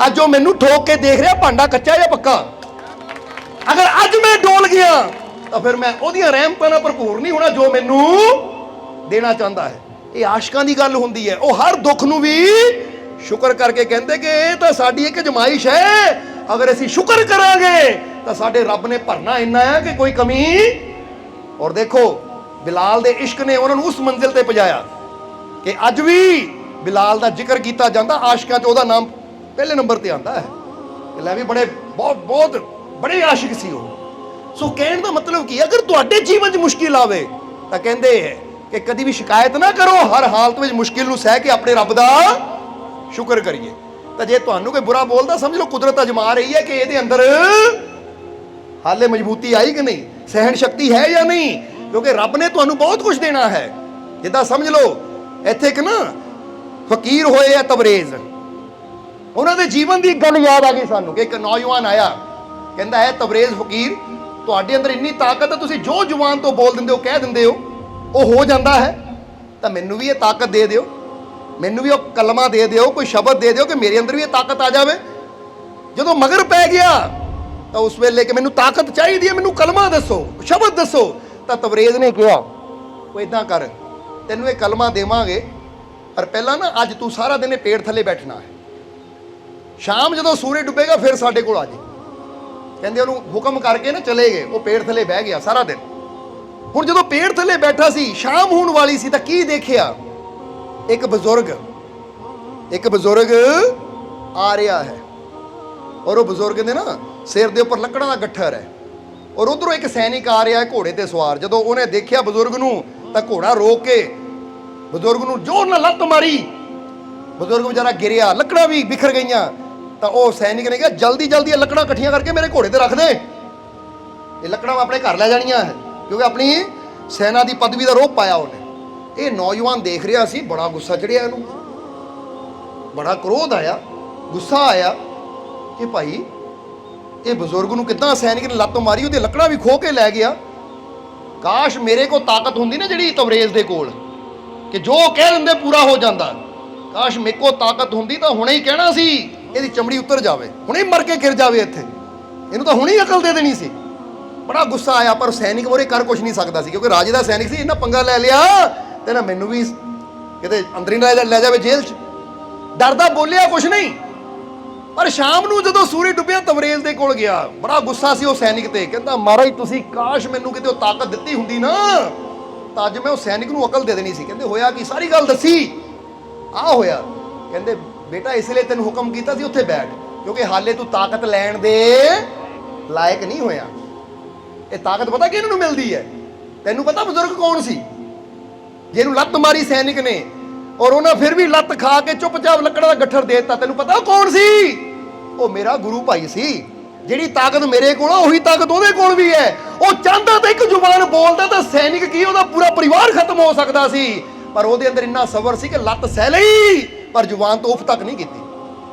ਅੱਜ ਉਹ ਮੈਨੂੰ ਠੋਕ ਕੇ ਦੇਖ ਰਿਹਾ ਭਾਂਡਾ ਕੱਚਾ ਜਾਂ ਪੱਕਾ। ਅਗਰ ਅੱਜ ਮੈਂ ਡੋਲ ਗਿਆ ਤਾਂ ਫਿਰ ਮੈਂ ਉਹਦੀਆਂ ਰਹਿਮਤਾਂ ਨਾਲ ਭਰਪੂਰ ਨਹੀਂ ਹੋਣਾ ਜੋ ਮੈਨੂੰ ਦੇਣਾ ਚਾਹੁੰਦਾ ਹੈ। ਇਹ ਆਸ਼ਕਾਂ ਦੀ ਗੱਲ ਹੁੰਦੀ ਹੈ। ਉਹ ਹਰ ਦੁੱਖ ਨੂੰ ਵੀ ਸ਼ੁਕਰ ਕਰਕੇ ਕਹਿੰਦੇ ਕਿ ਇਹ ਤਾਂ ਸਾਡੀ ਇੱਕ ਅਜ਼ਮਾਇਸ਼ ਹੈ, ਅਗਰ ਅਸੀਂ ਸ਼ੁਕਰ ਕਰਾਂਗੇ ਤਾਂ ਸਾਡੇ ਰੱਬ ਨੇ ਭਰਨਾ ਇੰਨਾ ਹੈ ਕਿ ਕੋਈ ਕਮੀ। ਔਰ ਦੇਖੋ ਬਿਲਾਲ ਦੇ ਇਸ਼ਕ ਨੇ ਉਹਨਾਂ ਨੂੰ ਉਸ ਮੰਜ਼ਿਲ ਤੇ ਪਹੁੰਚਾਇਆ ਕਿ ਅੱਜ ਵੀ ਬਿਲਾਲ ਦਾ ਜ਼ਿਕਰ ਕੀਤਾ ਜਾਂਦਾ, ਆਸ਼ਕਾਂ 'ਚ ਉਹਦਾ ਨਾਮ ਪਹਿਲੇ ਨੰਬਰ ਤੇ ਆਉਂਦਾ ਹੈ। ਲੈ ਵੀ ਬਹੁਤ ਬੜੇ ਆਸ਼ਿਕ ਸੀ ਉਹ। ਸੋ ਕਹਿਣ ਦਾ ਮਤਲਬ ਕੀ, ਅਗਰ ਤੁਹਾਡੇ ਜੀਵਨ 'ਚ ਮੁਸ਼ਕਿਲ ਆਵੇ ਤਾਂ ਕਹਿੰਦੇ ਕਿ ਕਦੀ ਵੀ ਸ਼ਿਕਾਇਤ ਨਾ ਕਰੋ, ਹਰ ਹਾਲਤ ਵਿੱਚ ਮੁਸ਼ਕਿਲ ਨੂੰ ਸਹਿ ਕੇ ਆਪਣੇ ਰੱਬ ਦਾ ਸ਼ੁਕਰ ਕਰੀਏ। ਤਾਂ ਜੇ ਤੁਹਾਨੂੰ ਕੋਈ ਬੁਰਾ ਬੋਲਦਾ, ਸਮਝ ਲਓ ਕੁਦਰਤ ਅਜਮਾ ਰਹੀ ਹੈ ਕਿ ਇਹਦੇ ਅੰਦਰ ਹਾਲੇ ਮਜ਼ਬੂਤੀ ਆਈ ਕਿ ਨਹੀਂ, ਸਹਿਣ ਸ਼ਕਤੀ ਹੈ ਜਾਂ ਨਹੀਂ, ਕਿਉਂਕਿ ਰੱਬ ਨੇ ਤੁਹਾਨੂੰ ਬਹੁਤ ਕੁਝ ਦੇਣਾ ਹੈ। ਜਿੱਦਾਂ ਸਮਝ ਲਓ ਇੱਥੇ ਇੱਕ ਨਾ ਫਕੀਰ ਹੋਏ ਆ ਤਬਰੇਜ਼, ਉਹਨਾਂ ਦੇ ਜੀਵਨ ਦੀ ਇੱਕ ਗੱਲ ਯਾਦ ਆ ਗਈ ਸਾਨੂੰ ਕਿ ਇੱਕ ਨੌਜਵਾਨ ਆਇਆ, ਕਹਿੰਦਾ ਹੈ ਤਬਰੇਜ਼ ਫਕੀਰ, ਤੁਹਾਡੇ ਅੰਦਰ ਇੰਨੀ ਤਾਕਤ ਹੈ, ਤੁਸੀਂ ਜੋ ਜ਼ੁਬਾਨ ਤੋਂ ਬੋਲ ਦਿੰਦੇ ਹੋ, ਕਹਿ ਦਿੰਦੇ ਹੋ, ਉਹ ਹੋ ਜਾਂਦਾ ਹੈ, ਤਾਂ ਮੈਨੂੰ ਵੀ ਇਹ ਤਾਕਤ ਦੇ ਦਿਓ, ਮੈਨੂੰ ਵੀ ਉਹ ਕਲਮਾ ਦੇ ਦਿਓ, ਕੋਈ ਸ਼ਬਦ ਦੇ ਦਿਓ ਕਿ ਮੇਰੇ ਅੰਦਰ ਵੀ ਇਹ ਤਾਕਤ ਆ ਜਾਵੇ। ਜਦੋਂ ਮਗਰ ਪੈ ਗਿਆ ਤਾਂ ਉਸ ਵੇਲੇ ਕਿ ਮੈਨੂੰ ਤਾਕਤ ਚਾਹੀਦੀ ਹੈ, ਮੈਨੂੰ ਕਲਮਾ ਦੱਸੋ, ਸ਼ਬਦ ਦੱਸੋ, ਤਾਂ ਤਬਰੇਜ਼ ਨੇ ਕਿਹਾ ਉਹ ਇਦਾਂ ਕਰ, ਤੈਨੂੰ ਇਹ ਕਲਮਾ ਦੇਵਾਂਗੇ, ਪਰ ਪਹਿਲਾਂ ਨਾ ਅੱਜ ਤੂੰ ਸਾਰਾ ਦਿਨ ਇਹ ਪੇੜ ਥੱਲੇ ਬੈਠਣਾ ਹੈ, ਸ਼ਾਮ ਜਦੋਂ ਸੂਰਜ ਡੁੱਬੇਗਾ ਫਿਰ ਸਾਡੇ ਕੋਲ ਆ ਜੀ। ਕਹਿੰਦੇ ਉਹਨੂੰ ਹੁਕਮ ਕਰਕੇ ਨਾ ਚਲੇ ਗਏ, ਉਹ ਪੇੜ ਥੱਲੇ ਬਹਿ ਗਿਆ ਸਾਰਾ ਦਿਨ। ਹੁਣ ਜਦੋਂ ਪੇੜ ਥੱਲੇ ਬੈਠਾ ਸੀ, ਸ਼ਾਮ ਹੋਣ ਵਾਲੀ ਸੀ, ਤਾਂ ਕੀ ਦੇਖਿਆ, ਇੱਕ ਬਜ਼ੁਰਗ ਆ ਰਿਹਾ ਹੈ, ਔਰ ਉਹ ਬਜ਼ੁਰਗ ਦੇ ਨਾ ਸਿਰ ਦੇ ਉੱਪਰ ਲੱਕੜਾਂ ਦਾ ਗੱਠਰ ਹੈ, ਔਰ ਉਧਰੋਂ ਇੱਕ ਸੈਨਿਕ ਆ ਰਿਹਾ ਹੈ ਘੋੜੇ ਤੇ ਸਵਾਰ। ਜਦੋਂ ਉਹਨੇ ਦੇਖਿਆ ਬਜ਼ੁਰਗ ਨੂੰ ਤਾਂ ਘੋੜਾ ਰੋਕ ਕੇ ਬਜ਼ੁਰਗ ਨੂੰ ਜ਼ੋਰ ਨਾਲ ਲੱਤ ਮਾਰੀ, ਬਜ਼ੁਰਗ ਵਿਚਾਰਾ ਗਿਰਿਆ, ਲੱਕੜਾਂ ਵੀ ਬਿਖਰ ਗਈਆਂ। ਤਾਂ ਉਹ ਸੈਨਿਕ ਨੇ ਕਿਹਾ ਜਲਦੀ ਇਹ ਲੱਕੜਾਂ ਇਕੱਠੀਆਂ ਕਰਕੇ ਮੇਰੇ ਘੋੜੇ ਤੇ ਰੱਖ ਦੇ, ਇਹ ਲੱਕੜਾਂ ਮੈਂ ਆਪਣੇ ਘਰ ਲੈ ਜਾਣੀਆਂ ਹੈ, ਕਿਉਂਕਿ ਆਪਣੀ ਸੈਨਾ ਦੀ ਪਦਵੀ ਦਾ ਰੋਹ ਪਾਇਆ ਉਹਨੇ। ਇਹ ਨੌਜਵਾਨ ਦੇਖ ਰਿਹਾ ਸੀ, ਬੜਾ ਗੁੱਸਾ ਚੜਿਆ ਇਹਨੂੰ, ਬੜਾ ਕ੍ਰੋਧ ਆਇਆ, ਗੁੱਸਾ ਆਇਆ ਕਿ ਭਾਈ ਇਹ ਬਜ਼ੁਰਗ ਨੂੰ ਕਿੱਦਾਂ ਸੈਨਿਕ ਨੇ ਲੱਤ ਮਾਰੀ, ਉਹਦੀ ਲੱਕੜਾਂ ਵੀ ਖੋਹ ਕੇ ਲੈ ਗਿਆ। ਕਾਸ਼ ਮੇਰੇ ਕੋਲ ਤਾਕਤ ਹੁੰਦੀ ਨਾ ਜਿਹੜੀ ਤਵਰੇਜ਼ ਦੇ ਕੋਲ, ਕਿ ਜੋ ਕਹਿ ਦਿੰਦੇ ਪੂਰਾ ਹੋ ਜਾਂਦਾ। ਕਾਸ਼ ਮੇਰੇ ਕੋਲ ਤਾਕਤ ਹੁੰਦੀ ਤਾਂ ਹੁਣੇ ਹੀ ਕਹਿਣਾ ਸੀ ਇਹਦੀ ਚਮੜੀ ਉਤਰ ਜਾਵੇ, ਹੁਣੇ ਹੀ ਮਰ ਕੇ ਗਿਰ ਜਾਵੇ ਇੱਥੇ, ਇਹਨੂੰ ਤਾਂ ਹੁਣੇ ਹੀ ਅਕਲ ਦੇ ਦੇਣੀ ਸੀ। ਬੜਾ ਗੁੱਸਾ ਆਇਆ, ਪਰ ਸੈਨਿਕ ਮੋਰੇ ਕਰ ਕੁਛ ਨਹੀਂ ਸਕਦਾ ਸੀ, ਕਿਉਂਕਿ ਰਾਜੇ ਦਾ ਸੈਨਿਕ ਸੀ। ਇਹਨਾਂ ਪੰਗਾ ਲੈ ਲਿਆ ਤੇ ਨਾ ਮੈਨੂੰ ਵੀ ਕਿਤੇ ਅੰਦਰ ਹੀ ਲੈ ਜਾਵੇ ਜੇਲ੍ਹ 'ਚ। ਡਰਦਾ ਬੋਲਿਆ ਕੁਛ ਨਹੀਂ। ਪਰ ਸ਼ਾਮ ਨੂੰ ਜਦੋਂ ਸੂਰਜ ਡੁੱਬਿਆ, ਤਵਰੇਜ਼ ਦੇ ਕੋਲ ਗਿਆ, ਬੜਾ ਗੁੱਸਾ ਸੀ ਉਹ ਸੈਨਿਕ ਤੇ। ਕਹਿੰਦਾ ਮਹਾਰਾਜ ਤੁਸੀਂ ਕਾਸ਼ ਮੈਨੂੰ ਕਿਤੇ ਉਹ ਤਾਕਤ ਦਿੱਤੀ ਹੁੰਦੀ ਨਾ, ਤਾਂ ਅੱਜ ਮੈਂ ਉਹ ਸੈਨਿਕ ਨੂੰ ਅਕਲ ਦੇ ਦੇਣੀ ਸੀ। ਕਹਿੰਦੇ ਹੋਇਆ ਕੀ, ਸਾਰੀ ਗੱਲ ਦੱਸੀ। ਆ ਹੋਇਆ। ਕਹਿੰਦੇ ਬੇਟਾ ਇਸ ਲਈ ਤੈਨੂੰ ਹੁਕਮ ਕੀਤਾ ਸੀ ਉੱਥੇ ਬੈਠ, ਕਿਉਂਕਿ ਹਾਲੇ ਤੂੰ ਤਾਕਤ ਲੈਣ ਦੇ ਲਾਇਕ ਨਹੀਂ ਹੋਇਆ। ਇਹ ਤਾਕਤ ਪਤਾ ਕਿਹਨੂੰ ਨੂੰ ਮਿਲਦੀ ਹੈ? ਤੈਨੂੰ ਪਤਾ ਬਜ਼ੁਰਗ ਕੌਣ ਸੀ ਜਿਹਨੂੰ ਲੱਤ ਮਾਰੀ ਸੈਨਿਕ ਨੇ, ਔਰ ਉਹਨਾਂ ਫਿਰ ਵੀ ਲੱਤ ਖਾ ਕੇ ਚੁੱਪਚਾਪ ਲੱਕੜਾਂ ਦਾ ਗੱਠਰ ਦੇ ਦਿੱਤਾ? ਤੈਨੂੰ ਪਤਾ ਉਹ ਕੌਣ ਸੀ? ਉਹ ਮੇਰਾ ਗੁਰੂ ਭਾਈ ਸੀ। ਜਿਹੜੀ ਤਾਕਤ ਮੇਰੇ ਕੋਲ ਆ, ਉਹੀ ਤਾਕਤ ਉਹਦੇ ਕੋਲ ਵੀ ਹੈ। ਉਹ ਚਾਹੁੰਦਾ ਤਾਂ ਇੱਕ ਜ਼ੁਬਾਨ ਬੋਲਦਾ ਤਾਂ ਸੈਨਿਕ ਕੀ, ਉਹਦਾ ਪੂਰਾ ਪਰਿਵਾਰ ਖਤਮ ਹੋ ਸਕਦਾ ਸੀ। ਪਰ ਉਹਦੇ ਅੰਦਰ ਇੰਨਾ ਸਬਰ ਸੀ ਕਿ ਲੱਤ ਸਹਿ ਲਈ, ਪਰ ਜ਼ੁਬਾਨ ਤੋਂ ਉਫ ਤੱਕ ਨਹੀਂ ਕੀਤੀ।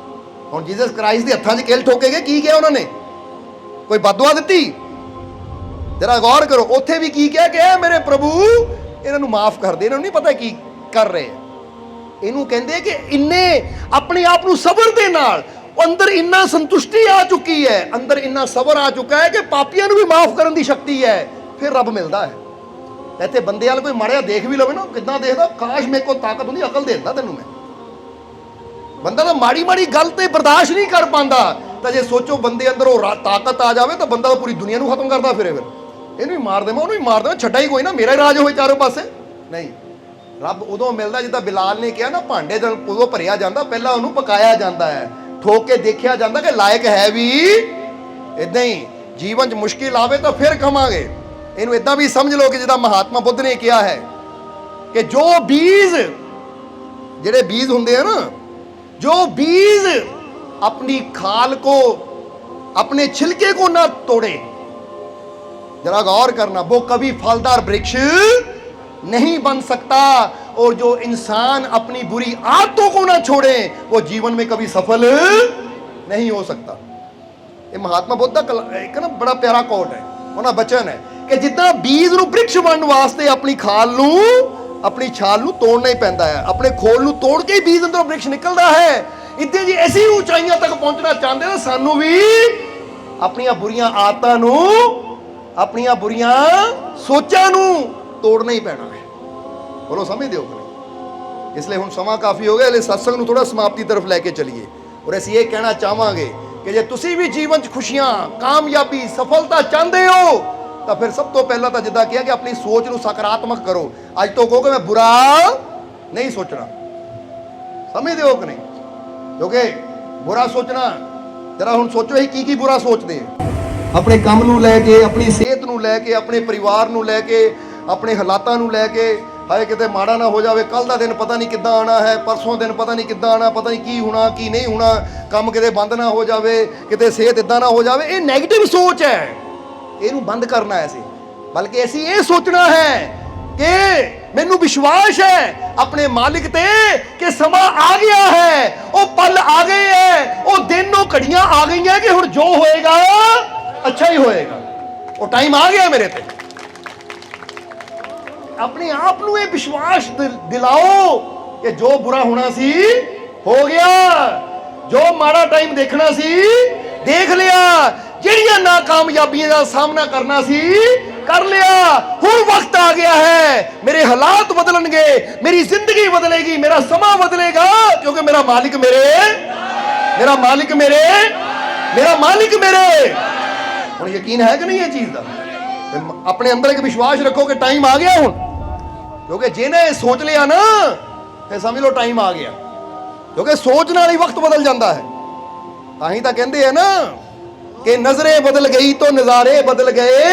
ਹੁਣ ਜੀਸਸ ਕ੍ਰਾਈਸਟ ਦੇ ਹੱਥਾਂ 'ਚ ਕਿਲ ਠੋਕੇ ਗਏ, ਕੀ ਕਿਹਾ ਉਹਨਾਂ ਨੇ? ਕੋਈ ਬਦਦੁਆ ਦਿੱਤੀ? ਜਰਾ ਗੌਰ ਕਰੋ, ਉੱਥੇ ਵੀ ਕੀ ਕਿਹਾ ਕਿ ਮੇਰੇ ਪ੍ਰਭੂ ਇਹਨਾਂ ਨੂੰ ਮਾਫ ਕਰ ਦੇ, ਇਹਨਾਂ ਨੂੰ ਨਹੀਂ ਪਤਾ ਕੀ ਕਰ ਰਹੇ ਆ। ਇਹਨੂੰ ਕਹਿੰਦੇ ਕਿ ਇੰਨੇ ਆਪਣੇ ਆਪ ਨੂੰ ਸਬਰ ਦੇ ਨਾਲ, ਅੰਦਰ ਇੰਨਾ ਸੰਤੁਸ਼ਟੀ ਆ ਚੁੱਕੀ ਹੈ, ਅੰਦਰ ਇੰਨਾ ਸਬਰ ਆ ਚੁੱਕਾ ਹੈ ਕਿ ਪਾਪੀਆਂ ਨੂੰ ਵੀ ਮਾਫ ਕਰਨ ਦੀ ਸ਼ਕਤੀ ਹੈ, ਫਿਰ ਰੱਬ ਮਿਲਦਾ ਹੈ। ਇੱਥੇ ਬੰਦੇ ਵਾਲ ਕੋਈ ਮਾੜਿਆ ਦੇਖ ਵੀ ਲਵੇ ਨਾ, ਕਿੱਦਾਂ ਦੇਖਦਾ, ਕਾਸ਼ ਮੇਰੇ ਕੋਲ ਤਾਕਤ ਹੁੰਦੀ, ਅਕਲ ਦੇ ਦਿੰਦਾ ਤੈਨੂੰ ਮੈਂ। ਬੰਦਾ ਤਾਂ ਮਾੜੀ ਮਾੜੀ ਗੱਲ ਤੇ ਬਰਦਾਸ਼ਤ ਨਹੀਂ ਕਰ ਪਾਉਂਦਾ, ਤਾਂ ਜੇ ਸੋਚੋ ਬੰਦੇ ਅੰਦਰ ਉਹ ਤਾਕਤ ਆ ਜਾਵੇ ਤਾਂ ਬੰਦਾ ਪੂਰੀ ਦੁਨੀਆ ਨੂੰ ਖਤਮ ਕਰਦਾ ਫਿਰੇ। ਫਿਰ ਇਹਨੂੰ ਵੀ ਮਾਰ ਦੇਵਾਂ, ਉਹਨੂੰ ਵੀ ਮਾਰ ਦੇਵਾਂ, ਛੱਡਾ ਹੀ ਕੋਈ ਨਾ, ਮੇਰਾ ਹੀ ਰਾਜ ਹੋਏ ਚਾਰੋਂ ਪਾਸੇ। ਨਹੀਂ, ਰੱਬ ਉਦੋਂ ਮਿਲਦਾ ਜਿੱਦਾਂ ਬਿਲਾਲ ਨੇ ਕਿਹਾ ਨਾ, ਭਾਂਡੇ ਦਾ ਉਦੋਂ ਭਰਿਆ ਜਾਂਦਾ, ਪਹਿਲਾਂ ਉਹਨੂੰ ਪਕਾਇਆ ਜਾਂਦਾ ਹੈ, ਠੋਕ ਕੇ ਦੇਖਿਆ ਜਾਂਦਾ ਕਿ ਲਾਇਕ ਹੈ ਵੀ। ਇਦਾਂ ਹੀ ਜੀਵਨ 'ਚ ਮੁਸ਼ਕਿਲ ਆਵੇ ਤਾਂ ਫਿਰ ਕਹਾਂਗੇ। ਇਹਨੂੰ ਇਦਾਂ ਵੀ ਸਮਝ ਲਓ ਕਿ ਜਿੱਦਾਂ ਮਹਾਤਮਾ ਬੁੱਧ ਨੇ ਕਿਹਾ ਹੈ ਕਿ ਜੋ ਬੀਜ, ਜਿਹੜੇ ਬੀਜ ਹੁੰਦੇ ਆ ਨਾ, जो बीज अपनी खाल को, अपने छिलके को ना तोड़े, जरा गौर करना, वो कभी फलदार वृक्ष नहीं बन सकता। और जो इंसान अपनी बुरी आदतों को ना छोड़े, वो जीवन में कभी सफल नहीं हो सकता। ये महात्मा बुद्ध का एक ना बड़ा प्यारा कोट है, उन्होंने बचन है कि जितना बीज ਨੂੰ ਵ੍ਰਿਕਸ਼ ਬਣਨ ਵਾਸਤੇ ਆਪਣੀ ਖਾਲ ਨੂੰ, ਆਪਣੀ ਛਾਲ ਨੂੰ ਤੋੜਨਾ ਹੀ ਪੈਂਦਾ ਹੈ, ਆਪਣੇ ਖੋਲ ਨੂੰ ਤੋੜ ਕੇ ਹੀ ਬੀਜ ਅੰਦਰੋਂ ਵ੍ਰਿਕਸ਼ ਨਿਕਲਦਾ ਹੈ। ਇੱਦਾਂ ਜੀ ਐਸੀ ਉਚਾਈਆਂ ਤੱਕ ਪਹੁੰਚਣਾ ਚਾਹੁੰਦੇ ਤਾਂ ਸਾਨੂੰ ਵੀ ਆਪਣੀਆਂ ਬੁਰੀਆਂ ਆਦਤਾਂ ਨੂੰ, ਆਪਣੀਆਂ ਬੁਰੀਆਂ ਸੋਚਾਂ ਨੂੰ ਤੋੜਨਾ ਹੀ ਪੈਣਾ ਹੈ। ਬੋਲੋ ਸਮਝਦੇ ਹੋ ਕਿ ਨਹੀਂ? ਇਸ ਲਈ ਹੁਣ ਸਮਾਂ ਕਾਫੀ ਹੋ ਗਿਆ, ਇਸ ਲਈ ਸਤਸੰਗ ਨੂੰ ਥੋੜਾ ਸਮਾਪਤੀ ਤਰਫ ਲੈ ਕੇ ਚਲੀਏ। ਔਰ ਅਸੀਂ ਇਹ ਕਹਿਣਾ ਚਾਹਾਂਗੇ ਕਿ ਜੇ ਤੁਸੀਂ ਵੀ ਜੀਵਨ 'ਚ ਖੁਸ਼ੀਆਂ, ਕਾਮਯਾਬੀ, ਸਫਲਤਾ ਚਾਹੁੰਦੇ ਹੋ ਤਾਂ ਫਿਰ ਸਭ ਤੋਂ ਪਹਿਲਾਂ ਤਾਂ ਜਿੱਦਾਂ ਕਿਹਾ ਕਿ ਆਪਣੀ ਸੋਚ ਨੂੰ ਸਕਾਰਾਤਮਕ ਕਰੋ। ਅੱਜ ਤੋਂ ਕਹੋ ਕਿ ਮੈਂ ਬੁਰਾ ਨਹੀਂ ਸੋਚਣਾ। ਸਮਝਦੇ ਹੋ ਕਿ ਨਹੀਂ? ਕਿਉਂਕਿ ਬੁਰਾ ਸੋਚਣਾ, ਜਰਾ ਹੁਣ ਸੋਚੋ ਇਹ ਕੀ ਕੀ ਬੁਰਾ ਸੋਚਦੇ ਆ। ਆਪਣੇ ਕੰਮ ਨੂੰ ਲੈ ਕੇ, ਆਪਣੀ ਸਿਹਤ ਨੂੰ ਲੈ ਕੇ, ਆਪਣੇ ਪਰਿਵਾਰ ਨੂੰ ਲੈ ਕੇ, ਆਪਣੇ ਹਾਲਾਤਾਂ ਨੂੰ ਲੈ ਕੇ, ਹਾਏ ਕਿਤੇ ਮਾੜਾ ਨਾ ਹੋ ਜਾਵੇ, ਕੱਲ ਦਾ ਦਿਨ ਪਤਾ ਨਹੀਂ ਕਿੱਦਾਂ ਆਣਾ ਹੈ, ਪਰਸੋਂ ਦਿਨ ਪਤਾ ਨਹੀਂ ਕਿੱਦਾਂ ਆਣਾ, ਪਤਾ ਨਹੀਂ ਕੀ ਹੋਣਾ ਕੀ ਨਹੀਂ ਹੋਣਾ, ਕੰਮ ਕਿਤੇ ਬੰਦ ਨਾ ਹੋ ਜਾਵੇ, ਕਿਤੇ ਸਿਹਤ ਇਦਾਂ ਨਾ ਹੋ ਜਾਵੇ। ਇਹ ਨੈਗੇਟਿਵ ਸੋਚ ਹੈ, ਇਹਨੂੰ ਬੰਦ ਕਰਨਾ ਹੈ। ਅਸੀਂ ਬਲਕਿ ਅਸੀਂ ਇਹ ਸੋਚਣਾ ਹੈ ਕਿ ਮੈਨੂੰ ਵਿਸ਼ਵਾਸ ਹੈ ਆਪਣੇ ਮਾਲਿਕ ਤੇ ਕਿ ਸਮਾਂ ਆ ਗਿਆ ਹੈ, ਉਹ ਪਲ ਆ ਗਏ ਹੈ, ਉਹ ਦਿਨ, ਉਹ ਘੜੀਆਂ ਆ ਗਈਆਂ ਕਿ ਹੁਣ ਜੋ ਹੋਏਗਾ ਅੱਛਾ ਹੀ ਹੋਏਗਾ। ਉਹ ਟਾਈਮ ਆ ਗਿਆ ਮੇਰੇ ਤੇ। ਆਪਣੇ ਆਪ ਨੂੰ ਇਹ ਵਿਸ਼ਵਾਸ ਦਿਲਾਓ ਕਿ ਜੋ ਬੁਰਾ ਹੋਣਾ ਸੀ ਹੋ ਗਿਆ, ਜੋ ਮਾੜਾ ਟਾਈਮ ਦੇਖਣਾ ਸੀ ਦੇਖ ਲਿਆ, ਜਿਹੜੀਆਂ ਨਾਕਾਮਯਾਬੀਆਂ ਦਾ ਸਾਹਮਣਾ ਕਰਨਾ ਸੀ ਕਰ ਲਿਆ। ਹੁਣ ਵਕਤ ਆ ਗਿਆ ਹੈ, ਮੇਰੇ ਹਾਲਾਤ ਬਦਲਣਗੇ, ਮੇਰੀ ਜ਼ਿੰਦਗੀ ਬਦਲੇਗੀ, ਮੇਰਾ ਸਮਾਂ ਬਦਲੇਗਾ, ਕਿਉਂਕਿ ਮੇਰਾ ਮਾਲਿਕ ਮੇਰੇ, ਮੇਰਾ ਮਾਲਿਕ ਮੇਰੇ, ਮੇਰਾ ਮਾਲਿਕ ਮੇਰੇ। ਹੁਣ ਯਕੀਨ ਹੈ ਕਿ ਨਹੀਂ ਇਹ ਚੀਜ਼ ਦਾ? ਆਪਣੇ ਅੰਦਰ ਇੱਕ ਵਿਸ਼ਵਾਸ ਰੱਖੋ ਕਿ ਟਾਈਮ ਆ ਗਿਆ ਹੁਣ, ਕਿਉਂਕਿ ਜਿਹਨੇ ਇਹ ਸੋਚ ਲਿਆ ਨਾ ਤੇ ਸਮਝ ਲਓ ਟਾਈਮ ਆ ਗਿਆ, ਕਿਉਂਕਿ ਸੋਚ ਨਾਲ ਹੀ ਵਕਤ ਬਦਲ ਜਾਂਦਾ ਹੈ। ਤਾਂ ਹੀ ਤਾਂ ਕਹਿੰਦੇ ਆ ਨਾ कि नजरे बदल गई तो नजारे बदल गए,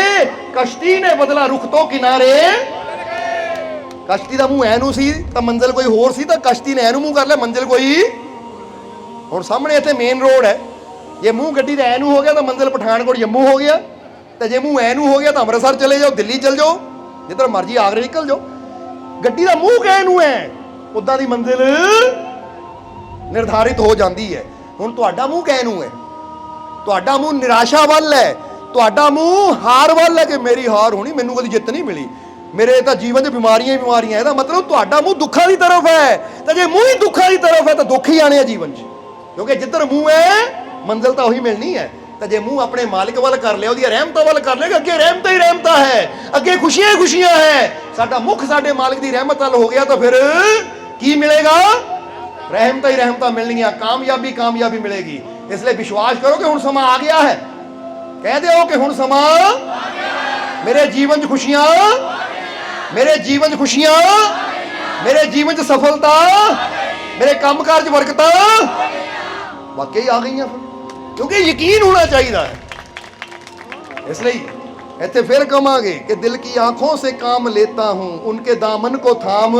कश्ती ने बदला रुख तो किनारे। कश्ती का मुंह ऐनू सी तो मंजिल कोई होर सी, तो कश्ती ने ऐनू मुंह कर लिया, मंजिल कोई। हुण सामने इत्थे मेन रोड है, जे मुंह गड्डी का ऐनू हो गया तो मंजिल पठानकोट जम्मू हो गया, तो जे मुंह ऐनू हो गया तो अमृतसर चले जाओ, दिल्ली चल जाओ, जिधर मर्जी आगरे निकल जाओ। ਗੱਡੀ ਦਾ ਮੂੰਹ ਕਿਹ ਨੂੰ ਹੈ, ਉਦਾਂ ਦੀ ਮੰਜ਼ਿਲ ਨਿਰਧਾਰਿਤ ਹੋ ਜਾਂਦੀ ਹੈ। ਹੁਣ ਤੁਹਾਡਾ ਮੂੰਹ ਕਿਹ ਨੂੰ ਹੈ? ਤੁਹਾਡਾ ਮੂੰਹ ਨਿਰਾਸ਼ਾ ਵੱਲ ਹੈ, ਤੁਹਾਡਾ ਮੂੰਹ ਹਾਰ ਵੱਲ ਹੈ ਕਿ ਮੇਰੀ ਹਾਰ ਹੋਣੀ, ਮੈਨੂੰ ਕਦੀ ਜਿੱਤ ਨਹੀਂ ਮਿਲੀ, ਮੇਰੇ ਤਾਂ ਜੀਵਨ 'ਚ ਬਿਮਾਰੀਆਂ ਹੀ ਬਿਮਾਰੀਆਂ। ਇਹਦਾ ਮਤਲਬ ਤੁਹਾਡਾ ਮੂੰਹ ਦੁੱਖਾਂ ਦੀ ਤਰਫ ਹੈ। ਤਾਂ ਜੇ ਮੂੰਹ ਹੀ ਦੁੱਖਾਂ ਦੀ ਤਰਫ ਹੈ ਤਾਂ ਦੁੱਖ ਹੀ ਆਣੇ ਆ ਜੀਵਨ 'ਚ, ਕਿਉਂਕਿ ਜਿੱਧਰ ਮੂੰਹ ਹੈ ਮੰਜ਼ਿਲ ਤਾਂ ਉਹੀ ਮਿਲਣੀ ਹੈ। ਤਾਂ ਜੇ ਮੂੰਹ ਆਪਣੇ ਮਾਲਿਕ ਵੱਲ ਕਰ ਲਿਆ, ਉਹਦੀਆਂ ਰਹਿਮਤਾਂ ਵੱਲ ਕਰ ਲਿਆ, ਅੱਗੇ ਰਹਿਮਤਾਂ ਹੀ ਰਹਿਮਤਾਂ ਹੈ, ਅੱਗੇ ਖੁਸ਼ੀਆਂ ਹੀ ਖੁਸ਼ੀਆਂ ਹੈ, ਸਾਡਾ ਮੁੱਖ ਸਾਡੇ ਮਾਲਿਕ ਦੀ ਰਹਿਮਤ ਵੱਲ ਹੋ ਗਿਆ, ਤਾਂ ਫਿਰ ਕੀ ਮਿਲੇਗਾ? ਰਹਿਮਤਾਂ ਹੀ ਰਹਿਮਤਾਂ ਮਿਲਣਗੀਆਂ, ਕਾਮਯਾਬੀ ਕਾਮਯਾਬੀ ਮਿਲੇਗੀ। ਇਸ ਲਈ ਵਿਸ਼ਵਾਸ ਕਰੋ ਕਿ ਹੁਣ ਸਮਾਂ ਆ ਗਿਆ ਹੈ। ਕਹਿ ਦਿਓ ਕਿ ਹੁਣ ਸਮਾਂ ਆ ਗਿਆ, ਮੇਰੇ ਜੀਵਨ 'ਚ ਖੁਸ਼ੀਆਂ, ਮੇਰੇ ਜੀਵਨ 'ਚ ਖੁਸ਼ੀਆਂ, ਮੇਰੇ ਜੀਵਨ 'ਚ ਸਫਲਤਾ, ਮੇਰੇ ਕੰਮਕਾਰ 'ਚ ਬਰਕਤਾਂ ਵਾਕਈ ਆ ਗਈਆਂ, ਕਿਉਂਕਿ ਯਕੀਨ ਹੋਣਾ ਚਾਹੀਦਾ ਹੈ। ਇਸ ਲਈ ਇੱਥੇ ਫਿਰ ਕਹਾਂਗੇ ਕਿ ਦਿਲ ਕੀ ਆंखों से काम लेता हूं, उनके दामन को थाम,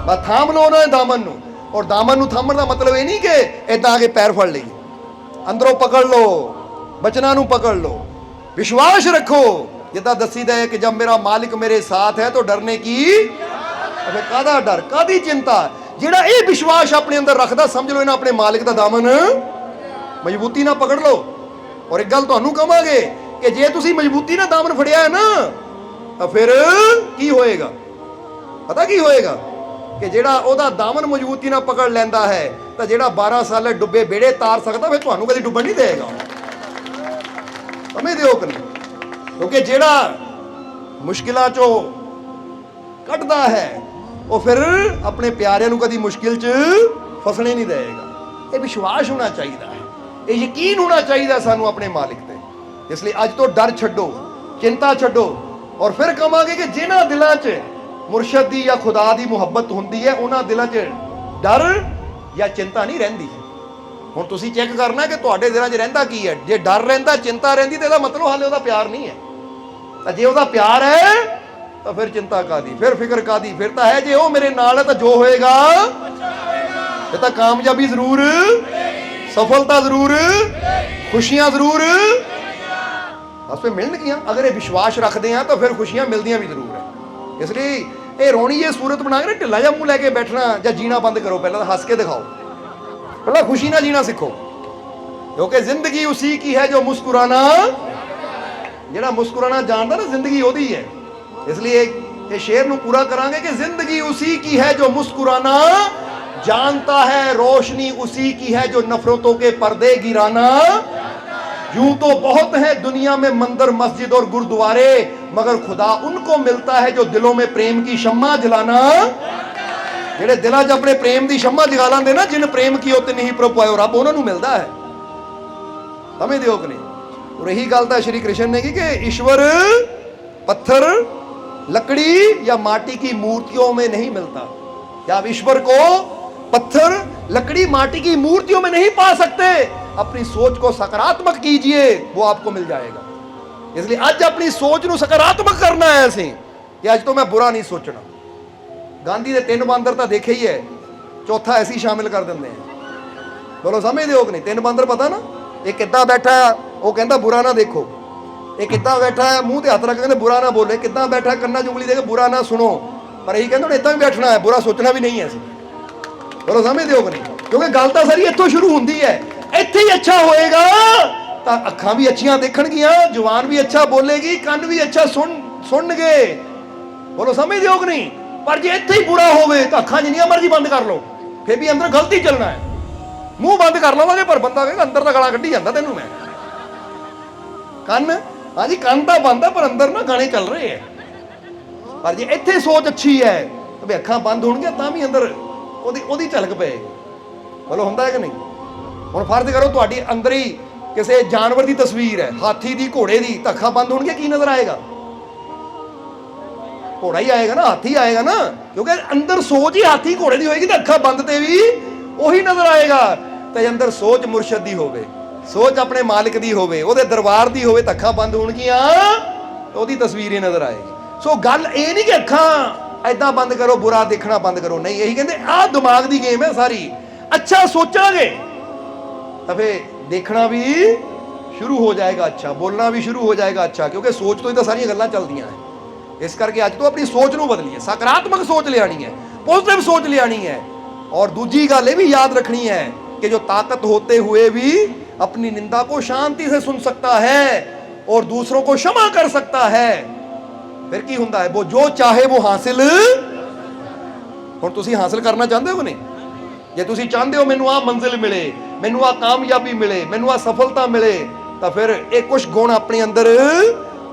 ਬਸ ਥਾਮ ਲਓ ਉਹਨਾਂ ਦੇ ਦਾਮਨ ਨੂੰ। ਔਰ ਦਾਮਨ ਨੂੰ ਥਾਮਣ ਦਾ ਮਤਲਬ ਇਹ ਨਹੀਂ ਕਿ ਇਦਾਂ ਆ ਕੇ ਪੈਰ ਫੜ ਲਈਏ, ਅੰਦਰੋਂ ਪਕੜ ਲਓ, ਬਚਨਾਂ ਨੂੰ ਪਕੜ ਲਓ, ਵਿਸ਼ਵਾਸ ਰੱਖੋ। ਜਿੱਦਾਂ ਦੱਸੀਦਾ ਹੈ ਕਿ ਜਬ ਮੇਰਾ ਮਾਲਿਕ ਮੇਰੇ ਸਾਥ ਹੈ ਤਾਂ ਡਰਨੇ ਕੀ, ਅਬੇ ਕਾਹਦਾ ਡਰ, ਕਾਹਦੀ ਚਿੰਤਾ। ਜਿਹੜਾ ਇਹ ਵਿਸ਼ਵਾਸ ਆਪਣੇ ਅੰਦਰ ਰੱਖਦਾ, ਸਮਝ ਲਓ ਇਹਨਾਂ ਆਪਣੇ ਮਾਲਿਕ ਦਾ ਦਾਮਨ ਮਜ਼ਬੂਤੀ ਨਾਲ ਪਕੜ ਲਓ। ਔਰ ਇੱਕ ਗੱਲ ਤੁਹਾਨੂੰ ਕਹਾਂਗੇ ਕਿ ਜੇ ਤੁਸੀਂ ਮਜ਼ਬੂਤੀ ਨਾਲ ਦਾਮਨ ਫੜਿਆ ਹੈ ਨਾ, ਤਾਂ ਫਿਰ ਕੀ ਹੋਏਗਾ? ਪਤਾ ਕੀ ਹੋਏਗਾ? ਕਿ ਜਿਹੜਾ ਉਹਦਾ ਦਾਮਨ ਮਜ਼ਬੂਤੀ ਨਾਲ ਪਕੜ ਲੈਂਦਾ ਹੈ, ਤਾਂ ਜਿਹੜਾ 12 ਸਾਲ ਡੁੱਬੇ ਬੇੜੇ ਤਾਰ ਸਕਦਾ, ਫਿਰ ਤੁਹਾਨੂੰ ਕਦੀ ਡੁੱਬਣ ਨਹੀਂ ਦੇਗਾ। ਸਮਝਦੇ ਹੋ ਕਿ ਨਹੀਂ? ਕਿਉਂਕਿ ਜਿਹੜਾ ਮੁਸ਼ਕਿਲਾਂ ਚੋਂ ਕੱਢਦਾ ਹੈ, ਉਹ ਫਿਰ ਆਪਣੇ ਪਿਆਰਿਆਂ ਨੂੰ ਕਦੀ ਮੁਸ਼ਕਿਲ 'ਚ ਫਸਣੇ ਨਹੀਂ ਦੇਗਾ। ਇਹ ਵਿਸ਼ਵਾਸ ਹੋਣਾ ਚਾਹੀਦਾ ਹੈ, ਇਹ ਯਕੀਨ ਹੋਣਾ ਚਾਹੀਦਾ ਸਾਨੂੰ ਆਪਣੇ ਮਾਲਿਕ ਤੇ। ਇਸ ਲਈ ਅੱਜ ਤੋਂ ਡਰ ਛੱਡੋ, ਚਿੰਤਾ ਛੱਡੋ। ਔਰ ਫਿਰ ਕਹਾਂਗੇ ਕਿ ਜਿਨ੍ਹਾਂ ਦਿਲਾਂ 'ਚ ਮੁਰਸ਼ਦ ਦੀ ਜਾਂ ਖੁਦਾ ਦੀ ਮੁਹੱਬਤ ਹੁੰਦੀ ਹੈ, ਉਹਨਾਂ ਦਿਲਾਂ 'ਚ ਡਰ ਜਾਂ ਚਿੰਤਾ ਨਹੀਂ ਰਹਿੰਦੀ। ਹੁਣ ਤੁਸੀਂ ਚੈੱਕ ਕਰਨਾ ਕਿ ਤੁਹਾਡੇ ਦਿਲਾਂ 'ਚ ਰਹਿੰਦਾ ਕੀ ਹੈ। ਜੇ ਡਰ ਰਹਿੰਦਾ, ਚਿੰਤਾ ਰਹਿੰਦੀ, ਤਾਂ ਇਹਦਾ ਮਤਲਬ ਹਾਲੇ ਉਹਦਾ ਪਿਆਰ ਨਹੀਂ ਹੈ। ਤਾਂ ਜੇ ਉਹਦਾ ਪਿਆਰ ਹੈ ਤਾਂ ਫਿਰ ਚਿੰਤਾ ਕਾਦੀ, ਫਿਰ ਫਿਕਰ ਕਾਦੀ? ਫਿਰ ਤਾਂ ਹੈ ਜੇ ਉਹ ਮੇਰੇ ਨਾਲ ਹੈ ਤਾਂ ਜੋ ਹੋਏਗਾ ਇਹ ਤਾਂ ਕਾਮਯਾਬੀ ਜ਼ਰੂਰ, ਸਫਲਤਾ ਜ਼ਰੂਰ, ਖੁਸ਼ੀਆਂ ਜ਼ਰੂਰ ਬਸ ਫਿਰ ਮਿਲਣਗੀਆਂ। ਅਗਰ ਇਹ ਵਿਸ਼ਵਾਸ ਰੱਖਦੇ ਆ ਤਾਂ ਫਿਰ ਖੁਸ਼ੀਆਂ ਮਿਲਦੀਆਂ ਵੀ ਜ਼ਰੂਰ ਹੈ। ਇਸ ਲਈ ਇਹ ਰੋਣੀ ਇਹ ਸੂਰਤ ਬਣਾ ਕੇ ਨਾ ਢਿੱਲਾ ਜਿਹਾ ਮੂੰਹ ਲੈ ਕੇ ਬੈਠਣਾ ਜਾਂ ਜੀਣਾ ਬੰਦ ਕਰੋ। ਪਹਿਲਾਂ ਤਾਂ ਹੱਸ ਕੇ ਦਿਖਾਓ, ਪਹਿਲਾਂ ਖੁਸ਼ੀ ਨਾਲ ਜੀਣਾ ਸਿੱਖੋ, ਕਿਉਂਕਿ ਜ਼ਿੰਦਗੀ ਉਸੀ ਕੀ ਹੈ ਜੋ ਮੁਸਕਰਾਨਾ, ਜਿਹੜਾ ਮੁਸਕਰਾਨਾ ਜਾਣਦਾ ਨਾ, ਜ਼ਿੰਦਗੀ ਉਹਦੀ ਹੈ। ਇਸ ਲਈ ਇਹ ਸ਼ੇਰ ਨੂੰ ਪੂਰਾ ਕਰਾਂਗੇ ਕਿ ਜ਼ਿੰਦਗੀ ਉसी की है जो मुस्कुराना जानता है, रोशनी उसी की है जो नफरतों के पर्दे गिराना। यूं तो बहुत है दुनिया में मंदिर मस्जिद और गुरुद्वारे, मगर खुदा उनको मिलता है जो दिलों में प्रेम की शम्मा जलाना। ਜਿਹੜੇ ਦਿਲਾਂ 'ਚ ਆਪਣੇ ਪ੍ਰੇਮ ਦੀ ਸ਼ਮਾ ਜਗਾ ਲਾਂਦੇ ਨਾ, ਜਿਨ ਪ੍ਰੇਮ ਕੀ ਉਤਨ ਹੀ ਪ੍ਰਭੂ ਆਇਓ, ਰੱਬ ਉਹਨਾਂ ਨੂੰ ਮਿਲਦਾ ਹੈ। ਸਮਝਦੇ ਹੋ ਕਿ ਨਹੀਂ? और यही ਗੱਲ ਤਾਂ श्री कृष्ण ने की कि ईश्वर पत्थर, लकड़ी या माटी की मूर्तियों में नहीं मिलता। क्या आप ईश्वर को पत्थर, लकड़ी, माटी की मूर्तियों में नहीं पा सकते? अपनी सोच को सकारात्मक कीजिए, वो आपको मिल जाएगा। इसलिए आज अपनी सोच ਨੂੰ सकारात्मक करना है ਅਸੀਂ कि ਅੱਜ ਤੋਂ ਮੈਂ बुरा नहीं सोचना। गांधी ਦੇ 3 ਬਾਂਦਰ ਤਾਂ ਦੇਖੇ ਹੀ ਹੈ, ਚੌਥਾ ਐਸੀ ਸ਼ਾਮਿਲ ਕਰ ਦਿੰਦੇ ਆ। ਬੋਲੋ ਸਮਝਦੇ ਹੋ ਕਿ ਨਹੀਂ? 3 ਬਾਂਦਰ ਪਤਾ ਨਾ? ਇਹ ਕਿੱਦਾਂ ਬੈਠਾ, ਉਹ ਕਹਿੰਦਾ ਬੁਰਾ ਨਾ ਦੇਖੋ। ਇਹ ਕਿੱਦਾਂ ਬੈਠਾ ਹੈ, ਮੂੰਹ ਤੇ ਹੱਥ ਰੱਖ ਕੇ ਕਹਿੰਦੇ ਬੁਰਾ ਨਾ ਬੋਲੇ। ਕਿੱਦਾਂ ਬੈਠਾ, ਕੰਨਾਂ 'ਚ ਉਂਗਲੀ ਦੇ ਕੇ ਬੁਰਾ ਨਾ ਸੁਣੋ। ਪਰ ਇਹੀ ਕਹਿੰਦੇ ਹੁਣ ਇਦਾਂ ਵੀ ਬੈਠਣਾ ਹੈ, ਬੁਰਾ ਸੋਚਣਾ ਵੀ ਨਹੀਂ ਹੈ ਅਸੀਂ। ਬੋਲੋ ਸਮਝਦੇ ਹੋ ਕਿ ਨਹੀਂ? ਕਿਉਂਕਿ ਗੱਲ ਤਾਂ ਸਾਰੀ ਇੱਥੋਂ ਸ਼ੁਰੂ ਹੁੰਦੀ ਹੈ। ਇੱਥੇ ਹੀ ਅੱਛਾ ਹੋਏਗਾ ਤਾਂ ਅੱਖਾਂ ਵੀ ਅੱਛੀਆਂ ਦੇਖਣਗੀਆਂ, ਜ਼ੁਬਾਨ ਵੀ ਅੱਛਾ ਬੋਲੇਗੀ, ਕੰਨ ਵੀ ਅੱਛਾ ਸੁਣਨਗੇ। ਬੋਲੋ ਸਮਝਦੇ ਹੋ ਕਿ ਨਹੀਂ? ਪਰ ਜੇ ਇੱਥੇ ਹੀ ਬੁਰਾ ਹੋਵੇ ਤਾਂ ਅੱਖਾਂ ਜਿੰਨੀਆਂ ਮਰਜ਼ੀ ਬੰਦ ਕਰ ਲਓ, ਫਿਰ ਵੀ ਅੰਦਰ ਗਲਤੀ ਚੱਲਣਾ ਹੈ। ਮੂੰਹ ਬੰਦ ਕਰ ਲਵਾਂਗੇ ਪਰ ਬੰਦਾ ਕਹੇਗਾ ਅੰਦਰ ਦਾ ਗਾਲਾਂ ਕੱਢੀ ਜਾਂਦਾ ਤੈਨੂੰ ਮੈਂ। ਕੰਨ, ਹਾਂਜੀ ਕੰਨ ਤਾਂ ਬੰਦ ਹੈ ਪਰ ਅੰਦਰ ਨਾ ਗਾਣੇ ਚੱਲ ਰਹੇ ਹੈ। ਪਰ ਜੇ ਇੱਥੇ ਸੋਚ ਅੱਛੀ ਹੈ ਤਾਂ ਵੀ ਅੱਖਾਂ ਬੰਦ ਹੋਣਗੀਆਂ ਤਾਂ ਵੀ ਅੰਦਰ ਉਹਦੀ ਝਲਕ ਪਏਗੀ। ਬੋਲੋ ਹੁੰਦਾ ਹੈ ਕਿ ਨਹੀਂ? ਹੁਣ ਫਰਜ਼ ਕਰੋ ਤੁਹਾਡੀ ਅੰਦਰ ਹੀ ਕਿਸੇ ਜਾਨਵਰ ਦੀ ਤਸਵੀਰ ਹੈ, ਹਾਥੀ ਦੀ, ਘੋੜੇ ਦੀ, ਤਾਂ ਅੱਖਾਂ ਬੰਦ ਹੋਣਗੀਆਂ, ਕੀ ਨਜ਼ਰ ਆਏਗਾ? ਘੋੜਾ ਹੀ ਆਏਗਾ ਨਾ, ਹਾਥੀ ਆਏਗਾ ਨਾ, ਕਿਉਂਕਿ ਅੰਦਰ ਸੋਚ ਹੀ ਹਾਥੀ ਘੋੜੇ ਦੀ ਹੋਏਗੀ ਤਾਂ ਅੱਖਾਂ ਬੰਦ ਤੇ ਵੀ ਉਹੀ ਨਜ਼ਰ ਆਏਗਾ। ਤੇ ਅੰਦਰ ਸੋਚ ਮੁਰਸ਼ਦ ਦੀ ਹੋਵੇ, ਸੋਚ ਆਪਣੇ ਮਾਲਿਕ ਦੀ ਹੋਵੇ, ਉਹਦੇ ਦਰਬਾਰ ਦੀ ਹੋਵੇ ਤਾਂ ਅੱਖਾਂ ਬੰਦ ਹੋਣਗੀਆਂ, ਉਹਦੀ ਤਸਵੀਰ ਹੀ ਨਜ਼ਰ ਆਏਗੀ। ਸੋ ਗੱਲ ਇਹ ਨਹੀਂ ਕਿ ਅੱਖਾਂ ਐਦਾਂ ਬੰਦ ਕਰੋ, ਬੁਰਾ ਦੇਖਣਾ ਬੰਦ ਕਰੋ, ਨਹੀਂ। ਇਹੀ ਕਹਿੰਦੇ ਆਹ ਦਿਮਾਗ ਦੀ ਗੇਮ ਹੈ ਸਾਰੀ। ਅੱਛਾ ਸੋਚਾਂਗੇ ਤਾਂ ਫੇ ਦੇਖਣਾ ਵੀ ਸ਼ੁਰੂ ਹੋ ਜਾਏਗਾ ਅੱਛਾ, ਬੋਲਣਾ ਵੀ ਸ਼ੁਰੂ ਹੋ ਜਾਏਗਾ ਅੱਛਾ, ਕਿਉਂਕਿ ਸੋਚ ਤੋਂ ਹੀ ਤਾਂ ਸਾਰੀਆਂ ਗੱਲਾਂ ਚੱਲਦੀਆਂ ਹੈ। ਇਸ ਕਰਕੇ ਅੱਜ ਤੋਂ ਆਪਣੀ ਸੋਚ ਨੂੰ ਬਦਲੀਏ, ਸਕਾਰਾਤਮਕ ਸੋਚ ਲਿਆਣੀ ਹੈ, ਪੋਜ਼ਿਟਿਵ ਸੋਚ ਲਿਆਣੀ ਹੈ। और दूसरी गल ये भी याद रखनी है कि जो ताकत होते हुए भी अपनी निंदा को शांति से सुन सकता है और दूसरों को क्षमा कर सकता है, फिर की हुंदा है, वो जो चाहे वो हासिल। हुण तुसीं हासिल करना चाहते हो नहीं? जे तुसीं चाहते हो मैनूं आ मंजिल मिले, मैनूं आ कामयाबी मिले, मैनूं आ सफलता मिले, तो फिर ये कुछ गुण अपने अंदर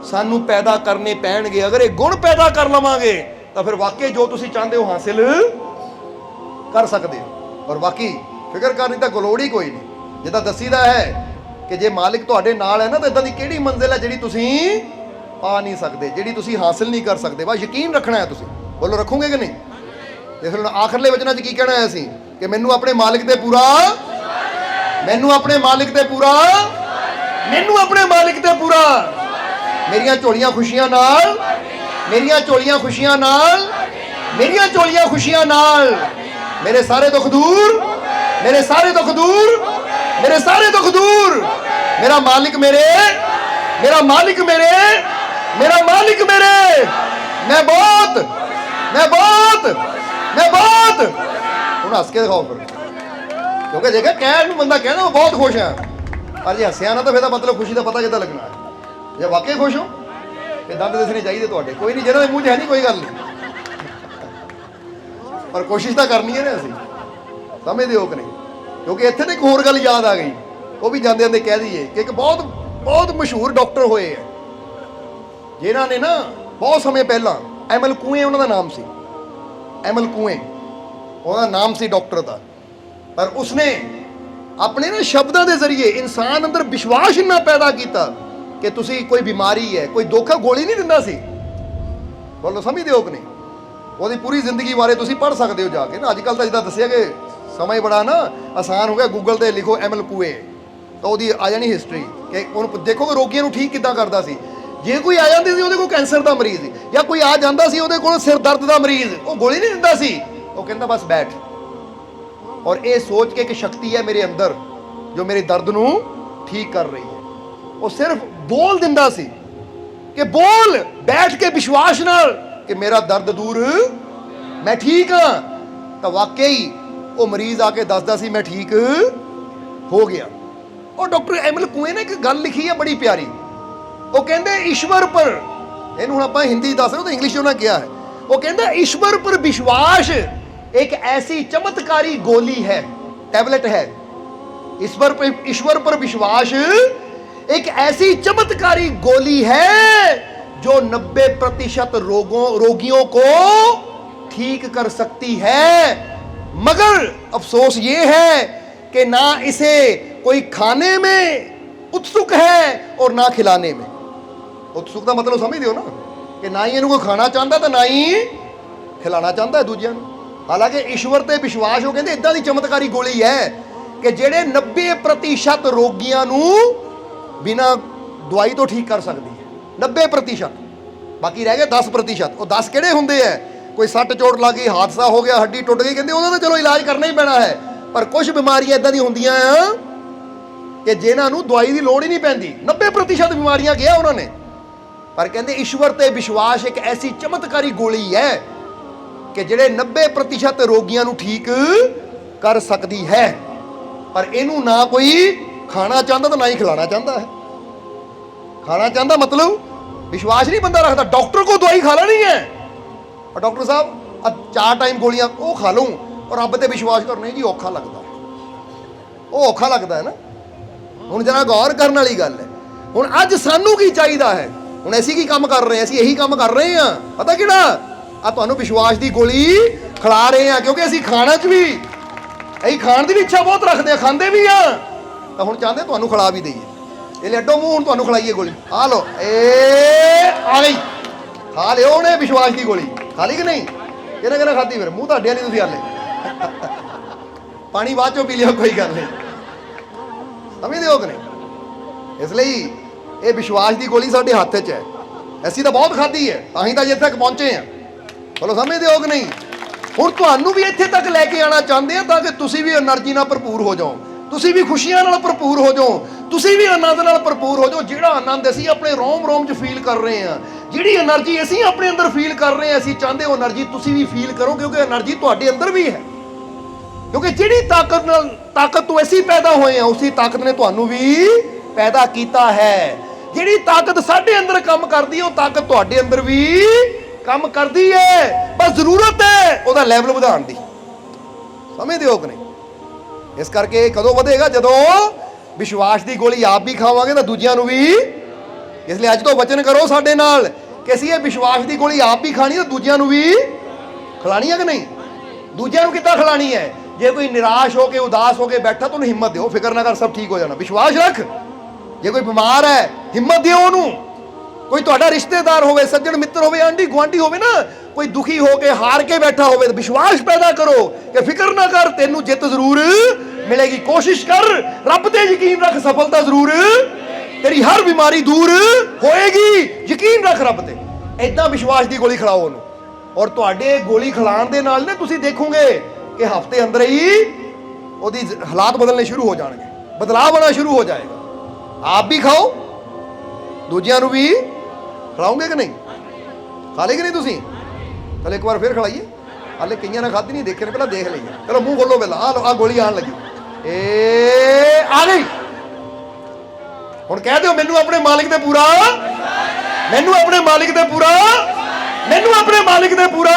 सानू पैदा करने पैणगे। अगर ये गुण पैदा कर लवांगे तो फिर वाकई जो तुसीं चाहते हो हासिल कर सकते हो। और बाकी फिक्र करनी तो लोड़ ही कोई नहीं। जिद्दां दसीदा है कि जे मालिक तुहाडे नाल है ना, तो इदां दी किहड़ी मंजिल है जिहड़ी तुसीं पा नहीं सकते, जिहड़ी तुसीं हासिल नहीं कर सकते। बस यकीन रखना है। तुसीं बोलो रखोगे कि नहीं? ते फिर आखिरले वचनां च की कहना है असीं कि मैनूं अपने मालिक ते पूरा, मैनूं अपने मालिक ते पूरा, मैनूं अपने मालिक ते पूरा, मेरियां झोलियां खुशियां नाल, मेरियां झोलियां खुशियां नाल, मेरियां झोलियां खुशियां नाल, मेरे सारे दुख दूर, मेरे सारे दुख दूर, मेरे सारे दुख दूर। मेरा मालिक मेरे, मेरा मालिक मेरे, मेरा मालिक मेरे, मैं बहुत, मैं बहुत, मैं बहुत। हुण हस के दिखाओ फिर, क्योंकि देखा कहण नूं बंदा कहना बहुत खुश है, पर जे हसिया ना तो फिर मतलब खुशी का पता किद्दां लगना है। जे वाकई खुश हो कि दंद दिसने चाहिए तुहाडे, कोई नहीं, जिन्हां दे मूँह 'च है नहीं कोई गल नहीं, पर कोशिश तो करनी है ना असीं, समझदे हो कि नहीं? क्योंकि इत्थे तो एक होर गल याद आ गई, वो भी जांदे जांदे कह दईए कि एक बहुत बहुत मशहूर डॉक्टर होए है जिन्हां ने ना बहुत समय पहला, एमएल कुएं उन्हां दा नाम सी, एमएल कुएं उन्हां दा नाम सी डॉक्टर दा। पर उसने अपने ना शब्दां दे जरिए इंसान अंदर विश्वास इन्ना पैदा किया कि तुसीं कोई बीमारी है, कोई दुख है, गोली नहीं दिंदा सी। बोलो समझदे हो कि नहीं? ਉਹਦੀ पूरी जिंदगी बारे तुसीं पढ़ सकते हो जाके ना। अजकल तो जिद्दां दस्सिया कि समय बड़ा ना आसान हो गया, गूगल ते लिखो एमएल कुए तो ਉਹਦੀ आ जानी हिस्टरी कि ਉਹਨੂੰ देखोगे रोगियों ਨੂੰ ठीक किद्दां करदा सी। जे कोई आ ਜਾਂਦੀ ਸੀ ਉਹਦੇ ਕੋਲ कैंसर ਦਾ ਮਰੀਜ਼ ਜਾਂ ਕੋਈ ਆ ਜਾਂਦਾ ਸੀ ਉਹਦੇ ਕੋਲ सिर दर्द ਦਾ ਮਰੀਜ਼, ਉਹ ਗੋਲੀ ਨਹੀਂ ਦਿੰਦਾ ਸੀ, ਉਹ ਕਹਿੰਦਾ बस बैठ। और ये सोच के एक शक्ति है मेरे अंदर जो मेरे दर्द ਨੂੰ ठीक कर रही है, ਉਹ सिर्फ बोल ਦਿੰਦਾ ਸੀ कि बोल, बैठ के विश्वास नाल कि मेरा दर्द दूर, मैं ठीक हाँ। तो वाकई वो मरीज आके दसदा सी मैं ठीक हो गया। और डॉक्टर एमएल कुएं ने एक गल लिखी है बड़ी प्यारी, वो कहते ईश्वर पर, इन्हूं हुण आपां हिंदी दस रहे तो इंग्लिश उन्हें किया है, वो कहते ईश्वर पर विश्वास एक ऐसी चमत्कारी गोली है, टैबलेट है। ईश्वर पर विश्वास एक ऐसी चमत्कारी गोली है जो 90% रोगियों को ठीक कर सकती है। मगर अफसोस ये है कि ना इसे कोई खाने में उत्सुक है और ना खिलाने में। उत्सुक का मतलब समझते हो ना कि ना ही इन्हों को खाना चाहता तो ना ही खिलाना चाहता है दूजिया। हालांकि ईश्वर ते विश्वास, वो कहते इदां दी चमत्कारी गोली है कि जेड़े 90% रोगियों नूं बिना दवाई तो ठीक कर सकती है, 90%। बाकी रह गए 10%। वो 10 किहड़े हुंदे है? कोई सट चोट लग गई, हादसा हो गया, हड्डी टुट गई, कहते उहदा तो चलो इलाज करना ही पैना है। पर कुछ बीमारियां इदां दी हुंदियां आ कि जिन्हां नूं दवाई की लोड़ ही नहीं पैंदी। 90% बीमारियां किया उन्होंने, पर कहते ईश्वर ते विश्वास एक ऐसी चमत्कारी गोली है कि जिहड़े 90% रोगियों नूं ठीक कर सकती है। पर इनू ना कोई खाना चाहता तो ना ही खिलाना चाहता है। खाना चाहता मतलब विश्वास नहीं बंदा रखता। डॉक्टर को दवाई खा लेनी है, और डॉक्टर साहब 4 टाइम गोलियां वो खा लूँ और रब ते विश्वास करना जी औखा लगता है, वो औखा लगता है ना। हुण जरा गौर करने वाली गल है। हुण अज सानू की चाहिदा है? हुण असीं की काम कर रहे हैं? असीं यही काम कर रहे हैं। पता किहड़ा आ तुहानू विश्वास की गोली खिला रहे हैं, क्योंकि असीं खाना च भी असीं खाण की भी इच्छा बहुत रखते हैं, खांदे भी हाँ। तो हुण चाहते तुहानू खिला भी दईए। ये लड्डो मूँह हुण तुहानू खिलाइए गोली, आ लो, ए आ गई, खा लियो उन्हें विश्वास की गोली। खा ली कि नहीं? किहने किहने खाधी? फिर मूँह तुहाडे नहीं, तुसीं हाले पानी बाद चों पी लियो, कोई गल नहीं। समझदे हो कि नहीं? इसलिए ये विश्वास की गोली साडे हत्थ 'च है। असीं तो बहुत खाधी है, तां तो जिथे तक पहुंचे हैं। बोलो समझदे हो कि नहीं? हुण तुहानू भी इत्थे तक लैके आना चाहते हैं ताकि तुसीं भी एनर्जी नाल भरपूर हो जाओ, तुसीं भी खुशियां नाल भरपूर हो जाओ, तुसीं भी आनंद नाल भरपूर हो जाओ। जिहड़ा आनंद असीं अपने रोम रोम 'च फील कर रहे हैं, ਜਿਹੜੀ એનર્ਜੀ ਅਸੀਂ ਆਪਣੇ ਅੰਦਰ ਫੀਲ ਕਰ ਰਹੇ ਹਾਂ, ਅਸੀਂ ਚਾਹੁੰਦੇ ਹੋ એનર્ਜੀ ਤੁਸੀਂ ਵੀ ਫੀਲ ਕਰੋ, ਕਿਉਂਕਿ એનર્ਜੀ ਤੁਹਾਡੇ ਅੰਦਰ ਵੀ ਹੈ। ਕਿਉਂਕਿ ਜਿਹੜੀ ਤਾਕਤ ਤੋਂ ਅਸੀਂ ਪੈਦਾ ਹੋਏ ਹਾਂ, ਉਸੇ ਤਾਕਤ ਨੇ ਤੁਹਾਨੂੰ ਵੀ ਪੈਦਾ ਕੀਤਾ ਹੈ। ਜਿਹੜੀ ਤਾਕਤ ਸਾਡੇ ਅੰਦਰ ਕੰਮ ਕਰਦੀ ਹੈ, ਉਹ ਤਾਕਤ ਤੁਹਾਡੇ ਅੰਦਰ ਵੀ ਕੰਮ ਕਰਦੀ ਹੈ। ਬਸ ਜ਼ਰੂਰਤ ਹੈ ਉਹਦਾ ਲੈਵਲ ਵਧਾਉਣ ਦੀ। ਸਮਝਦੇ ਹੋ ਕਿ ਨਹੀਂ? ਇਸ ਕਰਕੇ ਕਦੋਂ ਵਧੇਗਾ? ਜਦੋਂ ਵਿਸ਼ਵਾਸ ਦੀ ਗੋਲੀ ਆਪ ਵੀ ਖਾਵਾਂਗੇ ਤਾਂ ਦੂਜਿਆਂ ਨੂੰ ਵੀ। ਇਸ ਲਈ ਅੱਜ ਤੋਂ ਵਚਨ ਕਰੋ ਸਾਡੇ ਨਾਲ ਕਿ ਅਸੀਂ ਇਹ ਵਿਸ਼ਵਾਸ ਦੀ ਗੋਲੀ ਆਪ ਵੀ ਖਾਣੀ ਤਾਂ ਦੂਜਿਆਂ ਨੂੰ ਵੀ ਖਿਲਾਣੀ ਹੈ ਕਿ ਨਹੀਂ? ਦੂਜਿਆਂ ਨੂੰ ਕਿੱਦਾਂ ਖਿਲਾਣੀ ਹੈ? ਜੇ ਕੋਈ ਨਿਰਾਸ਼ ਹੋ ਕੇ ਉਦਾਸ ਹੋ ਕੇ ਬੈਠਾ ਤਾਂ ਉਹਨੂੰ ਹਿੰਮਤ ਦਿਓ, ਫਿਕਰ ਨਾ ਕਰ, ਸਭ ਠੀਕ ਹੋ ਜਾਣਾ, ਵਿਸ਼ਵਾਸ ਰੱਖ। ਜੇ ਕੋਈ ਬਿਮਾਰ ਹੈ, ਹਿੰਮਤ ਦਿਓ ਉਹਨੂੰ। ਕੋਈ ਤੁਹਾਡਾ ਰਿਸ਼ਤੇਦਾਰ ਹੋਵੇ, ਸੱਜਣ ਮਿੱਤਰ ਹੋਵੇ, ਆਂਢੀ ਗੁਆਂਢੀ ਹੋਵੇ ਨਾ, ਕੋਈ ਦੁਖੀ ਹੋ ਕੇ ਹਾਰ ਕੇ ਬੈਠਾ ਹੋਵੇ, ਤਾਂ ਵਿਸ਼ਵਾਸ ਪੈਦਾ ਕਰੋ ਕਿ ਫਿਕਰ ਨਾ ਕਰ, ਤੈਨੂੰ ਜਿੱਤ ਜ਼ਰੂਰ ਮਿਲੇਗੀ। ਕੋਸ਼ਿਸ਼ ਕਰ, ਰੱਬ ਤੇ ਯਕੀਨ ਰੱਖ, ਸਫਲਤਾ ਜ਼ਰੂਰ, ਤੇਰੀ ਹਰ ਬਿਮਾਰੀ ਦੂਰ ਹੋਏਗੀ। ਯਕੀਨ ਰੱਖ ਰੱਬ ਤੇ। ਏਦਾਂ ਵਿਸ਼ਵਾਸ ਦੀ ਗੋਲੀ ਖਿਲਾਓ ਉਹਨੂੰ। ਔਰ ਤੁਹਾਡੇ ਗੋਲੀ ਖਿਲਾਉਣ ਦੇ ਨਾਲ ਨਾ ਤੁਸੀਂ ਦੇਖੋਗੇ ਕਿ ਹਫ਼ਤੇ ਅੰਦਰ ਹੀ ਉਹਦੀ ਹਾਲਾਤ ਬਦਲਣੇ ਸ਼ੁਰੂ ਹੋ ਜਾਣਗੇ, ਬਦਲਾਅ ਆਉਣਾ ਸ਼ੁਰੂ ਹੋ ਜਾਏਗਾ। ਆਪ ਵੀ ਖਾਓ, ਦੂਜਿਆਂ ਨੂੰ ਵੀ ਖਿਲਾਓਗੇ ਕਿ ਨਹੀਂ? ਖਾ ਲਏ ਕਿ ਨਹੀਂ ਤੁਸੀਂ? ਚਲ ਇੱਕ ਵਾਰ ਫਿਰ ਖਿਲਾਈਏ। ਹਾਲੇ ਕਈਆਂ ਨੇ ਖਾਧੀ ਨਹੀਂ, ਦੇਖੇ ਨੇ, ਪਹਿਲਾਂ ਦੇਖ ਲਈਏ। ਚਲੋ ਮੂੰਹ ਖੋਲੋ ਪਹਿਲਾਂ। ਆ ਗੋਲੀ ਆਉਣ ਲੱਗੀ, ਏ ਆ ਗਈ। ਹੁਣ ਕਹਿ ਦਿਓ, ਮੈਨੂੰ ਆਪਣੇ ਮਾਲਿਕ ਤੇ ਪੂਰਾ, ਮੈਨੂੰ ਆਪਣੇ ਮਾਲਿਕ ਤੇ ਪੂਰਾ, ਮੈਨੂੰ ਆਪਣੇ ਮਾਲਿਕ ਤੇ ਪੂਰਾ।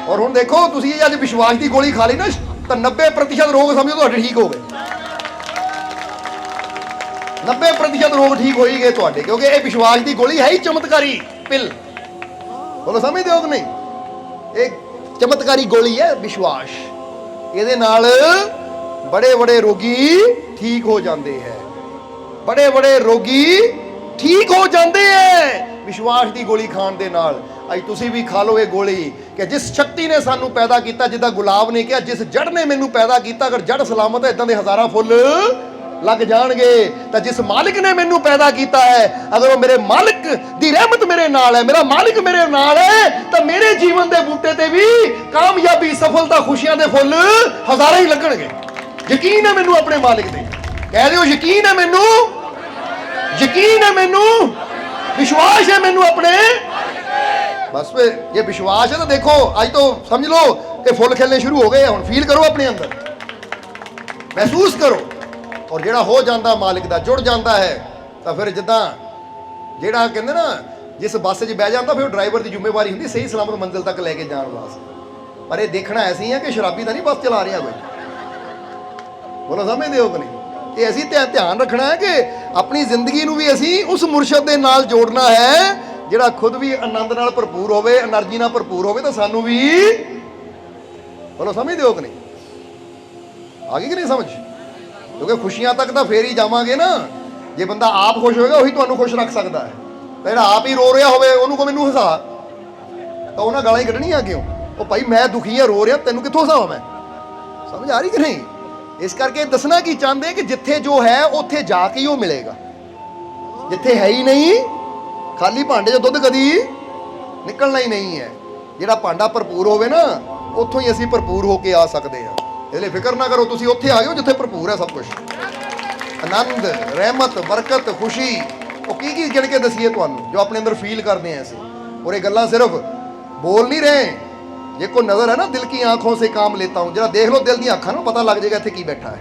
ਔਰ ਹੁਣ ਦੇਖੋ, ਤੁਸੀਂ ਅੱਜ ਵਿਸ਼ਵਾਸ ਦੀ ਗੋਲੀ ਖਾ ਲਈ ਨਾ, ਤਾਂ 90% ਰੋਗ ਸਮਝੋ ਤੁਹਾਡੇ ਠੀਕ ਹੋ ਗਏ। 90% ਰੋਗ ਠੀਕ ਹੋ ਹੀ ਗਏ ਤੁਹਾਡੇ, ਕਿਉਂਕਿ ਇਹ ਵਿਸ਼ਵਾਸ ਦੀ ਗੋਲੀ ਹੈ ਹੀ ਚਮਤਕਾਰੀ ਪਿਲ। ਬੋਲੋ, ਸਮਝਦੇ ਹੋ ਕਿ ਨਹੀਂ? ਇਹ ਚਮਤਕਾਰੀ ਗੋਲੀ ਹੈ ਵਿਸ਼ਵਾਸ। ਇਹਦੇ ਨਾਲ ਬੜੇ ਬੜੇ ਰੋਗੀ ਠੀਕ ਹੋ ਜਾਂਦੇ ਹੈ, ਬੜੇ ਬੜੇ ਰੋਗੀ ਠੀਕ ਹੋ ਜਾਂਦੇ ਹੈ ਵਿਸ਼ਵਾਸ ਦੀ ਗੋਲੀ ਖਾਣ ਦੇ ਨਾਲ। ਅੱਜ ਤੁਸੀਂ ਵੀ ਖਾ ਲਓ ਇਹ ਗੋਲੀ ਕਿ ਜਿਸ ਸ਼ਕਤੀ ਨੇ ਸਾਨੂੰ ਪੈਦਾ ਕੀਤਾ, ਜਿੱਦਾਂ ਗੁਲਾਬ ਨੇ ਕਿਹਾ, ਜਿਸ ਜੜ ਨੇ ਮੈਨੂੰ ਪੈਦਾ ਕੀਤਾ, ਅਗਰ ਜੜ ਸਲਾਮਤ ਹੈ, ਇਦਾਂ ਦੇ ਹਜ਼ਾਰਾਂ ਫੁੱਲ ਲੱਗ ਜਾਣਗੇ। ਤਾਂ ਜਿਸ ਮਾਲਿਕ ਨੇ ਮੈਨੂੰ ਪੈਦਾ ਕੀਤਾ ਹੈ, ਅਗਰ ਉਹ ਮੇਰੇ ਮਾਲਿਕ ਦੀ ਰਹਿਮਤ ਮੇਰੇ ਨਾਲ ਹੈ, ਮੇਰਾ ਮਾਲਿਕ ਮੇਰੇ ਨਾਲ ਹੈ, ਤਾਂ ਮੇਰੇ ਜੀਵਨ ਦੇ ਬੂਟੇ ਤੇ ਵੀ ਕਾਮਯਾਬੀ, ਸਫਲਤਾ, ਖੁਸ਼ੀਆਂ ਦੇ ਫੁੱਲ ਹਜ਼ਾਰਾਂ ਹੀ ਲੱਗਣਗੇ। ਯਕੀਨ ਹੈ ਮੈਨੂੰ ਆਪਣੇ ਮਾਲਿਕ ਤੇ। ਕਹਿ ਦਿਓ, ਯਕੀਨ ਹੈ ਮੈਨੂੰ, ਯਕੀਨ ਹੈ ਮੈਨੂੰ, ਵਿਸ਼ਵਾਸ ਹੈ ਮੈਨੂੰ ਆਪਣੇ। ਬਸ ਫਿਰ ਜੇ ਵਿਸ਼ਵਾਸ ਹੈ ਤਾਂ ਦੇਖੋ, ਅੱਜ ਤੋਂ ਸਮਝ ਲਓ ਕਿ ਫੁੱਲ ਖਿਲਣੇ ਸ਼ੁਰੂ ਹੋ ਗਏ। ਹੁਣ ਫੀਲ ਕਰੋ ਆਪਣੇ ਅੰਦਰ, ਮਹਿਸੂਸ ਕਰੋ। ਔਰ ਜਿਹੜਾ ਹੋ ਜਾਂਦਾ ਮਾਲਿਕ ਦਾ, ਜੁੜ ਜਾਂਦਾ ਹੈ, ਤਾਂ ਫਿਰ ਜਿੱਦਾਂ ਜਿਹੜਾ ਕਹਿੰਦੇ ਨਾ, ਜਿਸ ਬੱਸ 'ਚ ਬਹਿ ਜਾਂਦਾ, ਫਿਰ ਉਹ ਡਰਾਈਵਰ ਦੀ ਜ਼ਿੰਮੇਵਾਰੀ ਹੁੰਦੀ ਸਹੀ ਸਲਾਮਤ ਮੰਜ਼ਿਲ ਤੱਕ ਲੈ ਕੇ ਜਾਣ ਵਾਸਤੇ। ਪਰ ਇਹ ਦੇਖਣਾ ਐਸੀ ਹੈ ਕਿ ਸ਼ਰਾਬੀ ਤਾਂ ਨਹੀਂ ਬੱਸ ਚਲਾ ਰਿਹਾ ਕੋਈ। ਬੋਲੋ, ਸਮਝਦੇ ਹੋ ਕਿ ਨਹੀਂ? ਇਹ ਅਸੀਂ ਧਿਆਨ ਰੱਖਣਾ ਹੈ ਕਿ ਆਪਣੀ ਜ਼ਿੰਦਗੀ ਨੂੰ ਵੀ ਅਸੀਂ ਉਸ ਮੁਰਸ਼ਦ ਦੇ ਨਾਲ ਜੋੜਨਾ ਹੈ ਜਿਹੜਾ ਖੁਦ ਵੀ ਆਨੰਦ ਨਾਲ ਭਰਪੂਰ ਹੋਵੇ, એનર્ਜੀ ਨਾਲ ਭਰਪੂਰ ਹੋਵੇ, ਤਾਂ ਸਾਨੂੰ ਵੀ। ਬੋਲੋ, ਸਮਝਦੇ ਹੋ ਕਿ ਨਹੀਂ? ਆ ਗਈ ਕਿ ਨਹੀਂ ਸਮਝ? ਕਿਉਂਕਿ ਖੁਸ਼ੀਆਂ ਤੱਕ ਤਾਂ ਫੇਰ ਹੀ ਜਾਵਾਂਗੇ ਨਾ। ਜੇ ਬੰਦਾ ਆਪ ਖੁਸ਼ ਹੋਏਗਾ, ਉਹੀ ਤੁਹਾਨੂੰ ਖੁਸ਼ ਰੱਖ ਸਕਦਾ ਹੈ। ਤਾਂ ਜਿਹੜਾ ਆਪ ਹੀ ਰੋ ਰਿਹਾ ਹੋਵੇ, ਉਹਨੂੰ ਕੋ ਮੈਨੂੰ ਹਸਾ, ਤਾਂ ਉਹਨਾਂ ਗਾਲਾਂ ਹੀ ਕੱਢਣੀਆਂ ਕਿਉਂ? ਉਹ ਭਾਈ ਮੈਂ ਦੁਖੀ ਹਾਂ, ਰੋ ਰਿਹਾ, ਤੈਨੂੰ ਕਿੱਥੋਂ ਹਸਾਵਾਂ ਮੈਂ? ਸਮਝ ਆ ਰਹੀ ਕਿ ਨਹੀਂ? ਇਸ ਕਰਕੇ ਦੱਸਣਾ ਕੀ ਚਾਹੁੰਦੇ ਕਿ ਜਿੱਥੇ ਜੋ ਹੈ ਉੱਥੇ ਜਾ ਕੇ ਹੀ ਉਹ ਮਿਲੇਗਾ। ਜਿੱਥੇ ਹੈ ਹੀ ਨਹੀਂ, ਖਾਲੀ ਭਾਂਡੇ 'ਚ ਦੁੱਧ ਕਦੀ ਨਿਕਲਣਾ ਹੀ ਨਹੀਂ ਹੈ। ਜਿਹੜਾ ਭਾਂਡਾ ਭਰਪੂਰ ਹੋਵੇ ਨਾ, ਉੱਥੋਂ ਹੀ ਅਸੀਂ ਭਰਪੂਰ ਹੋ ਕੇ ਆ ਸਕਦੇ ਹਾਂ। ਇਸ ਲਈ ਫਿਕਰ ਨਾ ਕਰੋ, ਤੁਸੀਂ ਉੱਥੇ ਆ ਗਏ ਹੋ ਜਿੱਥੇ ਭਰਪੂਰ ਹੈ ਸਭ ਕੁਝ। ਆਨੰਦ, ਰਹਿਮਤ, ਬਰਕਤ, ਖੁਸ਼ੀ, ਉਹ ਕੀ ਕੀ ਗਿਣ ਕੇ ਦਸੀਏ ਤੁਹਾਨੂੰ ਜੋ ਆਪਣੇ ਅੰਦਰ ਫੀਲ ਕਰਦੇ ਹਾਂ ਅਸੀਂ। ਔਰ ਇਹ ਗੱਲਾਂ ਸਿਰਫ ਬੋਲ ਨਹੀਂ ਰਹੇ। ਜੇ ਕੋਈ ਨਜ਼ਰ ਹੈ ਨਾ, ਦਿਲ ਕੀ ਆਂਖੋਂ ਸੇ काम लेता हूँ, जरा देख लो दिल दी ਅੱਖਾਂ ਨੂੰ, ਪਤਾ ਲੱਗ ਜਾਏਗਾ ਇੱਥੇ ਕੀ ਬੈਠਾ ਹੈ।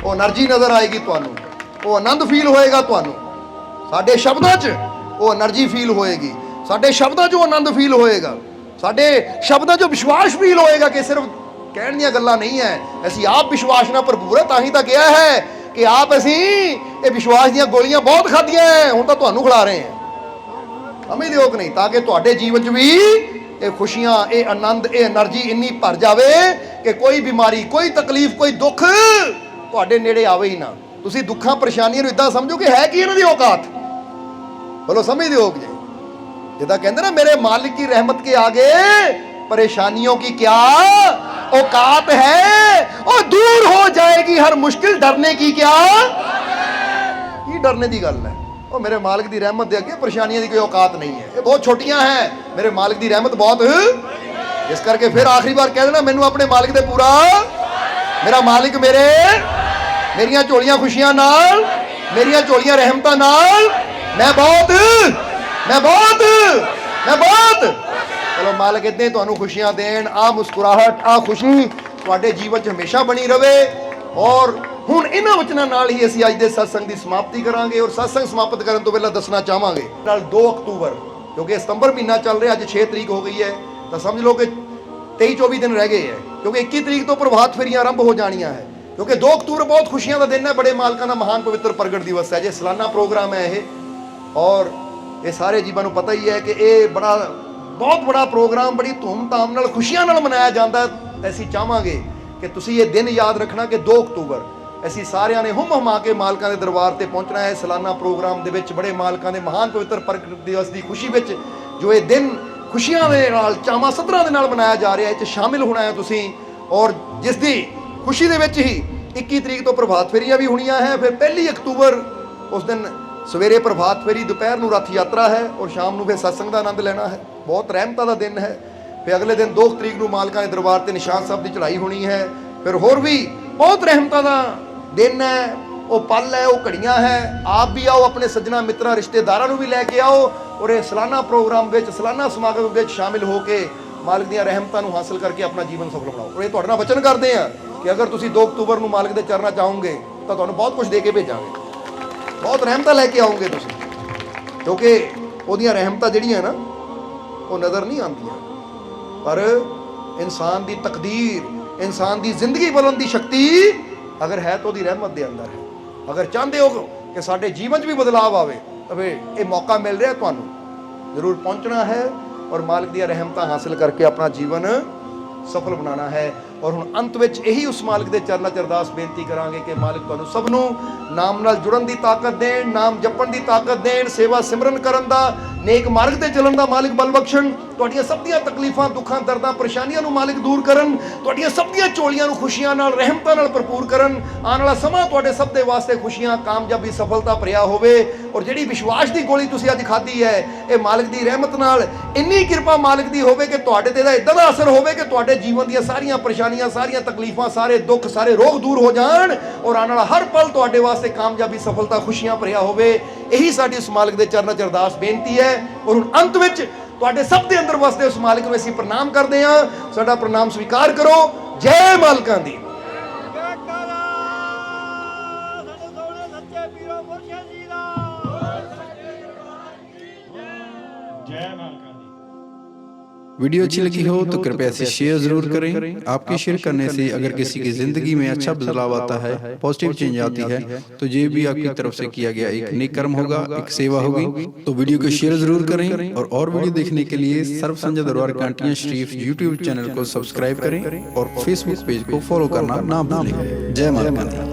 ਉਹ એનર્ਜੀ ਨਜ਼ਰ ਆਏਗੀ ਤੁਹਾਨੂੰ, ਉਹ ਆਨੰਦ ਫੀਲ ਹੋਏਗਾ ਤੁਹਾਨੂੰ। ਸਾਡੇ ਸ਼ਬਦਾਂ 'ਚ ਉਹ એનર્ਜੀ ਫੀਲ ਹੋਏਗੀ, ਸਾਡੇ ਸ਼ਬਦਾਂ 'ਚ ਉਹ ਆਨੰਦ ਫੀਲ ਹੋਏਗਾ, ਸਾਡੇ ਸ਼ਬਦਾਂ 'ਚ ਵਿਸ਼ਵਾਸ ਫੀਲ ਹੋਏਗਾ ਕਿ ਸਿਰਫ ਕਹਿਣ ਦੀਆਂ ਗੱਲਾਂ ਨਹੀਂ ਹੈ, ਅਸੀਂ ਆਪ ਵਿਸ਼ਵਾਸ ਨਾਲ ਭਰਪੂਰ ਹੈ। ਤਾਂ ਹੀ ਤਾਂ ਕਿਹਾ ਹੈ ਕਿ ਆਪ ਅਸੀਂ ਇਹ ਵਿਸ਼ਵਾਸ ਦੀਆਂ ਗੋਲੀਆਂ ਬਹੁਤ ਖਾਧੀਆਂ ਹੈ, ਹੁਣ ਤਾਂ ਤੁਹਾਨੂੰ ਖਿਲਾ ਰਹੇ ਹਾਂ। ਸਮਝਦੇ ਹੋ ਕਿ ਨਹੀਂ? ਤਾਂ ਕਿ ਤੁਹਾਡੇ ਜੀਵਨ 'ਚ ਵੀ ਇਹ ਖੁਸ਼ੀਆਂ, ਇਹ ਆਨੰਦ, ਇਹ એનર્ਜੀ ਇੰਨੀ ਭਰ ਜਾਵੇ ਕਿ ਕੋਈ ਬਿਮਾਰੀ, ਕੋਈ ਤਕਲੀਫ, ਕੋਈ ਦੁੱਖ ਤੁਹਾਡੇ ਨੇੜੇ ਆਵੇ ਹੀ ਨਾ। ਤੁਸੀਂ ਦੁੱਖਾਂ ਪਰੇਸ਼ਾਨੀਆਂ ਨੂੰ ਇਦਾਂ ਸਮਝੋ ਕਿ ਹੈ ਕੀ ਇਹਨਾਂ ਦੀ ਔਕਾਤ। ਬੋਲੋ, ਸਮਝਦੇ ਹੋ ਕਿ ਜਿੱਦਾਂ ਕਹਿੰਦੇ ਨਾ, ਮੇਰੇ ਮਾलिक की रहमत के आगे परेशानियों की क्या औकात है, और दूर हो जाएगी हर मुश्किल, डरने की क्या डरने की गल है। और मेरे मालिक की रहमत के अगे परेशानियों की कोई औकात नहीं है, ये बहुत छोटियां हैं। मेरे मालिक की रहमत बहुत, इस करके फिर आखिरी बार कह देना, मैनू अपने मालिक दे पूरा, मेरा मालिक मेरियां झोलियां खुशियां नाल, मेरियां झोलियां रहमतां नाल मैं बहुत ਮੈਂ ਬਹੁਤ ਚਲੋ ਮਾਲਕ ਇਦਾਂ ਹੀ ਤੁਹਾਨੂੰ ਖੁਸ਼ੀਆਂ ਦੇਣ। ਆ ਮੁਸਕਰਾਹਟ, ਆ ਖੁਸ਼ੀ ਤੁਹਾਡੇ ਜੀਵਨ 'ਚ ਹਮੇਸ਼ਾ ਬਣੀ ਰਵੇ। ਔਰ ਹੁਣ ਇਹਨਾਂ ਵਚਨਾਂ ਨਾਲ ਹੀ ਅਸੀਂ ਅੱਜ ਦੇ ਸਤਸੰਗ ਦੀ ਸਮਾਪਤੀ ਕਰਾਂਗੇ। ਔਰ ਸਤਸੰਗ ਸਮਾਪਤ ਕਰਨ ਤੋਂ ਪਹਿਲਾਂ ਦੱਸਣਾ ਚਾਹਾਂਗੇ ਨਾਲ 2 ਅਕਤੂਬਰ, ਕਿਉਂਕਿ ਸਤੰਬਰ ਮਹੀਨਾ ਚੱਲ ਰਿਹਾ, ਅੱਜ 6 ਤਰੀਕ ਹੋ ਗਈ ਹੈ, ਤਾਂ ਸਮਝ ਲਓ ਕਿ 23-24 ਦਿਨ ਰਹਿ ਗਏ ਹੈ, ਕਿਉਂਕਿ 21 ਤਰੀਕ ਤੋਂ ਪ੍ਰਭਾਤ ਫੇਰੀਆਂ ਆਰੰਭ ਹੋ ਜਾਣੀਆਂ ਹੈ। ਕਿਉਂਕਿ 2 ਅਕਤੂਬਰ ਬਹੁਤ ਖੁਸ਼ੀਆਂ ਦਾ ਦਿਨ ਹੈ, ਬੜੇ ਮਾਲਕਾਂ ਦਾ ਮਹਾਨ ਪਵਿੱਤਰ ਪ੍ਰਗਟ ਦਿਵਸ ਹੈ। ਜੇ ਸਾਲਾਨਾ ਪ੍ਰੋਗਰਾਮ ਹੈ ਇਹ, ਔਰ ਇਹ ਸਾਰੇ ਜੀਵਾਂ ਨੂੰ ਪਤਾ ਹੀ ਹੈ ਕਿ ਇਹ ਬਹੁਤ ਬੜਾ ਪ੍ਰੋਗਰਾਮ ਬੜੀ ਧੂਮਧਾਮ ਨਾਲ ਖੁਸ਼ੀਆਂ ਨਾਲ ਮਨਾਇਆ ਜਾਂਦਾ। ਅਸੀਂ ਚਾਹਾਂਗੇ ਕਿ ਤੁਸੀਂ ਇਹ ਦਿਨ ਯਾਦ ਰੱਖਣਾ ਕਿ 2 ਅਕਤੂਬਰ ਅਸੀਂ ਸਾਰਿਆਂ ਨੇ ਹੁਮ-ਹੁਮਾ ਕੇ ਮਾਲਕਾਂ ਦੇ ਦਰਬਾਰ ਤੇ ਪਹੁੰਚਣਾ ਹੈ। ਸਾਲਾਨਾ ਪ੍ਰੋਗਰਾਮ ਦੇ ਵਿੱਚ ਬੜੇ ਮਾਲਕਾਂ ਦੇ ਮਹਾਨ ਪਵਿੱਤਰ ਪ੍ਰਗਟ ਦਿਵਸ ਦੀ ਖੁਸ਼ੀ ਵਿੱਚ ਜੋ ਇਹ ਦਿਨ ਖੁਸ਼ੀਆਂ ਦੇ ਨਾਲ, ਚਾਵਾਂ ਸੱਧਰਾਂ ਦੇ ਨਾਲ ਮਨਾਇਆ ਜਾ ਰਿਹਾ ਹੈ, ਇਹ 'ਚ ਸ਼ਾਮਿਲ ਹੋਣਾ ਹੈ ਤੁਸੀਂ। ਔਰ ਜਿਸ ਦੀ ਖੁਸ਼ੀ ਦੇ ਵਿੱਚ ਹੀ 21 ਤਰੀਕ ਤੋਂ ਪ੍ਰਭਾਤ ਫੇਰੀਆਂ ਵੀ ਹੋਣੀਆਂ ਹੈ। ਫਿਰ 1 ਅਕਤੂਬਰ ਉਸ ਦਿਨ ਸਵੇਰੇ ਪ੍ਰਭਾਤ ਫੇਰੀ, ਦੁਪਹਿਰ ਨੂੰ ਰੱਥ ਯਾਤਰਾ ਹੈ, ਔਰ ਸ਼ਾਮ ਨੂੰ ਫਿਰ ਸਤਸੰਗ ਦਾ ਆਨੰਦ ਲੈਣਾ ਹੈ। ਬਹੁਤ ਰਹਿਮਤਾਂ ਦਾ ਦਿਨ ਹੈ। ਫਿਰ ਅਗਲੇ ਦਿਨ 2 ਤਰੀਕ ਨੂੰ ਮਾਲਕਾਂ ਦੇ ਦਰਬਾਰ ਤੇ ਨਿਸ਼ਾਨ ਸਾਹਿਬ ਦੀ ਚੜ੍ਹਾਈ ਹੋਣੀ ਹੈ। ਫਿਰ ਹੋਰ ਵੀ ਬਹੁਤ ਰਹਿਮਤਾਂ ਦਾ ਦਿਨ ਹੈ, ਉਹ ਪਲ ਹੈ, ਉਹ ਘੜੀਆਂ ਹੈ। ਆਪ ਵੀ ਆਓ, ਆਪਣੇ ਸੱਜਣਾ ਮਿੱਤਰਾਂ ਰਿਸ਼ਤੇਦਾਰਾਂ ਨੂੰ ਵੀ ਲੈ ਕੇ ਆਓ, ਔਰ ਇਹ ਸਾਲਾਨਾ ਪ੍ਰੋਗਰਾਮ ਵਿੱਚ, ਸਾਲਾਨਾ ਸਮਾਗਮ ਵਿੱਚ ਸ਼ਾਮਿਲ ਹੋ ਕੇ ਮਾਲਕ ਦੀਆਂ ਰਹਿਮਤਾਂ ਨੂੰ ਹਾਸਲ ਕਰਕੇ ਆਪਣਾ ਜੀਵਨ ਸਫਲ ਬਣਾਓ। ਔਰ ਇਹ ਤੁਹਾਡੇ ਨਾਲ ਵਚਨ ਕਰਦੇ ਹਾਂ ਕਿ ਅਗਰ ਤੁਸੀਂ 2 ਅਕਤੂਬਰ ਨੂੰ ਮਾਲਕ ਦੇ ਚਰਨਾਂ ਚਾਹੋਗੇ ਤਾਂ ਤੁਹਾਨੂੰ ਬਹੁਤ ਕੁਝ ਦੇ ਕੇ ਭੇਜਾਂਗੇ, ਬਹੁਤ ਰਹਿਮਤਾਂ ਲੈ ਕੇ ਆਓਗੇ ਤੁਸੀਂ। ਕਿਉਂਕਿ ਉਹਦੀਆਂ ਰਹਿਮਤਾਂ ਜਿਹੜੀਆਂ ਨਾ ਉਹ ਨਜ਼ਰ ਨਹੀਂ ਆਉਂਦੀਆਂ, ਪਰ ਇਨਸਾਨ ਦੀ ਤਕਦੀਰ, ਇਨਸਾਨ ਦੀ ਜ਼ਿੰਦਗੀ ਬਦਲਣ ਦੀ ਸ਼ਕਤੀ ਅਗਰ ਹੈ ਤਾਂ ਉਹਦੀ ਰਹਿਮਤ ਦੇ ਅੰਦਰ ਹੈ। ਅਗਰ ਚਾਹੁੰਦੇ ਹੋ ਕਿ ਸਾਡੇ ਜੀਵਨ 'ਚ ਵੀ ਬਦਲਾਅ ਆਵੇ ਤਾਂ ਫਿਰ ਇਹ ਮੌਕਾ ਮਿਲ ਰਿਹਾ, ਤੁਹਾਨੂੰ ਜ਼ਰੂਰ ਪਹੁੰਚਣਾ ਹੈ ਔਰ ਮਾਲਕ ਦੀਆਂ ਰਹਿਮਤਾਂ ਹਾਸਲ ਕਰਕੇ ਆਪਣਾ ਜੀਵਨ ਸਫਲ ਬਣਾਉਣਾ ਹੈ। ਔਰ ਹੁਣ ਅੰਤ ਵਿੱਚ ਇਹੀ ਉਸ ਮਾਲਕ ਦੇ ਚਰਨਾਂ 'ਚ ਅਰਦਾਸ ਬੇਨਤੀ ਕਰਾਂਗੇ ਕਿ ਮਾਲਕ ਤੁਹਾਨੂੰ ਸਭ ਨੂੰ ਨਾਮ ਨਾਲ ਜੁੜਨ ਦੀ ਤਾਕਤ ਦੇਣ, ਨਾਮ ਜਪਣ ਦੀ ਤਾਕਤ ਦੇਣ, ਸੇਵਾ ਸਿਮਰਨ ਕਰਨ ਦਾ, ਨੇਕ ਮਾਰਗ ਤੇ ਚੱਲਣ ਦਾ ਮਾਲਕ ਬਲ ਬਖਸ਼ਣ। ਤੁਹਾਡੀਆਂ ਸਭ ਦੀਆਂ ਤਕਲੀਫਾਂ, ਦੁੱਖਾਂ, ਦਰਦਾਂ, ਪਰੇਸ਼ਾਨੀਆਂ ਨੂੰ ਮਾਲਕ ਦੂਰ ਕਰਨ। ਤੁਹਾਡੀਆਂ ਸਭ ਦੀਆਂ ਝੋਲੀਆਂ ਨੂੰ ਖੁਸ਼ੀਆਂ ਨਾਲ, ਰਹਿਮਤਾਂ ਨਾਲ ਭਰਪੂਰ ਕਰਨ। ਆਉਣ ਵਾਲਾ ਸਮਾਂ ਤੁਹਾਡੇ ਸਭ ਦੇ ਵਾਸਤੇ ਖੁਸ਼ੀਆਂ, ਕਾਮਯਾਬੀ, ਸਫਲਤਾ ਭਰਿਆ ਹੋਵੇ। ਔਰ ਜਿਹੜੀ ਵਿਸ਼ਵਾਸ ਦੀ ਗੋਲੀ ਤੁਸੀਂ ਅੱਜ ਖਾਧੀ ਹੈ, ਇਹ ਮਾਲਕ ਦੀ ਰਹਿਮਤ ਨਾਲ ਇੰਨੀ ਕਿਰਪਾ ਮਾਲਕ ਦੀ ਹੋਵੇ ਕਿ ਤੁਹਾਡੇ ਤੇ ਇਹਦਾ ਇਦਾਂ ਦਾ ਅਸਰ ਹੋਵੇ ਕਿ ਤੁਹਾਡੇ ਜੀਵਨ ਦੀਆਂ ਸਾਰੀਆਂ ਪਰੇਸ਼ਾਨੀਆਂ, ਸਾਰੀਆਂ ਤਕਲੀਫਾਂ, ਸਾਰੇ ਦੁੱਖ, ਸਾਰੇ ਰੋਗ ਦੂਰ ਹੋ ਜਾਣ। ਔਰ ਆਉਣ ਵਾਲਾ ਹਰ ਪਲ ਤੁਹਾਡੇ ਵਾਸਤੇ ਕਾਮਯਾਬੀ, ਸਫਲਤਾ, ਖੁਸ਼ੀਆਂ ਭਰਿਆ ਹੋਵੇ। ਇਹੀ ਸਾਡੀ ਉਸ ਮਾਲਕ ਦੇ ਚਰਨਾਂ 'ਚ ਅਰਦਾਸ ਬੇਨਤੀ ਹੈ। ਔਰ ਹੁਣ ਅੰਤ ਵਿੱਚ ਤੁਹਾਡੇ ਸਭ ਦੇ ਅੰਦਰ ਵਸਦੇ ਉਸ ਮਾਲਕ ਨੂੰ ਅਸੀਂ ਪ੍ਰਣਾਮ ਕਰਦੇ ਹਾਂ। ਸਾਡਾ ਪ੍ਰਣਾਮ ਸਵੀਕਾਰ ਕਰੋ। ਜੈ ਮਾਲਕਾਂ ਦੀ। वीडियो अच्छी लगी हो तो कृपया इसे शेयर जरूर करें। आपके शेयर करने से अगर किसी की जिंदगी में अच्छा बदलाव आता है, पॉजिटिव चेंज आती है, तो ये भी आपकी तरफ से किया गया एक नेक कर्म होगा, एक सेवा होगी। तो वीडियो को शेयर जरूर करें और वीडियो देखने के लिए सर्व संजय दरबार कांटियां शरीफ यूट्यूब चैनल को सब्सक्राइब करें और फेसबुक पेज को फॉलो करना ना भूलें। जय माता दी।